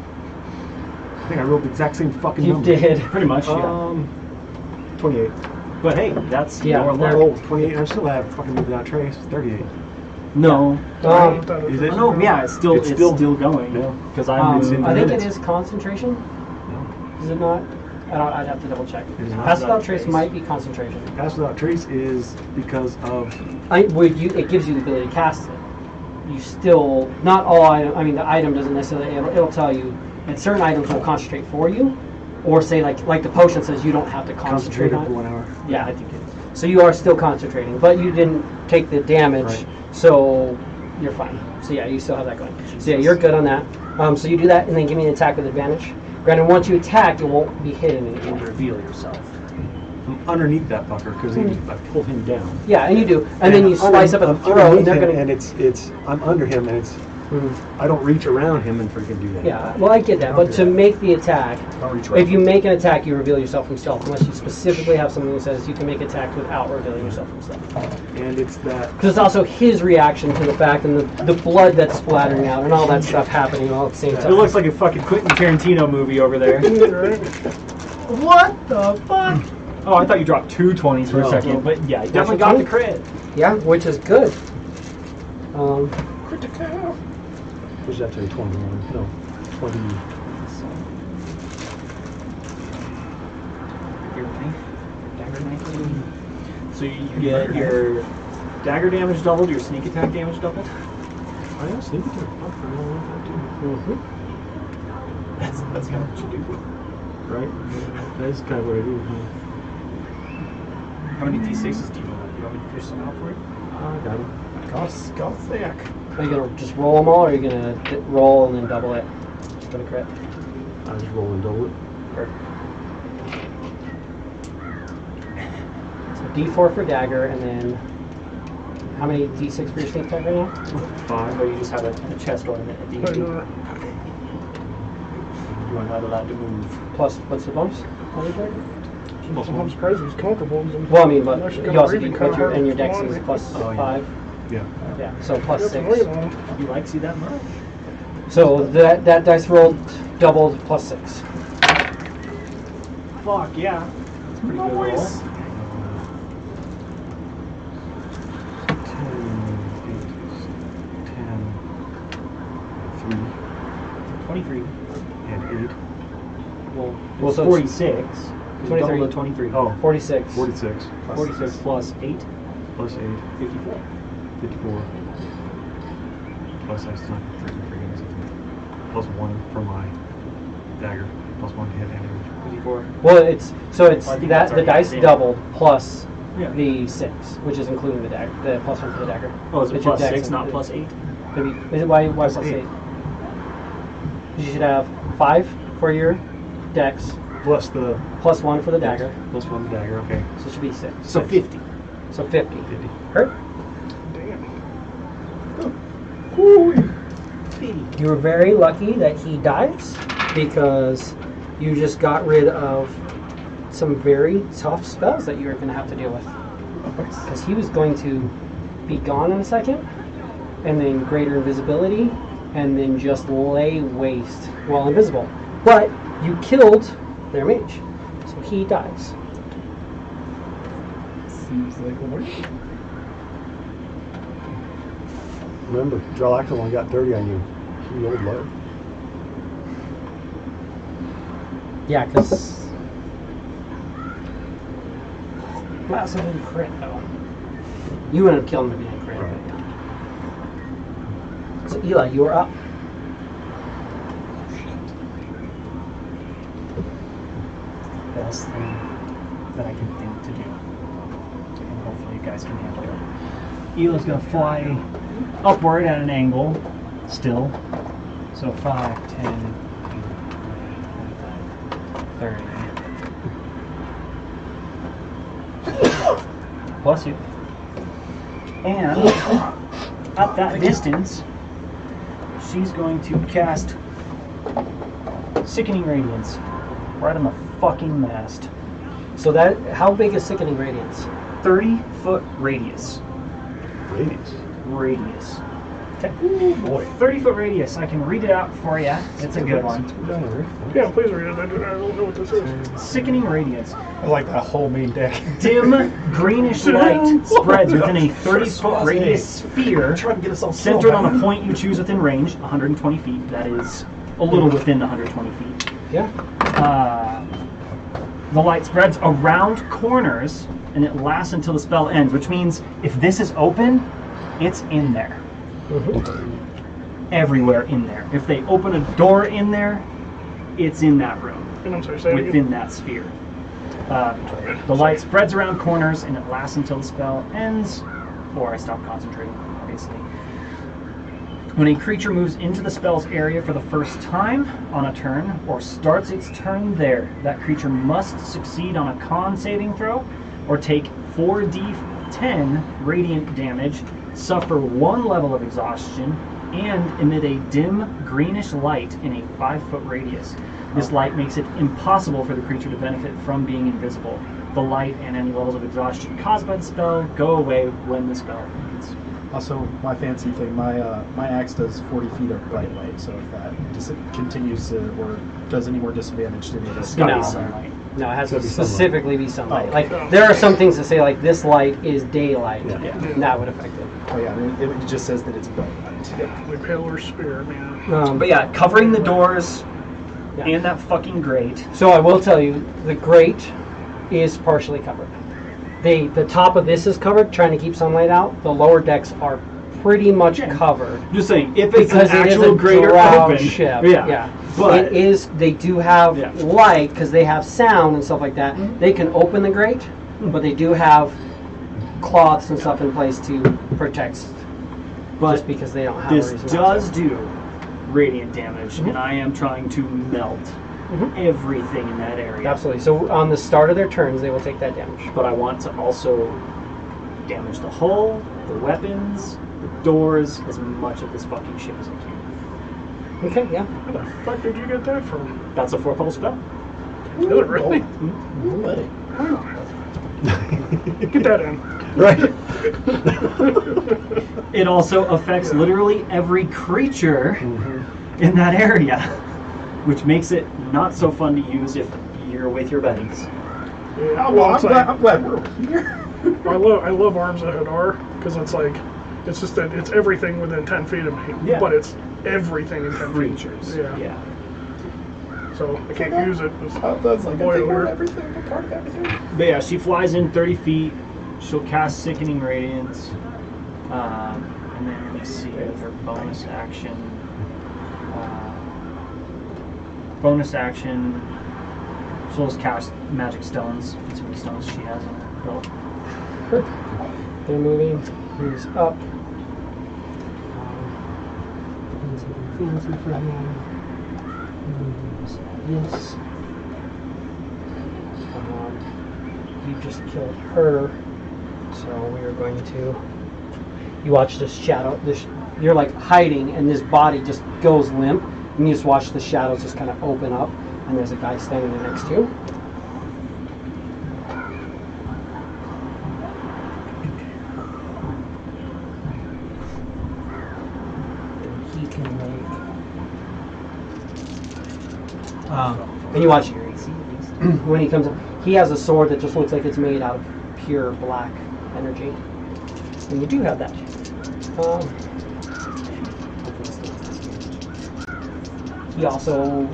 I think I rolled the exact same fucking You number. did. Pretty much, yeah. 28. But hey, that's Yeah, your they're- luck. 28, and I still have fucking moved without trace. 38. No. Is it? Oh, no, yeah, it's still going. Yeah. Because I'm It's in I think it minutes. is concentration. No. Is it not? I'd have to double check. It is not. Pass without trace might be concentration. Pass without trace is because of It gives you the ability to cast it. You still not all item. I mean, the item doesn't necessarily. It'll tell you that certain items will concentrate for you, or say like the potion says you don't have to concentrate concentrated on for it. 1 hour. Yeah, I think it is. So you are still concentrating, but you didn't take the damage, Right. so you're fine. So yeah, you still have that going. So yeah, you're good on that. So you do that, and then give me an attack with advantage. Granted, once you attack, it won't be hidden You anymore. reveal yourself. I'm underneath that fucker because I pulled him down. Yeah, and you do, and then you slice up at the I'm throat, underneath and they're him, gonna. and it's I'm under him, and it's I don't reach around him and freaking do that. Yeah, well, I get that, but to make the attack, Don't reach around. if you make an attack, you reveal yourself from stealth, unless you specifically have something that says you can make attacks without revealing yourself from stealth. And it's that Because it's also his reaction to the fact and the blood that's splattering out and all that stuff happening all at the same It time. looks like a fucking Quentin Tarantino movie over there. What the fuck? Oh, I thought you dropped 2 20s for a No. second, but yeah, you definitely Natural got the 20? crit. Yeah, which is good. what's that? 21? No, 20. Your knife, dagger knife. So you get your dagger damage doubled, your sneak attack damage doubled. I have sneak attack. Fuck, I don't want that too. Mm-hmm. That's kind of what you do. Right? That is kind of what I do. How many d6s do you want? You want me to fish some out for you? I got him. Go thick. Are you going to just roll them all, or are you going to roll and then double it for the crit? I just roll and double it. Perfect. So D4 for dagger, and then how many D6 for your sneak attack right now? 5. Or you just have a chest ornament at D&D. You are not allowed to move. Plus, what's the bonus on your dagger? I'm surprised he's comfortable. Well, I mean, but Actually, you also reading get kinda hard and your to dex follow is me. plus Oh, yeah. 5. Yeah. Yeah, so plus That's 6. great, man. You like see that much? So that dice rolled doubled plus 6. Fuck yeah. That's a pretty good roll. 10, 23. 3, and 8. Well, Well, it's so 46. 23. Double to 23. Oh, 46. 46 46 plus 8, plus 8, 54. 54. Plus I still have to freaking something. Plus 1 for my dagger. Plus 1 to hit damage. 54. Well, it's Well, I think that's the already dice in. doubled plus Yeah. the 6, which is including the dagger, the plus 1 for the dagger. Oh, is it It's your plus dex 6, not and- plus 8? Maybe, is it why plus 8? 8. You should have 5 for your dex, Plus the plus 1 for the dagger, plus 1 dagger. Okay. so it should be 6. So 50. So 50. 50. Hurt? Damn. Ooh, 50. You were very lucky that he dies because you just got rid of some very tough spells that you were going to have to deal with. Because he was going to be gone in a second, and then greater invisibility, and then just lay waste while invisible. But you killed their mage, so he dies. Seems like a win. Remember, Drow only got dirty on you. You old love. Yeah, because massive crit though. You would have killed him if you didn't crit. Right. So Eli, you are up. Best thing that I can think to do. And hopefully you guys can handle it. Eli's going to fly upward at an angle still. So 5, 10, 30. Bless you. And at that distance, she's going to cast Sickening Radiance right on the fucking mast. So that, how big is Sickening Radiance? 30-foot radius. Radius. Okay. Boy. 30-foot radius. I can read it out for you. It's a good one. Yeah, please read it. I don't know what this is. Sickening Radiance. I like that whole main deck. Dim greenish light spreads within a 30-foot radius sphere Trying to get us all centered on a point you choose within range, 120 feet. That is a little within the 120 feet. Yeah. The light spreads around corners and it lasts until the spell ends, which means if this is open, it's in there. Everywhere in there. If they open a door in there, it's in that room, And I'm sorry, say it again. within that sphere. The light spreads around corners and it lasts until the spell ends, or I stop concentrating, obviously. When a creature moves into the spell's area for the first time on a turn, or starts its turn there, that creature must succeed on a con saving throw, or take 4d10 radiant damage, suffer 1 level of exhaustion, and emit a dim greenish light in a 5-foot radius. This light makes it impossible for the creature to benefit from being invisible. The light and any levels of exhaustion caused by the spell go away when the spell ends. Also, my fancy thing, my axe does 40 feet of bright light, so if that continues to, or does any more disadvantage to me, It's it's gotta No. be sunlight. No, it has to Gotta be sunlight. specifically be sunlight. Oh, Like, okay. there are some things that say, like, this light is daylight. Yeah. And that would affect it. Oh yeah, I mean, it just says that it's bright light. The paler spear, man. But yeah, covering the doors Yeah. and that fucking grate. So I will tell you, the grate is partially covered. The top of this is covered, trying to keep sunlight out. The lower decks are pretty much covered. I'm just saying, if it's Because an it is actual a greater drow open, ship. yeah. But It is, they do have Yeah. light, because they have sound and stuff like that. They can open the grate, but they do have cloths and stuff in place to protect, but just because they don't have this a reason not does to. do radiant damage, and I am trying to melt everything in that area. Absolutely. So on the start of their turns, they will take that damage. But I want to also damage the hull, the weapons, the doors, as much of this fucking ship as I can. Okay, yeah. Where the fuck did you get that from? That's a 4th level spell. Is it really? Really? Get that in. Right. It also affects literally every creature in that area, which makes it not so fun to use if you're with your buddies. Yeah, Oh, well, well, it's I'm glad we're here. I love arms that are because it's like it's just that it's everything within 10 feet of me, Yeah. but it's everything in 10 Creatures. feet. Yeah. Yeah. So I can't use it. It's That's like I boy take care of alert. everything, a part of everything. But yeah, she flies in 30 feet. She'll cast Sickening Radiance. And then let me see with her bonus action. She'll just cast Magic Stones. Let's see what stones she has in her belt. They're moving. Moves up. Fancy for him. Yes. You just killed her, so we are going to. You watch this shadow, this you're like hiding, and this body just goes limp, and you just watch the shadows just kind of open up, and there's a guy standing there next to you. And he can make. And you watch when he comes up, he has a sword that just looks like it's made out of pure black energy. And you do have that. He also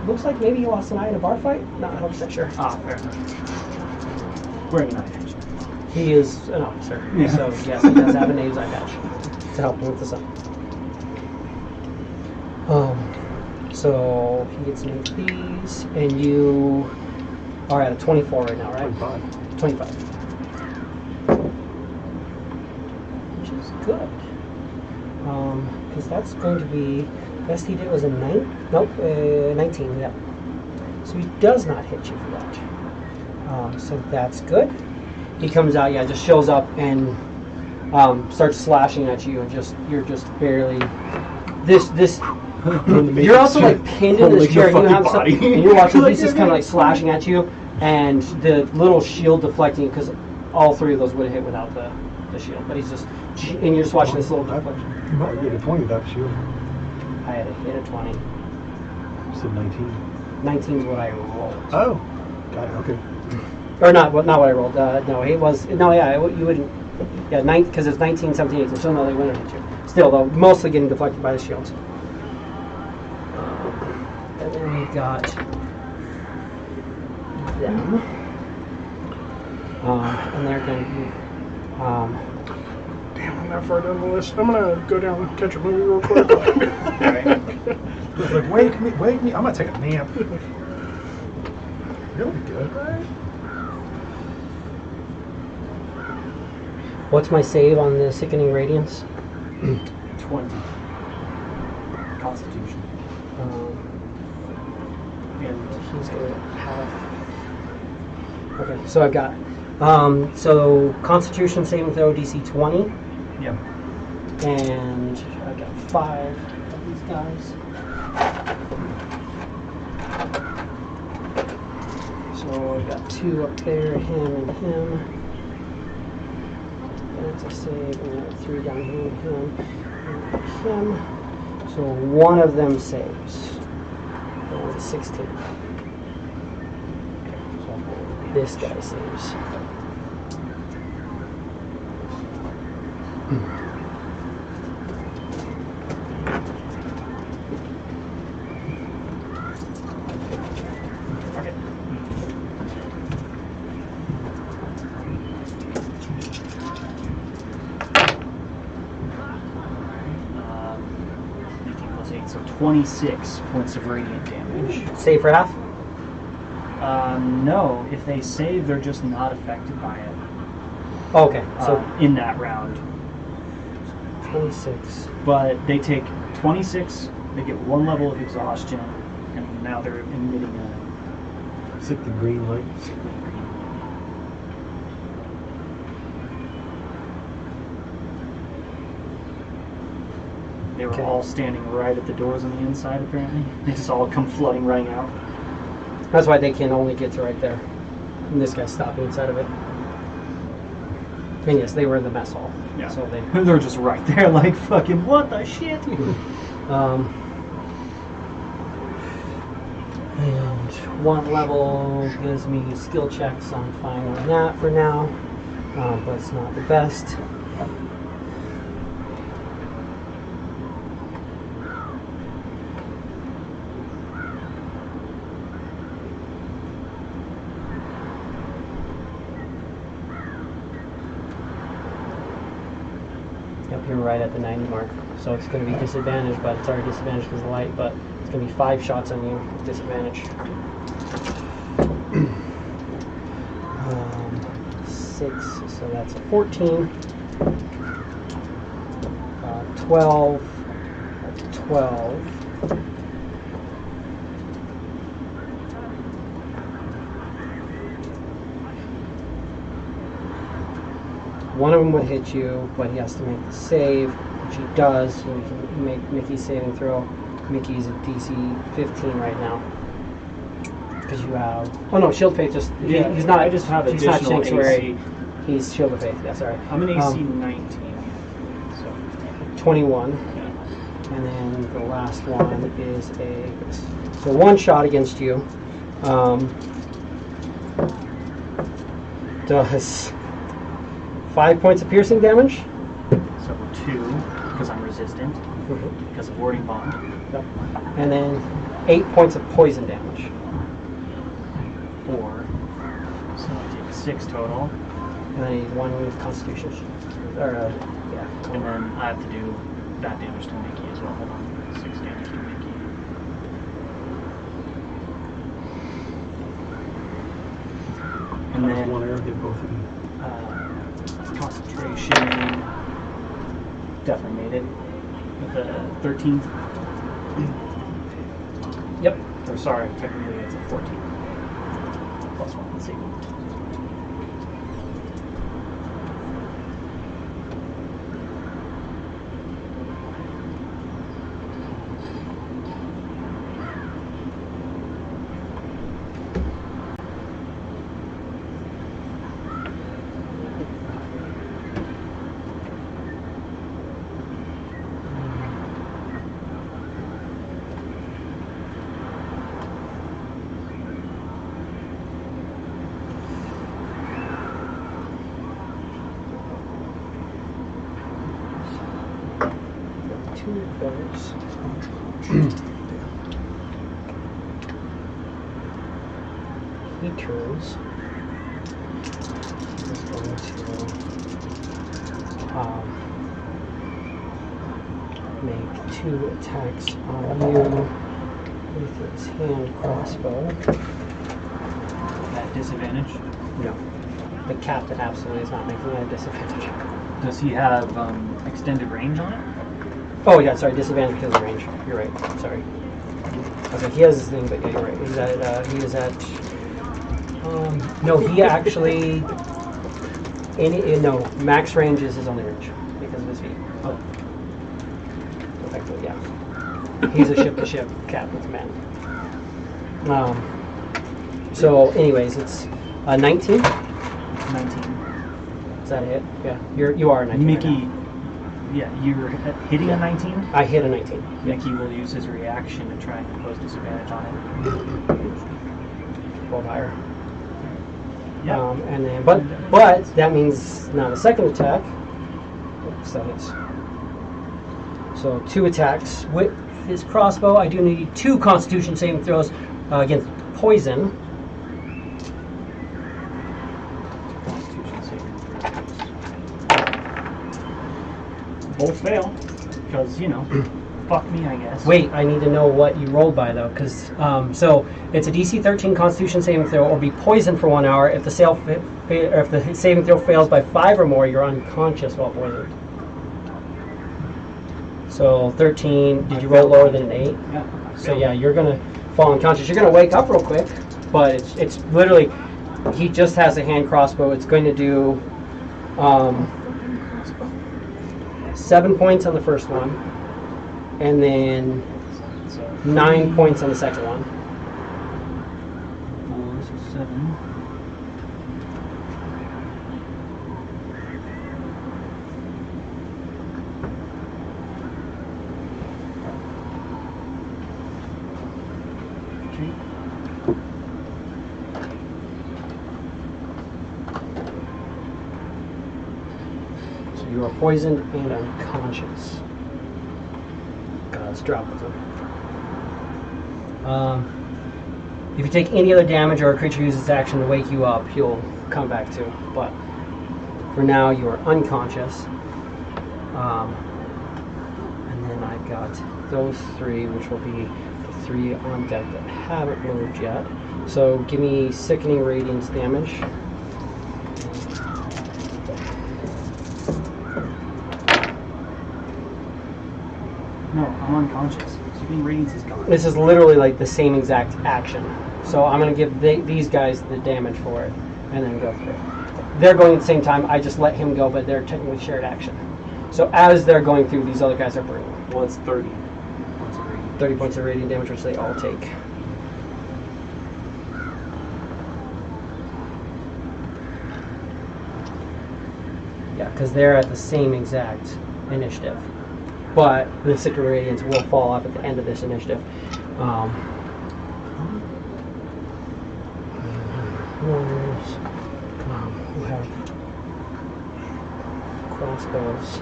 looks like maybe he lost an eye in a bar fight. Not 100% sure. Ah, fair enough. Wearing an eye patch. He is an officer, Yeah. so yes, he does have a name's eye patch to help him with the sun. So he gets to make these, and you are at a 24 right now, right? 25. Which is good. Because that's going to be, best he did was a 19, yeah. So he does not hit you for that. So that's good. He comes out, yeah, just shows up and starts slashing at you, and you're just barely, you're also like pinned in this chair, and you have and you're watching, he's just kind of like slashing at you, and the little shield deflecting, because all three of those would have hit without the shield, but he's just, and you're just watching this little deflection. You might get a 20 without the shield. I had a hit a 20. You said 19. 19 is what I rolled. Oh, got it. Okay. Or not what I rolled. No, it was, no, yeah, you wouldn't, yeah, because it's 19, 17, 18, so no, they wouldn't hit you. Still, though, mostly getting deflected by the shields. And then we got them. And they're going to be, Damn, I'm that far down the list. I'm gonna go down and catch a movie real quick. It's like, wake me. I'm gonna take a nap. You'll be good, right? what's my save on the sickening radiance? 20. Constitution. And he's going to have. Okay, so I've got. So Constitution saving throw DC 20. Yep. And I've got 5 of these guys. So I've got 2 up there, him and him. That's a save, and I have 3 down here and him. So one of them saves. That was a 16. So this guy saves. Okay. Um, 19 plus 8, so 26 points of radiant damage. Save for half? No, if they save, they're just not affected by it. Oh, okay, so In that round. 26. But they take 26, they get 1 level of exhaustion, and now they're emitting a Sickly green light. They were Okay. all standing right at the doors on the inside, apparently. They just all come flooding right out. That's why they can only get to right there. And this guy's stopping inside of it. And yes, they were in the mess hall. Yeah. So they. They're just right there, like, fucking, what the shit? And 1 level gives me skill checks. So I'm fine on that for now. But it's not the best. Yep, you're right at the 90 mark. So it's going to be disadvantaged, but it's already disadvantaged because of the light, but it's going to be 5 shots on you with disadvantage. 6, so that's a 14. 12, that's 12. One of them would hit you, but he has to make the save. She does. We can make Mickey's saving throw. Mickey's at DC 15 right now. Because you have. Oh no, Shield of Faith just. He's not. I just have he's not additional sanctuary. AC. He's Shield of Faith. Yeah, sorry. I'm an AC 19. So 21. yeah. And then the last one is a. So one shot against you. Does 5 points of piercing damage. So 2 because I'm resistant because of warding bond. Yep. And then 8 points of poison damage. 4. So I take 6 total. And then he's 1 Constitution. Or yeah. And then I have to do that damage to Mickey as well. Hold on. 6 damage to Mickey. And That was then one arrow hit both of you. concentration. Definitely made it. With a 13. Yep. Or sorry, technically it's a 14. Plus 1, let's see. Two feathers. He turns. He's going to make 2 attacks on you with his hand crossbow. At disadvantage. No. The captain absolutely is not making that a disadvantage. Does he have extended range on it? Oh yeah, sorry, disadvantage because of range. You're right. Sorry. Okay, he has his thing, but yeah, you're right. He's at. He is at. No, he actually. No, max range is his only range because of his feet. Oh. Effectively, yeah. He's a ship-to-ship captain command. So, anyways, it's 19. 19. Is that it? Yeah, you are a 19. Mickey, right now. yeah, you're hitting a 19? I hit a 19. Mickey will use his reaction to try and impose disadvantage on it. Roll higher. Yeah. And then, but that means now the second attack. Oops, that hits. So 2 attacks with his crossbow. I do need 2 Constitution saving throws against poison. Constitution saving throws. Both fail, because, you know, fuck me, I guess. Wait, I need to know what you rolled by though, because so it's a DC 13 Constitution saving throw, or be poisoned for 1 hour. If the if the saving throw fails by 5 or more, you're unconscious while poisoned. So 13. Did you roll lower than an 8? Yeah. So yeah, you're gonna fall unconscious. You're gonna wake up real quick, but it's literally he just has a hand crossbow. It's going to do 7 points on the first one, and then 9 points on the second one. 4, so 7. So you are poisoned and unconscious. God's drop with him. If you take any other damage or a creature uses its action to wake you up, he'll come back too. But for now, you are unconscious. And then I've got those 3, which will be the 3 on deck that haven't moved yet. So give me sickening radiance damage. No, I'm unconscious. Sickening radiance is gone. This is literally like the same exact action. So I'm going to give these guys the damage for it, and then go through. They're going at the same time. I just let him go, but they're technically shared action. So as they're going through, these other guys are burning. Well, it's 30 points of radiant. 30 points of radiant damage, which they all take. Yeah, because they're at the same exact initiative. But the Secret Radiance will fall off at the end of this initiative. Warriors who have crossbows.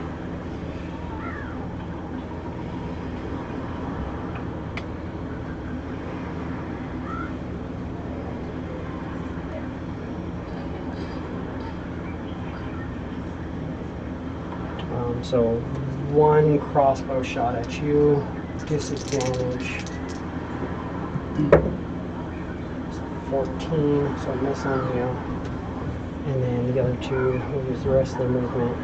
So one crossbow shot at you, disadvantage. 14, so miss on you. And then the other two will use the rest of their movement.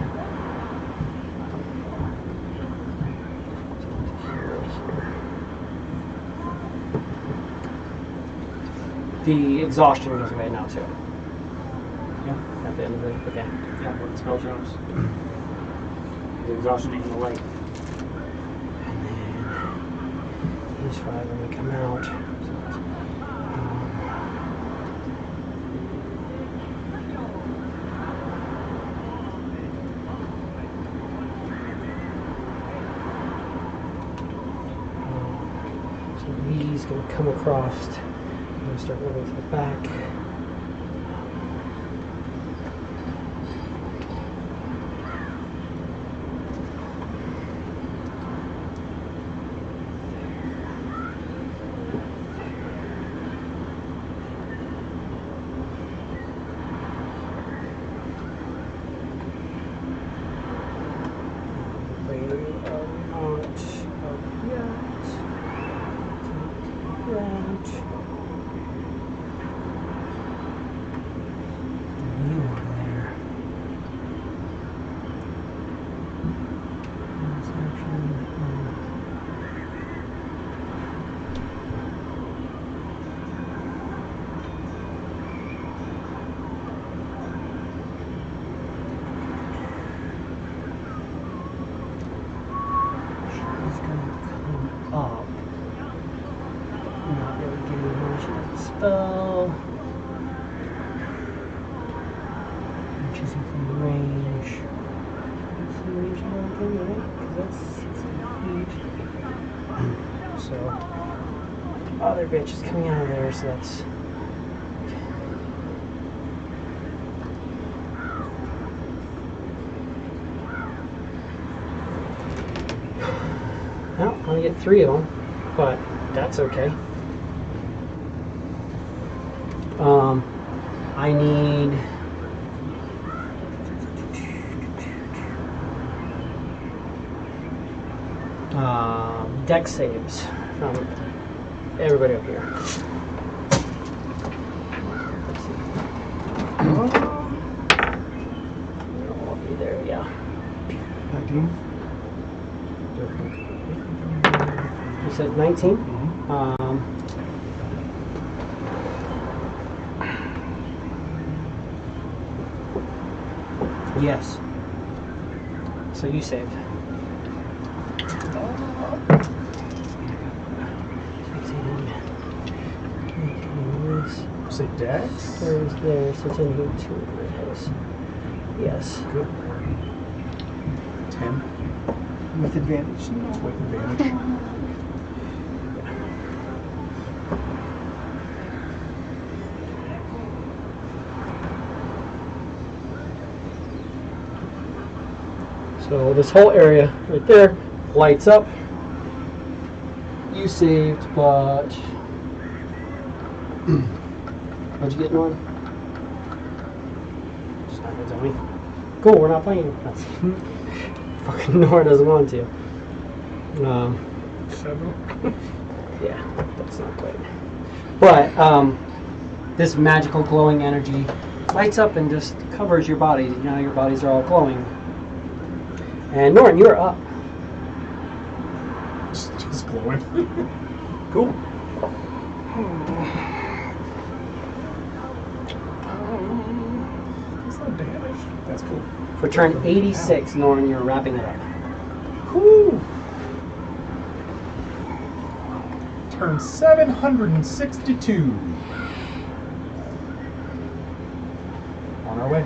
The exhaustion goes away now too. Yeah. At the end of the okay. Yeah, when the spell drops. The exhaustion ain't the light. And then these 5 when they come out. So he's going to come across. I'm going to start moving to the back. Up. Not really getting much of the spell. I'm choosing from the range. That's the range of everything, right? Because that's 60 feet. So, other bitch is coming out of there, so that's. Well, I only get 3 of them, but that's okay. I need dex saves from everybody up here. Let's see. I'll be there, yeah. 19. You said 19? Yes. So you saved. Say dex? There's there, so it's in here too. Nice. Yes. Good. 10 With advantage. with advantage. So this whole area right there lights up. You saved, but what'd you get, Norm? Just not gonna tell me. Cool, we're not playing. That's fucking Nora doesn't want to. 7. Yeah, that's not quite. But this magical glowing energy lights up and just covers your body. You know, your bodies are all glowing. And Norton, you're up. Just glowing. Cool. What's that damage? That's cool. For turn 86, Norman, you're wrapping it up. Cool. Turn 762. On our way.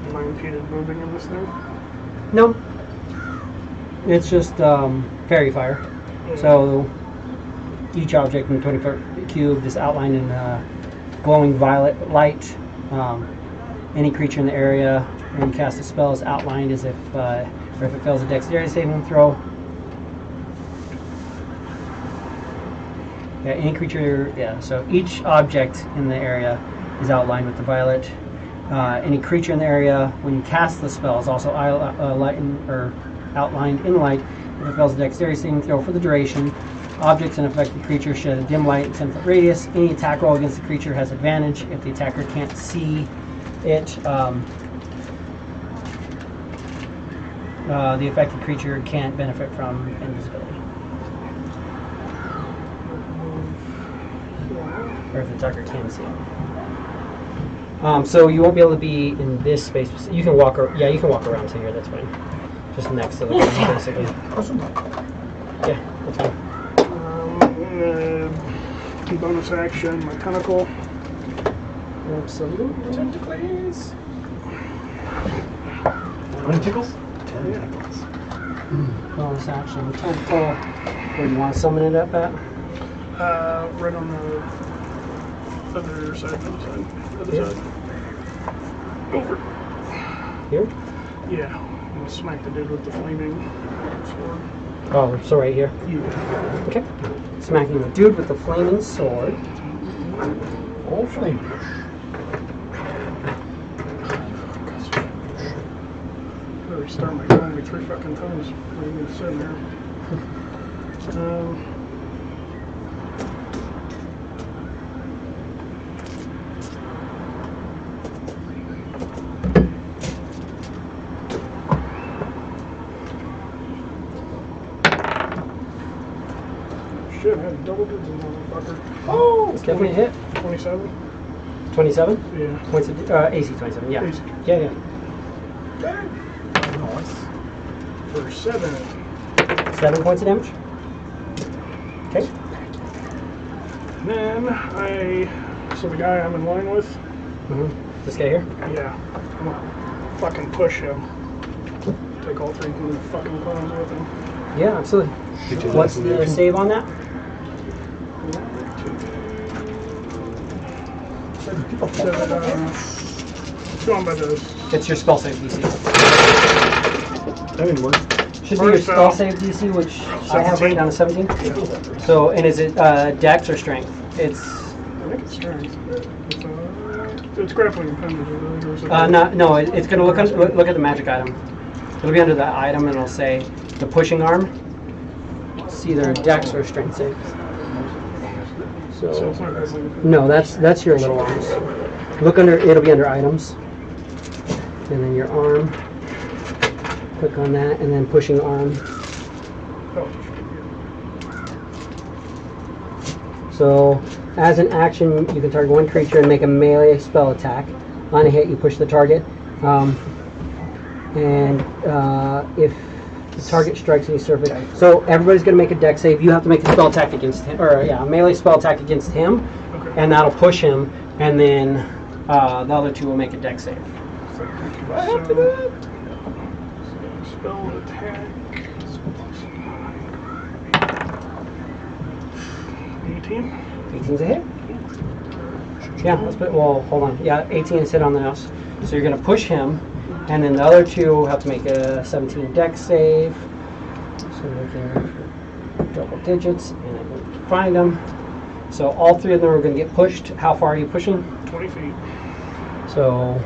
Am I impeded moving in this thing? No. It's just fairy fire. So each object in the 20-foot cube is outlined in glowing violet light. Any creature in the area when you cast a spell is outlined as if, or if it fails a dexterity saving throw. Yeah, any creature, so each object in the area is outlined with the violet. Any creature in the area, when you cast the spell, is also outlined in light if it fails a dexterity saving throw for the duration. Objects and affected creatures shed a dim light in 10-foot radius. Any attack roll against the creature has advantage if the attacker can't see it. The affected creature can't benefit from invisibility. Or if the attacker can see it. So you won't be able to be in this space. You can walk. You can walk around to here. That's fine. Just next to the ground, basically. Yeah, that's fine. Bonus action, my tentacle. Absolutely. Tentacles. How many tickles? 10 tickles. Bonus action, tentacle. Where do you want to summon it up at? Right on the other side. Other Here? side. Over. Here? Yeah. I'm gonna smack the dude with the flaming sword. Oh, so right here. Yeah. Okay. Smacking the dude with the flaming sword. All flame. Better restart my phone like 3 fucking times. I'm gonna sit there. Shit, I had double digits on that motherfucker. Oh, it's definitely a hit. 27? 27? Yeah. Points of AC 27, yeah. AC. Yeah. Nice. For 7. 7 points of damage. Okay. And then so the guy I'm in line with, This guy here? yeah, I'm gonna fucking push him. Take all 3 fucking clones with him. Yeah, absolutely. What's the save on that? Go on by those. It's your spell save DC. That didn't work. Should be your First spell spell. save DC, which I have 17. written down as 17. So, and is it Dex or Strength? It's I think it's strength. It's grappling appendage. no. It's gonna look at the magic item. It'll be under the item, and it'll say the pushing arm. It's either Dex or Strength save. So it's not grappling appendage. No, that's your little arms. Look under. It'll be under items, and then your arm. Click on that, and then pushing arm. Oh, So, as an action, you can target one creature and make a melee spell attack. On a hit, you push the target, and if the target strikes any surface, so everybody's going to make a dex save. You have to make a spell attack against him, or a melee spell attack against him, okay. and that'll push him. And then the other two will make a dex save. What happened to that? Spell attack. 18. 18's a hit. Yeah, let's put. Well, hold on. Yeah, 18 is hit on the nose. So you're going to push him, and then the other two have to make a 17 dex save. So we can double digits, and I can find them. So all 3 of them are going to get pushed. How far are you pushing? 20 feet. So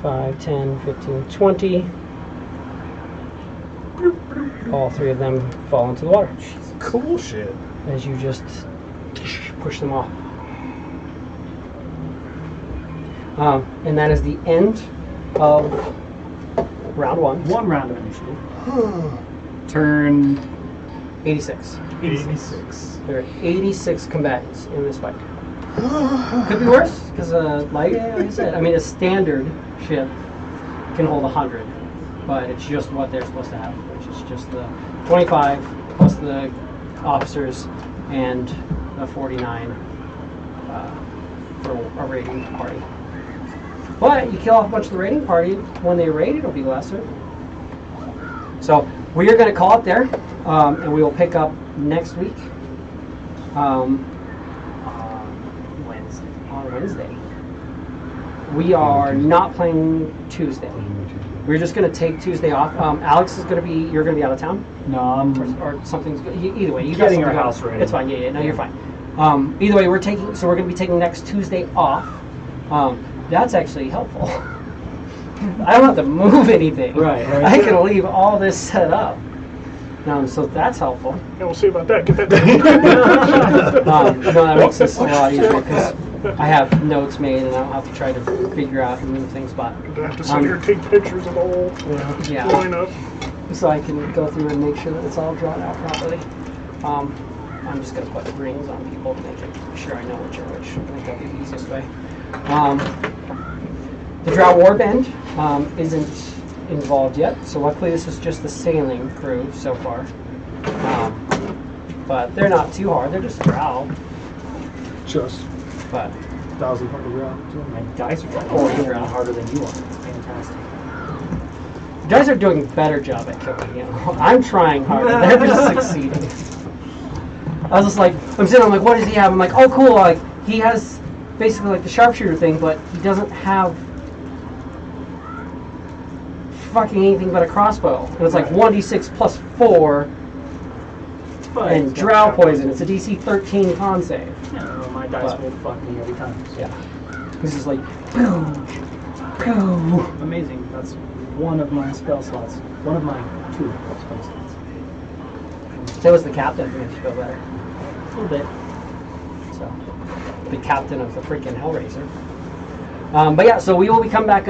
5, 10, 15, 20. All 3 of them fall into the water Cool shit. as you just push them off. And that is the end of round one. One round of initiative. Turn 86. 86. There are 86 combatants in this fight. Could be worse, because like I said, I mean, a standard ship can hold 100, but it's just what they're supposed to have, which is just the 25 plus the officers and the 49 for a raiding party. But you kill off a bunch of the raiding party, when they raid, it'll be lesser. So we are going to call it there, and we will pick up next week. On Wednesday. We are not playing Tuesday. We're just going to take Tuesday off. Alex is going to be, you're going to be out of town? No, I'm Or something's, either way. You getting got our something house going. ready. It's fine, yeah, no, you're fine. Either way, we're going to be taking next Tuesday off. That's actually helpful. I don't have to move anything. Right. I can leave all this set up. So that's helpful. Yeah, we'll see about that. Get that done. No, that makes this a lot easier because I have notes made and I don't have to try to figure out and move things. But I have to sit here and take pictures of the whole yeah, lineup. so I can go through and make sure that it's all drawn out properly. I'm just going to put rings on people to make sure I know which are which. I think that'll be the easiest way. The Drow Warband isn't involved yet, so luckily this is just the sailing crew so far. But they're not too hard, they're just Drow. Just But 1,000 part of ground. My dice are Oh, trying you're out. harder than you are. It's fantastic. you guys are doing a better job at killing him. I'm trying harder, they're just succeeding. I was just like, I'm sitting, I'm like, what does he have? I'm like, oh cool, like he has basically like the sharpshooter thing, but he doesn't have fucking anything but a crossbow. And it's like 1d6 plus 4 But and it's drow got- poison. It's a DC 13 con save. No, my dice But- will fuck me every time. Yeah. This is like, boom, boom. Amazing. That's one of my spell slots. One of my 2 spell slots. That was the captain who made you feel better. A little bit. So, the captain of the freaking Hellraiser. But yeah, so we will be coming back.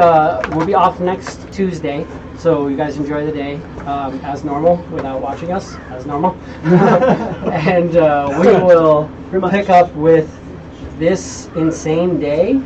We'll be off next Tuesday. So you guys enjoy the day as normal without watching us as normal. And we will pick up with this insane day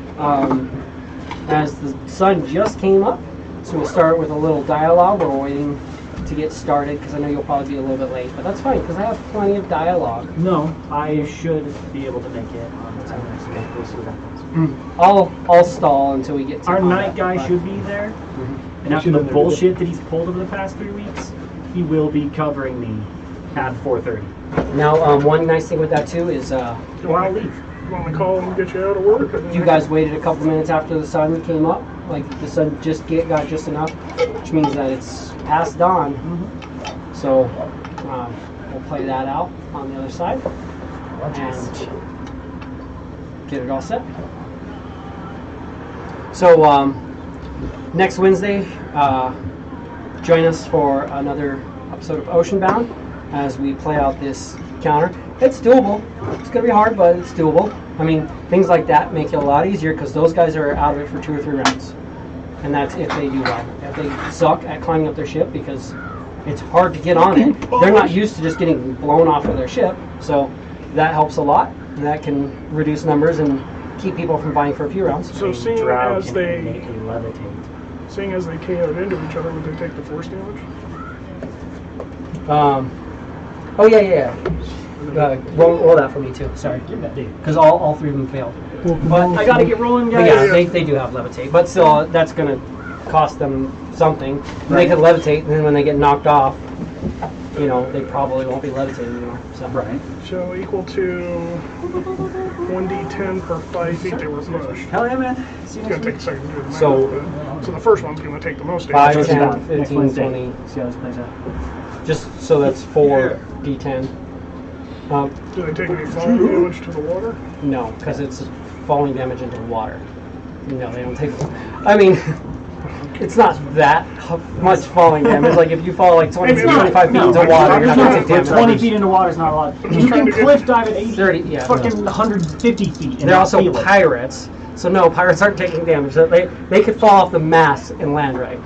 as the sun just came up. So we'll start with a little dialogue. We're waiting to get started because I know you'll probably be a little bit late, but that's fine because I have plenty of dialogue. No, I should be able to make it on time. So we'll see what happens. I'll stall until we get to Our combat, night guy but- should be there. And after the bullshit that he's pulled over the past 3 weeks, he will be covering me at 4:30. Now, one nice thing with that too is Or I'll leave. You want me to call and get you out of work? you guys waited a couple minutes after the sun came up. Like the sun just got just enough, which means that it's past dawn. So we'll play that out on the other side and get it all set. So next Wednesday, join us for another episode of Oceanbound as we play out this counter. It's doable. It's going to be hard, but it's doable. I mean, things like that make it a lot easier because those guys are out of it for 2 or 3 rounds. And that's if they do well. If they suck at climbing up their ship because it's hard to get on it, they're not used to just getting blown off of their ship. So that helps a lot. And that can reduce numbers and keep people from vying for a few rounds. So seeing Drow as can they innately levitate. seeing as they KO'd into each other, would they take the force damage? Oh yeah. Roll that for me too. Sorry, Give that dude. because all 3 of them failed. But I gotta get rolling, But guys. yeah, they do have levitate, but still, that's going to cost them something. They could levitate, and then when they get knocked off, you know, they probably won't be levitating anymore. So. Right. So equal to 1d10 per 5 feet they were pushed. Hell yeah, man. See It's going to take a second to do the math. So- but- so the first one's going to take the most 5, damage. 10, Next 15, Wednesday. 20. See how this plays out. Just so that's 4 d10. Do they take any falling damage to the water? No, because it's falling damage into water. No, they don't take. I mean, it's not that much falling damage. Like if you fall like 20, It's not. 25 feet No, into water, you're not going to take Like damage. 20 feet into water is not a lot. You trying can to get- cliff dive at 80, 30, yeah. fucking 150 feet. And They're not also feel it. pirates, so no, pirates aren't taking damage. So they could fall off the mast and land right.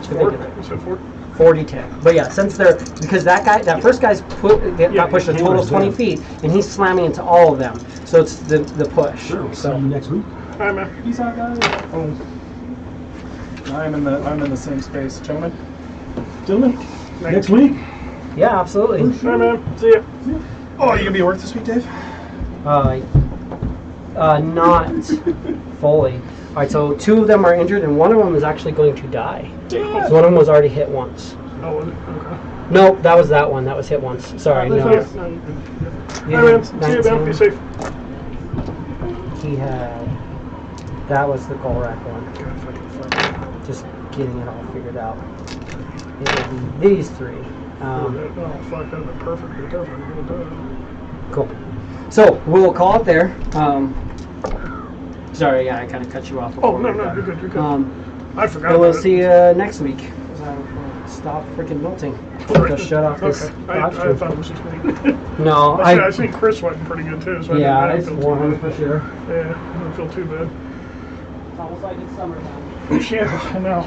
Ford? You said Ford? 40 tick. But yeah, since they're, because that first guy's got pushed a total of 20 feet, and he's slamming into all of them. So it's the push. Sure. So See you next week. All right, man. Peace out, guys. Oh, I'm in the same space, gentlemen. Next week. yeah, absolutely. All right, man. See ya. Oh, you gonna be at work this week, Dave? Not fully. All right, so 2 of them are injured, and one of them is actually going to die. So one of them was already hit once. Oh, was it? Okay. Nope, that was that one. That was hit once. Sorry, no. No, you good. All right, man. See you, man. Be safe. He had. That was the Golrak one. God, fucking fuck. Just getting it all figured out. It will be these 3. Oh, fuck. That'd be perfect. Be perfect. Cool. So we'll call it there. Sorry, yeah, I kind of cut you off. Oh, before no, we got- you're good. You're good. And I forgot we'll about it. see you next week. Stop freaking melting. Just shut off this. Okay. I live stream. thought it was just me. No, I think Chris sweating pretty good too. So yeah, I it's didn't feel warm too for bad. sure. Yeah, I don't feel too bad. It's almost like it's summertime. Yeah, I know.